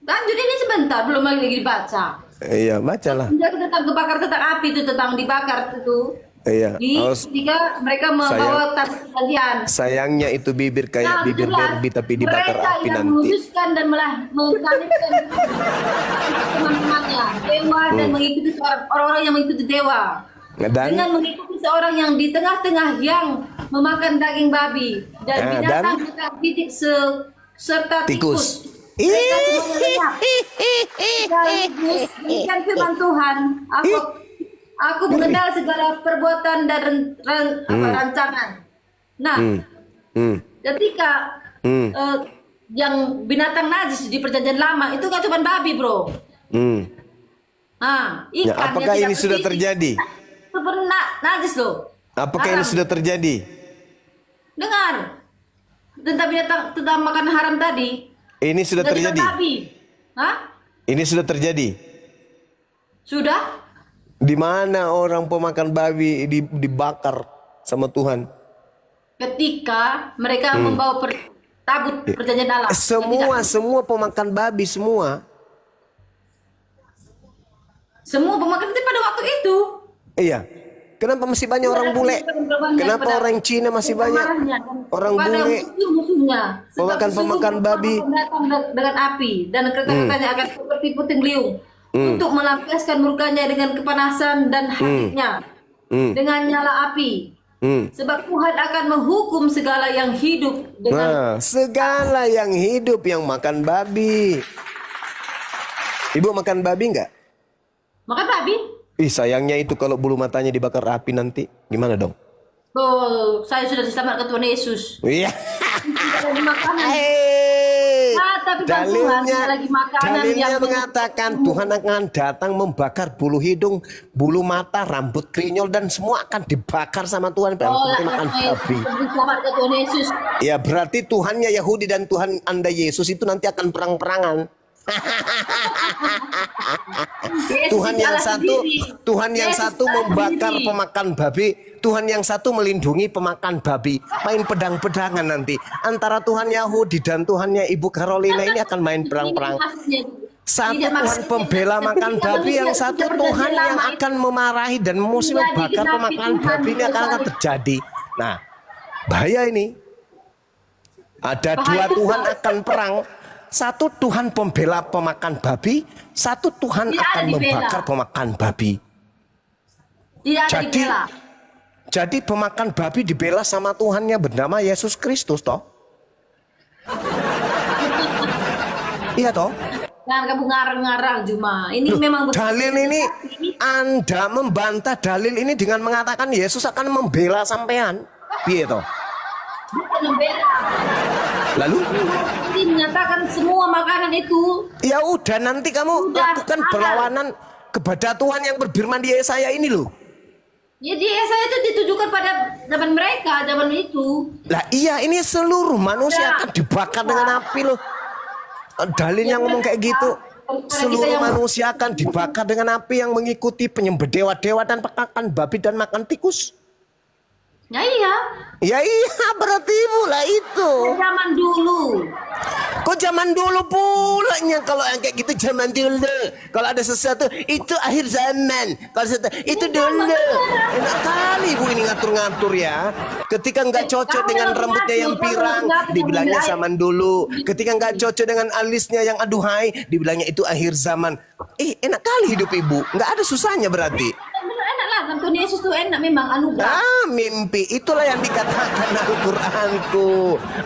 Lanjut ini sebentar, belum lagi dibaca. Iya, bacalah. Jadi tentang kebakar, tentang api itu, tentang dibakar itu. Iya. Ketika mereka membawa tabut perjanjian. Sayangnya itu bibir kayak bibir derby tapi dibakar api mereka yang nanti. menguduskan dan mengsalibkan teman-temannya dewa dan mengikuti orang-orang yang mengikuti dewa. Dan dengan mengikuti seorang yang di tengah-tengah yang memakan daging babi dan binatang makan bibit serta tikus. Mereka semua lenyap. Sekaligus demikian firman Tuhan. Aku mengenal segala perbuatan dan rancangan. Nah, ketika yang binatang najis di perjanjian lama itu nggak cuma babi, bro. Nah, ikan ya, apakah yang ini sudah terjadi? Itu pernah najis loh. Apakah ini sudah terjadi? Dengar tentang makan haram tadi. Ini sudah terjadi. Babi. Hah? Ini sudah terjadi. Sudah? Di mana orang pemakan babi dibakar sama Tuhan? Ketika mereka membawa tabut perjanjian Allah. Semua pemakan babi semua. Semua pemakan itu pada waktu itu. Iya. Kenapa masih banyak orang bule? Kenapa orang Cina masih banyak orang bule? Pemakan babi. Dengan api dan kekatannya akan seperti puting beliung untuk melampiaskan murkanya dengan kepanasan dan hatinya dengan nyala api. Sebab Tuhan akan menghukum segala yang hidup dengan segala yang hidup yang makan babi. Ibu makan babi enggak? Makan babi? Ih, sayangnya itu kalau bulu matanya dibakar api nanti gimana dong? Oh, saya sudah diselamatkan Tuhan Yesus. Iya. Tapi dalilnya mengatakan Tuhan akan datang membakar bulu hidung, bulu mata, rambut krinyol dan semua akan dibakar sama Tuhan. Makan babi. Ya berarti Tuhannya Yahudi dan Tuhan Anda Yesus itu nanti akan perang-perangan. Tuhan yang satu membakar pemakan babi, Tuhan yang satu melindungi pemakan babi. Main pedang-pedangan nanti antara Tuhan Yahudi dan Tuhannya Ibu Carolina ini akan main perang-perang. Satu Tuhan pembela makan babi, yang satu Tuhan yang akan memarahi dan musuh membakar pemakan babi. Ini akan terjadi. Nah, bahaya ini. Ada dua Tuhan akan perang. Satu Tuhan pembela pemakan babi, satu Tuhan akan membakar pemakan babi. Jadi pemakan babi dibela sama Tuhannya bernama Yesus Kristus toh? Iya toh? Jangan kamu ngarang-ngarang Juma. Ini memang dalil ini Anda membantah dalil ini dengan mengatakan Yesus akan membela sampean. Piye toh? Bukan membela. Lalu? Ini menyatakan semua makanan itu. Ya udah nanti kamu lakukan perlawanan kepada Tuhan yang berfirman di Yesaya ini loh. Ya di Yesaya itu ditujukan pada zaman mereka, zaman itu. Lah iya, ini seluruh manusia akan dibakar dengan api loh. Dalilnya ngomong kayak gitu. Seluruh manusia akan dibakar dengan api yang mengikuti penyembah dewa-dewa dan makan babi dan makan tikus. Ya iya. Ya iya, berarti pula itu. Zaman dulu. Kok zaman dulu pulanya? Kalau yang kayak gitu zaman dulu. Kalau ada sesuatu itu akhir zaman. Kalau sesuatu itu dulu. Enak kali Bu ini ngatur-ngatur ya. Ketika nggak cocok dengan rambutnya yang pirang, dibilangnya zaman dulu. Ketika nggak cocok dengan alisnya yang aduhai, dibilangnya itu akhir zaman. Enak kali hidup Ibu. Nggak ada susahnya berarti. Enak lah, Tuhan Yesus tuh enak memang anugerah. Mimpi itulah yang dikatakan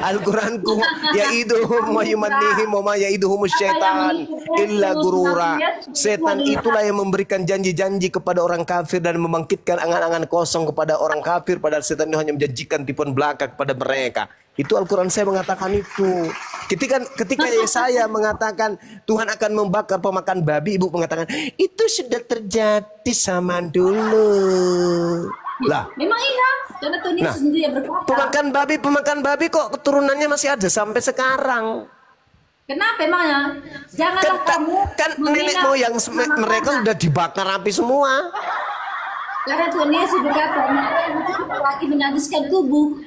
Al-Quranku yaiduhum wa yumannihim wa ma yaiduhum syaitan illa gurura. Setan itulah yang memberikan janji-janji kepada orang kafir dan membangkitkan angan-angan kosong kepada orang kafir, padahal setan itu hanya menjanjikan tipuan belaka kepada mereka. Itu Al-Quran saya mengatakan itu. Ketika Yesaya mengatakan Tuhan akan membakar pemakan babi, Ibu mengatakan itu sudah terjadi zaman dulu. Lah, memang iya. Karena Tuhan Yesus sendiri yang berkata. Pemakan babi kok keturunannya masih ada sampai sekarang. Kenapa emangnya? Janganlah kamu nenek moyang mereka udah dibakar api semua. Karena Tuhan Yesus berkata, lagi menajiskan tubuh.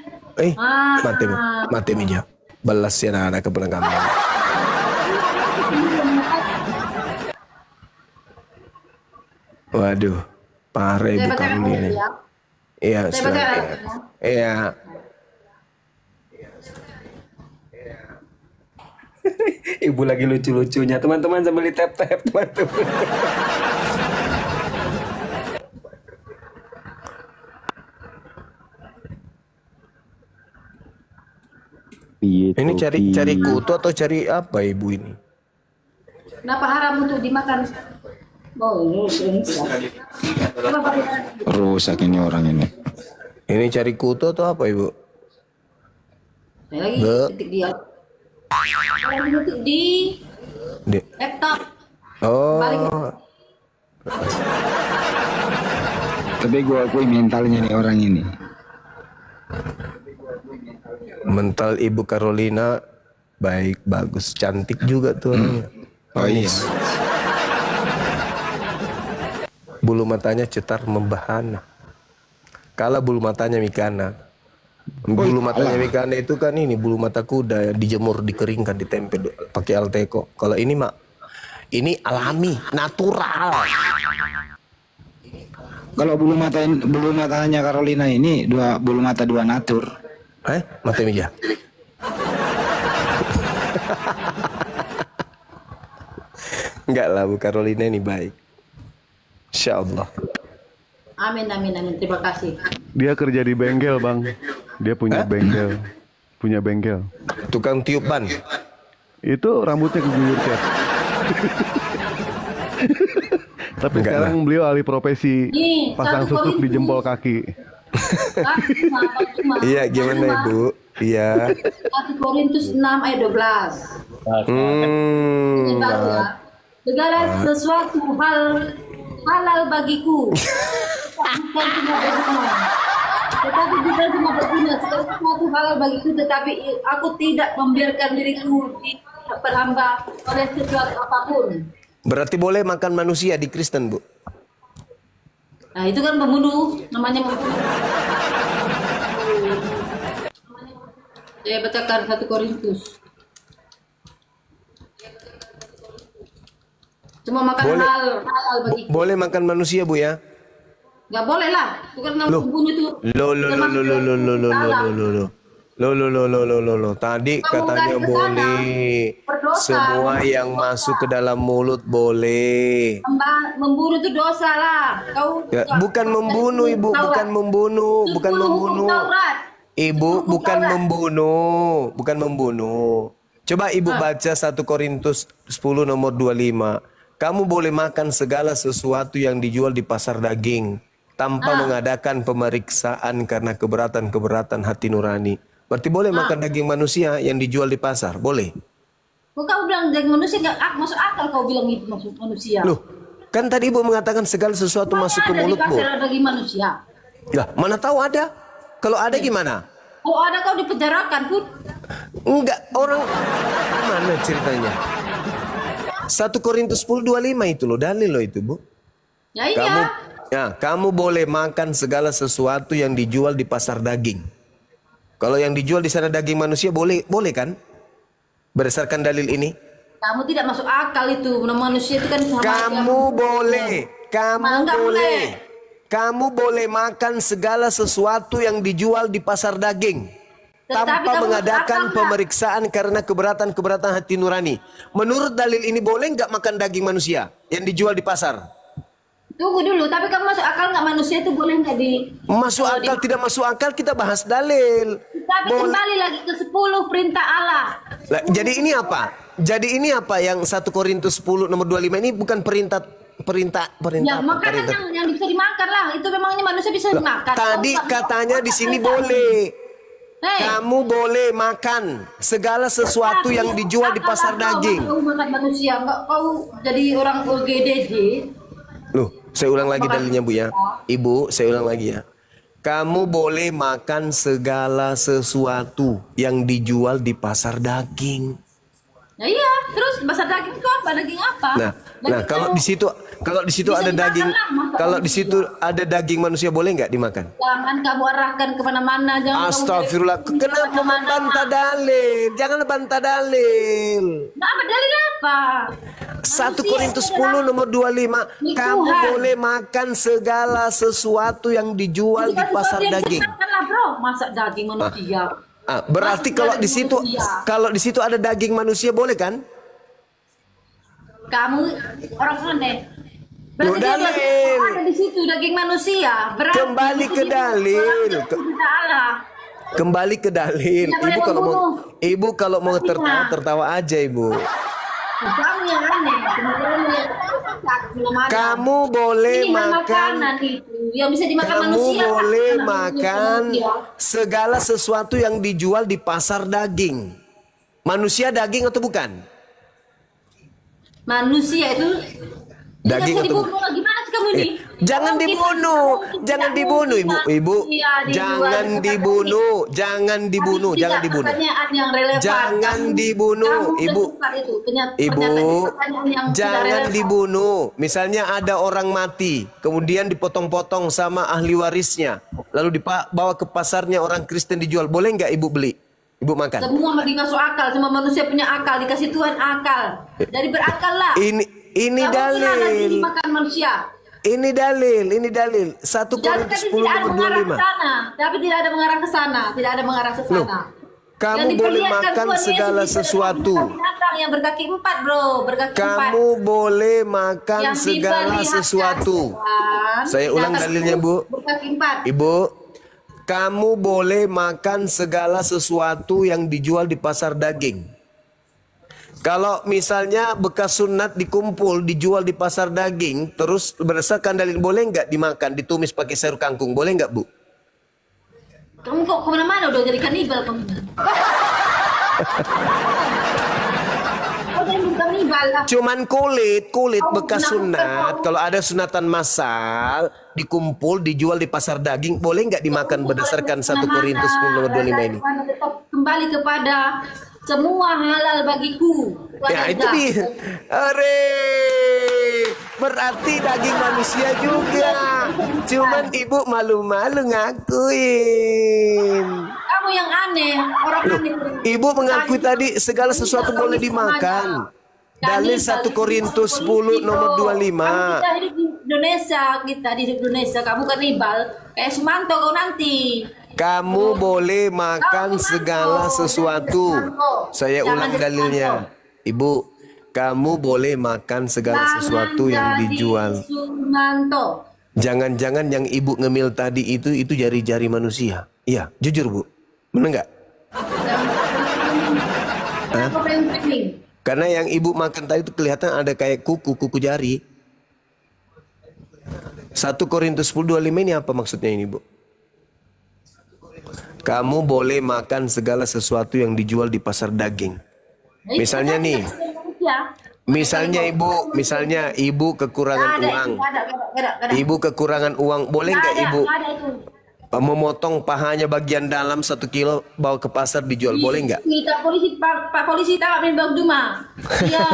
Mati minyak. Balas ya anak kepulang kami. Waduh, parah Ibu kamu ini. Iya, iya. Ibu lagi lucu-lucunya, teman-teman, sambil di tap-tap, teman-teman. Ini cari kutu atau cari apa ibu ini? Kenapa haram untuk dimakan? Oh, ini Rusak ini orang ini. Ini cari kutu atau apa ibu? saya lagi ketik dia. Lagi ketik di laptop. Balik. Oh, Tapi gue akui mentalnya nih orang ini. mental ibu Carolina baik, bagus, cantik juga tuh orangnya. Oh iya. Bulu matanya cetar membahana. Kala bulu matanya Mikana. Bulu matanya Mikana itu kan ini bulu mata kuda ya, dijemur, dikeringkan, ditempel pakai Alteco. Kalau ini mak, ini alami, natural. Kalau bulu matanya Carolina ini bulu mata dua natur. Mata meja. Enggak lah, Bu Carolina ini baik. Insya Allah. Amin, amin, amin. Terima kasih. Dia kerja di bengkel, Bang. Dia punya bengkel. Punya bengkel. Tukang tiup ban. Itu rambutnya keguyur cat. Tapi Enggak sekarang beliau alih profesi Nih, pasang satu susuk di Korintus. jempol kaki. Iya, gimana Ibu? Iya. 1 Korintus 6 ayat 12. Ini baru ya. Segala sesuatu halal bagiku. Bukan cuma berguna. Tetapi juga cuma berguna. Segala sesuatu halal bagiku, tetapi aku tidak membiarkan diriku diperhamba oleh sesuatu apapun. Berarti boleh makan manusia di Kristen, Bu? Nah, itu kan pembunuh, namanya membunuh. Saya bacakan 1 Korintus. Cuma makan Boleh. halal bagi. Boleh makan manusia, Bu ya? Nggak boleh lah. Itu kan nama Loh. pembunuh itu. Tadi Kamu katanya kan ke sana, boleh. berdosa. Semua yang masuk ke dalam mulut boleh. Membunuh itu dosa lah. Kau Ya, bukan membunuh, Ibu, bukan membunuh, bukan membunuh. Ibu bukan membunuh, bukan membunuh. Coba Ibu baca 1 Korintus 10 nomor 25. Kamu boleh makan segala sesuatu yang dijual di pasar daging tanpa mengadakan pemeriksaan karena keberatan-keberatan hati nurani. Berarti boleh makan daging manusia yang dijual di pasar, boleh. Kau bilang daging manusia nggak masuk akal. Kau bilang itu masuk manusia. Loh, kan tadi Ibu mengatakan segala sesuatu masuk ke mulut, Bu. Ada di pasar daging manusia. Lah, mana tahu ada? Kalau ada gimana? Kalau ada kau dipenjarakan pun. Enggak, orang mana ceritanya? 1 Korintus 10:25 itu loh, dalil loh itu, Bu. Ya iya. Kamu boleh makan segala sesuatu yang dijual di pasar daging. Kalau yang dijual di sana daging manusia boleh kan? Berdasarkan dalil ini. Kamu tidak masuk akal itu. Manusia itu kan sama. Kamu boleh, Enggak boleh. Kamu boleh makan segala sesuatu yang dijual di pasar daging. Tetapi Tanpa kamu mengadakan masuk akal nggak? pemeriksaan karena keberatan-keberatan hati nurani. Menurut dalil ini boleh nggak makan daging manusia yang dijual di pasar? Tunggu dulu, tapi kamu masuk akal nggak manusia itu boleh nggak di? Masuk akal tidak masuk akal kita bahas dalil. Tapi kembali lagi ke 10 perintah Allah. Lah, jadi ini apa? Jadi ini apa yang 1 Korintus 10 nomor 25 ini bukan perintah Ya apa? makanan Perintah. yang bisa dimakan lah. Itu memangnya manusia bisa dimakan. Tadi Kau katanya di sini boleh. Kamu boleh makan segala sesuatu yang dijual di pasar daging. Kau makan manusia, enggak kau jadi orang OGDD. Loh, saya ulang lagi dalilnya, Bu ya. Ibu, saya ulang lagi ya. Kamu boleh makan segala sesuatu yang dijual di pasar daging. Ya iya, terus pasar daging itu apa? Daging apa? Nah, kalau di situ Bisa ada dimakan daging, lah, masa kalau di manusia. situ ada daging manusia boleh nggak dimakan? Jangan kamu arahkan kemana-mana. Jangan Astagfirullah, kamu kenapa membantah dalil? Jangan bantah dalil. Nah, apa dalil apa? 1 Korintus 10 nomor 25. Kamu boleh makan segala sesuatu yang dijual di pasar daging. Lah, bro, masak daging manusia. Berarti kalau di situ ada daging manusia boleh kan? Kamu orang aneh. Loh, Berarti dia dalil. ada di situ daging manusia. Berarti Kembali ke dalil. Allah. Kembali ke dalil. Tidak boleh membunuh. Ibu kalau mau Tapi, tertawa aja ibu. Kamu yang aneh. Kamu boleh Ini makan. makanan itu yang bisa dimakan Kamu manusia. boleh Makanan makan manusia. segala sesuatu yang dijual di pasar daging. Manusia daging atau bukan? Manusia itu Daging tidak bisa atau dibunuh. Gimana sih kamu ini? Jangan Mungkin- dibunuh, mungkin jangan tidak dibunuh ibu, mungkin. ibu, Iya, dijual jangan di pasar dibunuh, daging. jangan dibunuh, Tapi jangan tidak dibunuh. pertanyaan yang relevan. Jangan dibunuh, kamu sudah ibu. suka itu. Ibu, Pertanyaan yang tidak jangan relevan. dibunuh. Misalnya ada orang mati, kemudian dipotong-potong sama ahli warisnya, lalu dibawa ke pasarnya orang Kristen dijual, boleh nggak ibu beli? Ibu makan? Semua masih masuk akal, semua manusia punya akal, dikasih Tuhan akal. Dari berakal lah. Ini Nggak mungkin lah nanti dalil. dimakan manusia. Ini dalil. 1 Dan Korintus tapi 10 tidak ada nomor mengarah ke 25. sana. Tapi tidak ada mengarah ke sana. Tidak ada mengarah ke Loh, sana. kamu Yang boleh diperlihatkan makan Tuhan Yesus segala itu sesuatu. adalah binatang yang berkaki 4, bro. Berkaki 4. Kamu boleh makan Yang segala diperlihatkan sesuatu. Tuhan, Saya ulang binatang dalilnya, Bu. Berkaki 4. Ibu, kamu boleh makan segala sesuatu yang dijual di pasar daging. Kalau misalnya bekas sunat dikumpul, dijual di pasar daging, terus berdasarkan dalil boleh nggak dimakan, ditumis pakai sayur kangkung, boleh nggak Bu? Kamu kok kemana-mana udah jadi kanibal kamu. Kau jadi kanibal lah. Cuman kulit Kamu bekas kenapa sunat. kau- Kalau ada sunatan massal, dikumpul, dijual di pasar daging, boleh nggak dimakan berdasarkan 1 Korintus 10 nomor 25 ini? Tetap kembali kepada semua halal bagiku. Ya itu dia. Ore, berarti daging manusia juga. Cuman ibu malu-malu ngakuin. Kamu yang aneh, orang aneh. Ibu mengakui tadi segala sesuatu boleh dimakan. Dalil 1 Korintus 10 nomor 25. Kita hidup di Indonesia, kita di Indonesia. Kamu kanibal, kayak Sumanto kau nanti. Kamu boleh makan segala sesuatu. Saya ulang dalilnya. Ibu, kamu boleh makan segala sesuatu yang dijual. Sumanto. Jangan-jangan yang ibu ngemil tadi itu jari-jari manusia. Iya, jujur Bu. Benar nggak? Apa yang penting? Karena yang ibu makan tadi itu kelihatan ada kayak kuku jari. 1 Korintus 10:25 ini apa maksudnya ini Bu? Kamu boleh makan segala sesuatu yang dijual di pasar daging. Misalnya nih, misalnya ibu kekurangan uang. Ibu kekurangan uang, boleh nggak ibu memotong pahanya bagian dalam 1 kilo bawa ke pasar dijual, boleh nggak? Kita polisi, Pak polisi tangkap Bang Duma. Iya.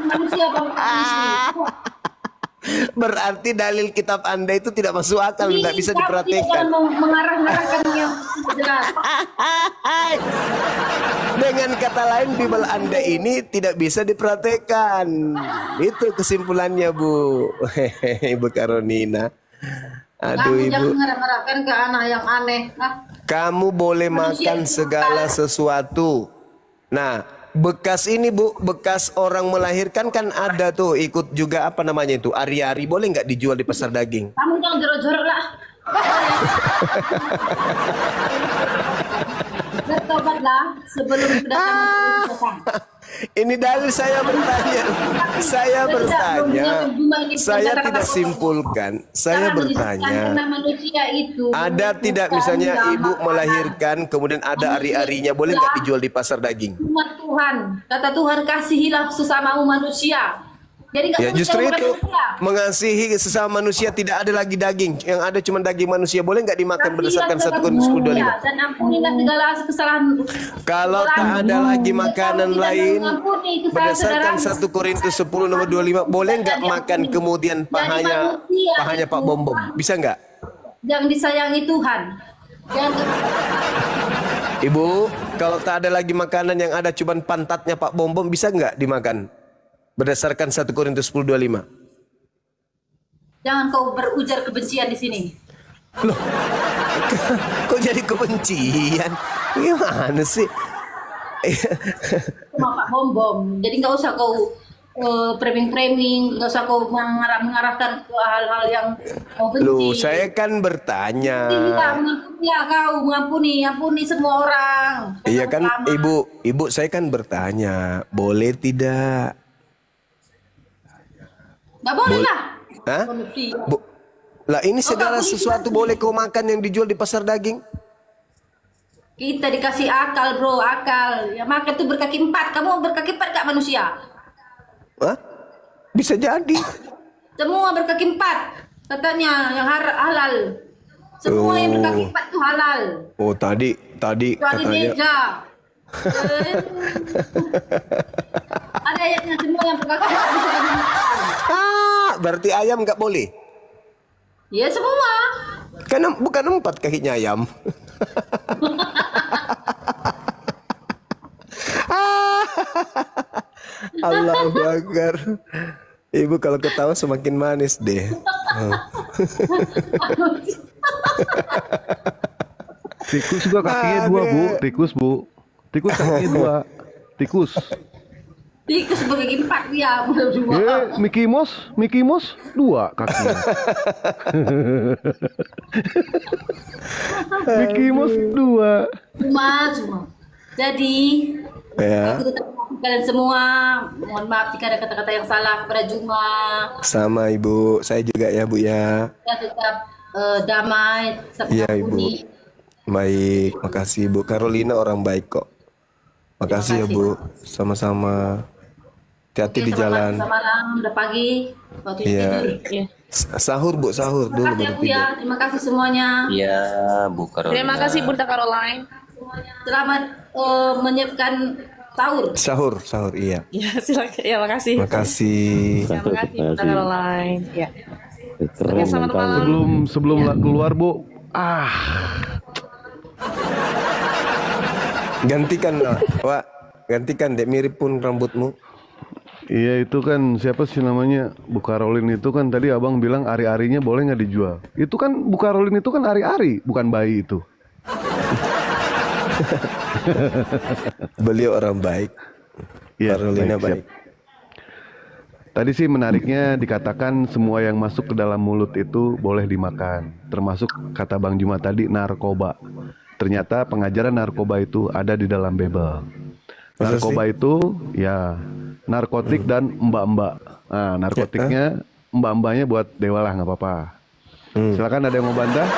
Manusia Bang polisi. Berarti dalil kitab Anda itu tidak masuk akal, tidak bisa diperhatikan. Mengarah-arahkan yang jelas. Dengan kata lain, Bible Anda ini tidak bisa diperhatikan. Itu kesimpulannya, Bu. Ibu Karonina. Aduh, Kamu Ibu. jangan mengarah-arahkan ke anak yang aneh. Kamu boleh Manusia makan itu segala bukan. sesuatu. Nah, bekas ini Bu, bekas orang melahirkan kan ada tuh, ikut juga apa namanya itu, ari-ari, boleh nggak dijual di pasar daging? Kamu jangan jorok-jorok lah. Bertobatlah sebelum kedatangan datang. Ini dalil saya bertanya. Saya tidak simpulkan. Saya bertanya. Karena manusia itu Ada tidak misalnya ibu melahirkan kemudian ada ari-arinya, boleh nggak dijual di pasar daging? umat Tuhan. Kata Tuhan, kasihilah sesamamu manusia. Jadi nggak Ya perlu justru jauh itu, manusia. mengasihi sesama manusia, tidak ada lagi daging, yang ada cuma daging manusia, boleh nggak dimakan berdasarkan 1 Korintus 10:25? Dan ampunilah segala kesalahan. Kalau tak ada lagi makanan lain, berdasarkan 1 Korintus 10 nomor 25, boleh nggak makan kemudian pahanya Pak Bom Bom? Bisa nggak? Yang disayangi Tuhan. Yang Ibu, kalau tak ada lagi makanan, yang ada cuma pantatnya Pak Bom Bom, bisa nggak dimakan? Berdasarkan 1 Korintus 10:25. jangan kau berujar kebencian di sini. Loh, kok jadi kebencian? Gimana sih? Cuma Pak Bom Bom. Jadi nggak usah kau framing-framing, nggak usah kau mengarahkan ke hal-hal yang kau benci. Loh, saya kan bertanya. Iya, mengampuni ya kau, ampuni semua orang. Iya kan, ibu saya kan bertanya, boleh tidak? Nggak boleh Bol- lah. Hah? Korupsi. Lah ini segala boleh sesuatu tidak. boleh kau makan yang dijual di pasar daging? Kita dikasih akal bro, akal. Yang makan tuh berkaki 4. Kamu berkaki 4 gak manusia? Hah? Bisa jadi. Semua berkaki 4. Katanya yang halal. Semua yang berkaki 4 tuh halal. Oh tadi Kecuali katanya. meja. Ada ayatnya semua yang berkaki 4 bisa dimakan. Berarti ayam nggak boleh? Ya semua. Kan bukan 4 kakinya ayam. Allahu Akbar. Ibu kalau ketawa semakin manis deh. Tikus juga kakinya 2 bu. Tikus bu. Tikus kakinya 2. Tikus. Tikus berkaki 4 dia. Mickey Mouse 2 kakinya. Mickey Mouse 2. Cuma. Jadi Ya. aku tetap memaafkan kalian semua. Mohon maaf jika ada kata-kata yang salah kepada Juma. Sama ibu, saya juga ya bu ya. Kita tetap damai, tetap Iya mengampuni. ibu. Baik, makasih ibu. Carolina orang baik kok. Makasih ya bu. Sama-sama. Hati-hati di jalan. Selamat malam, udah pagi. Waktu Iya. tidur. Sahur bu, sahur dulu Terima kasih baru ya Bu ya. tidur. Terima kasih semuanya. Iya, Bu Carolina. Terima kasih Bunda Caroline. Selamat menyiapkan sahur. Sahur, iya. Ya, silakan. Ya, makasih. Makasih. Terima kasih Bunda Caroline. Ya. Oke, selamat malam. Sebelum keluar bu. Gantikan, Wak. Gantikan dek mirip pun rambutmu. Iya itu kan siapa sih namanya Bu Caroline itu kan tadi abang bilang ari-arinya boleh nggak dijual. Itu kan Bu Caroline itu kan ari-ari bukan bayi itu. Beliau orang baik. Iya, Carolina siap. baik. Tadi sih menariknya dikatakan semua yang masuk ke dalam mulut itu boleh dimakan. Termasuk kata Bang Juma tadi narkoba. Ternyata pengajaran narkoba itu ada di dalam Bible. Masa Narkoba itu ya narkotik dan mbak-mbak. Nah, narkotiknya mbak-mbaknya buat dewa lah nggak apa-apa. Silakan ada yang mau bantah?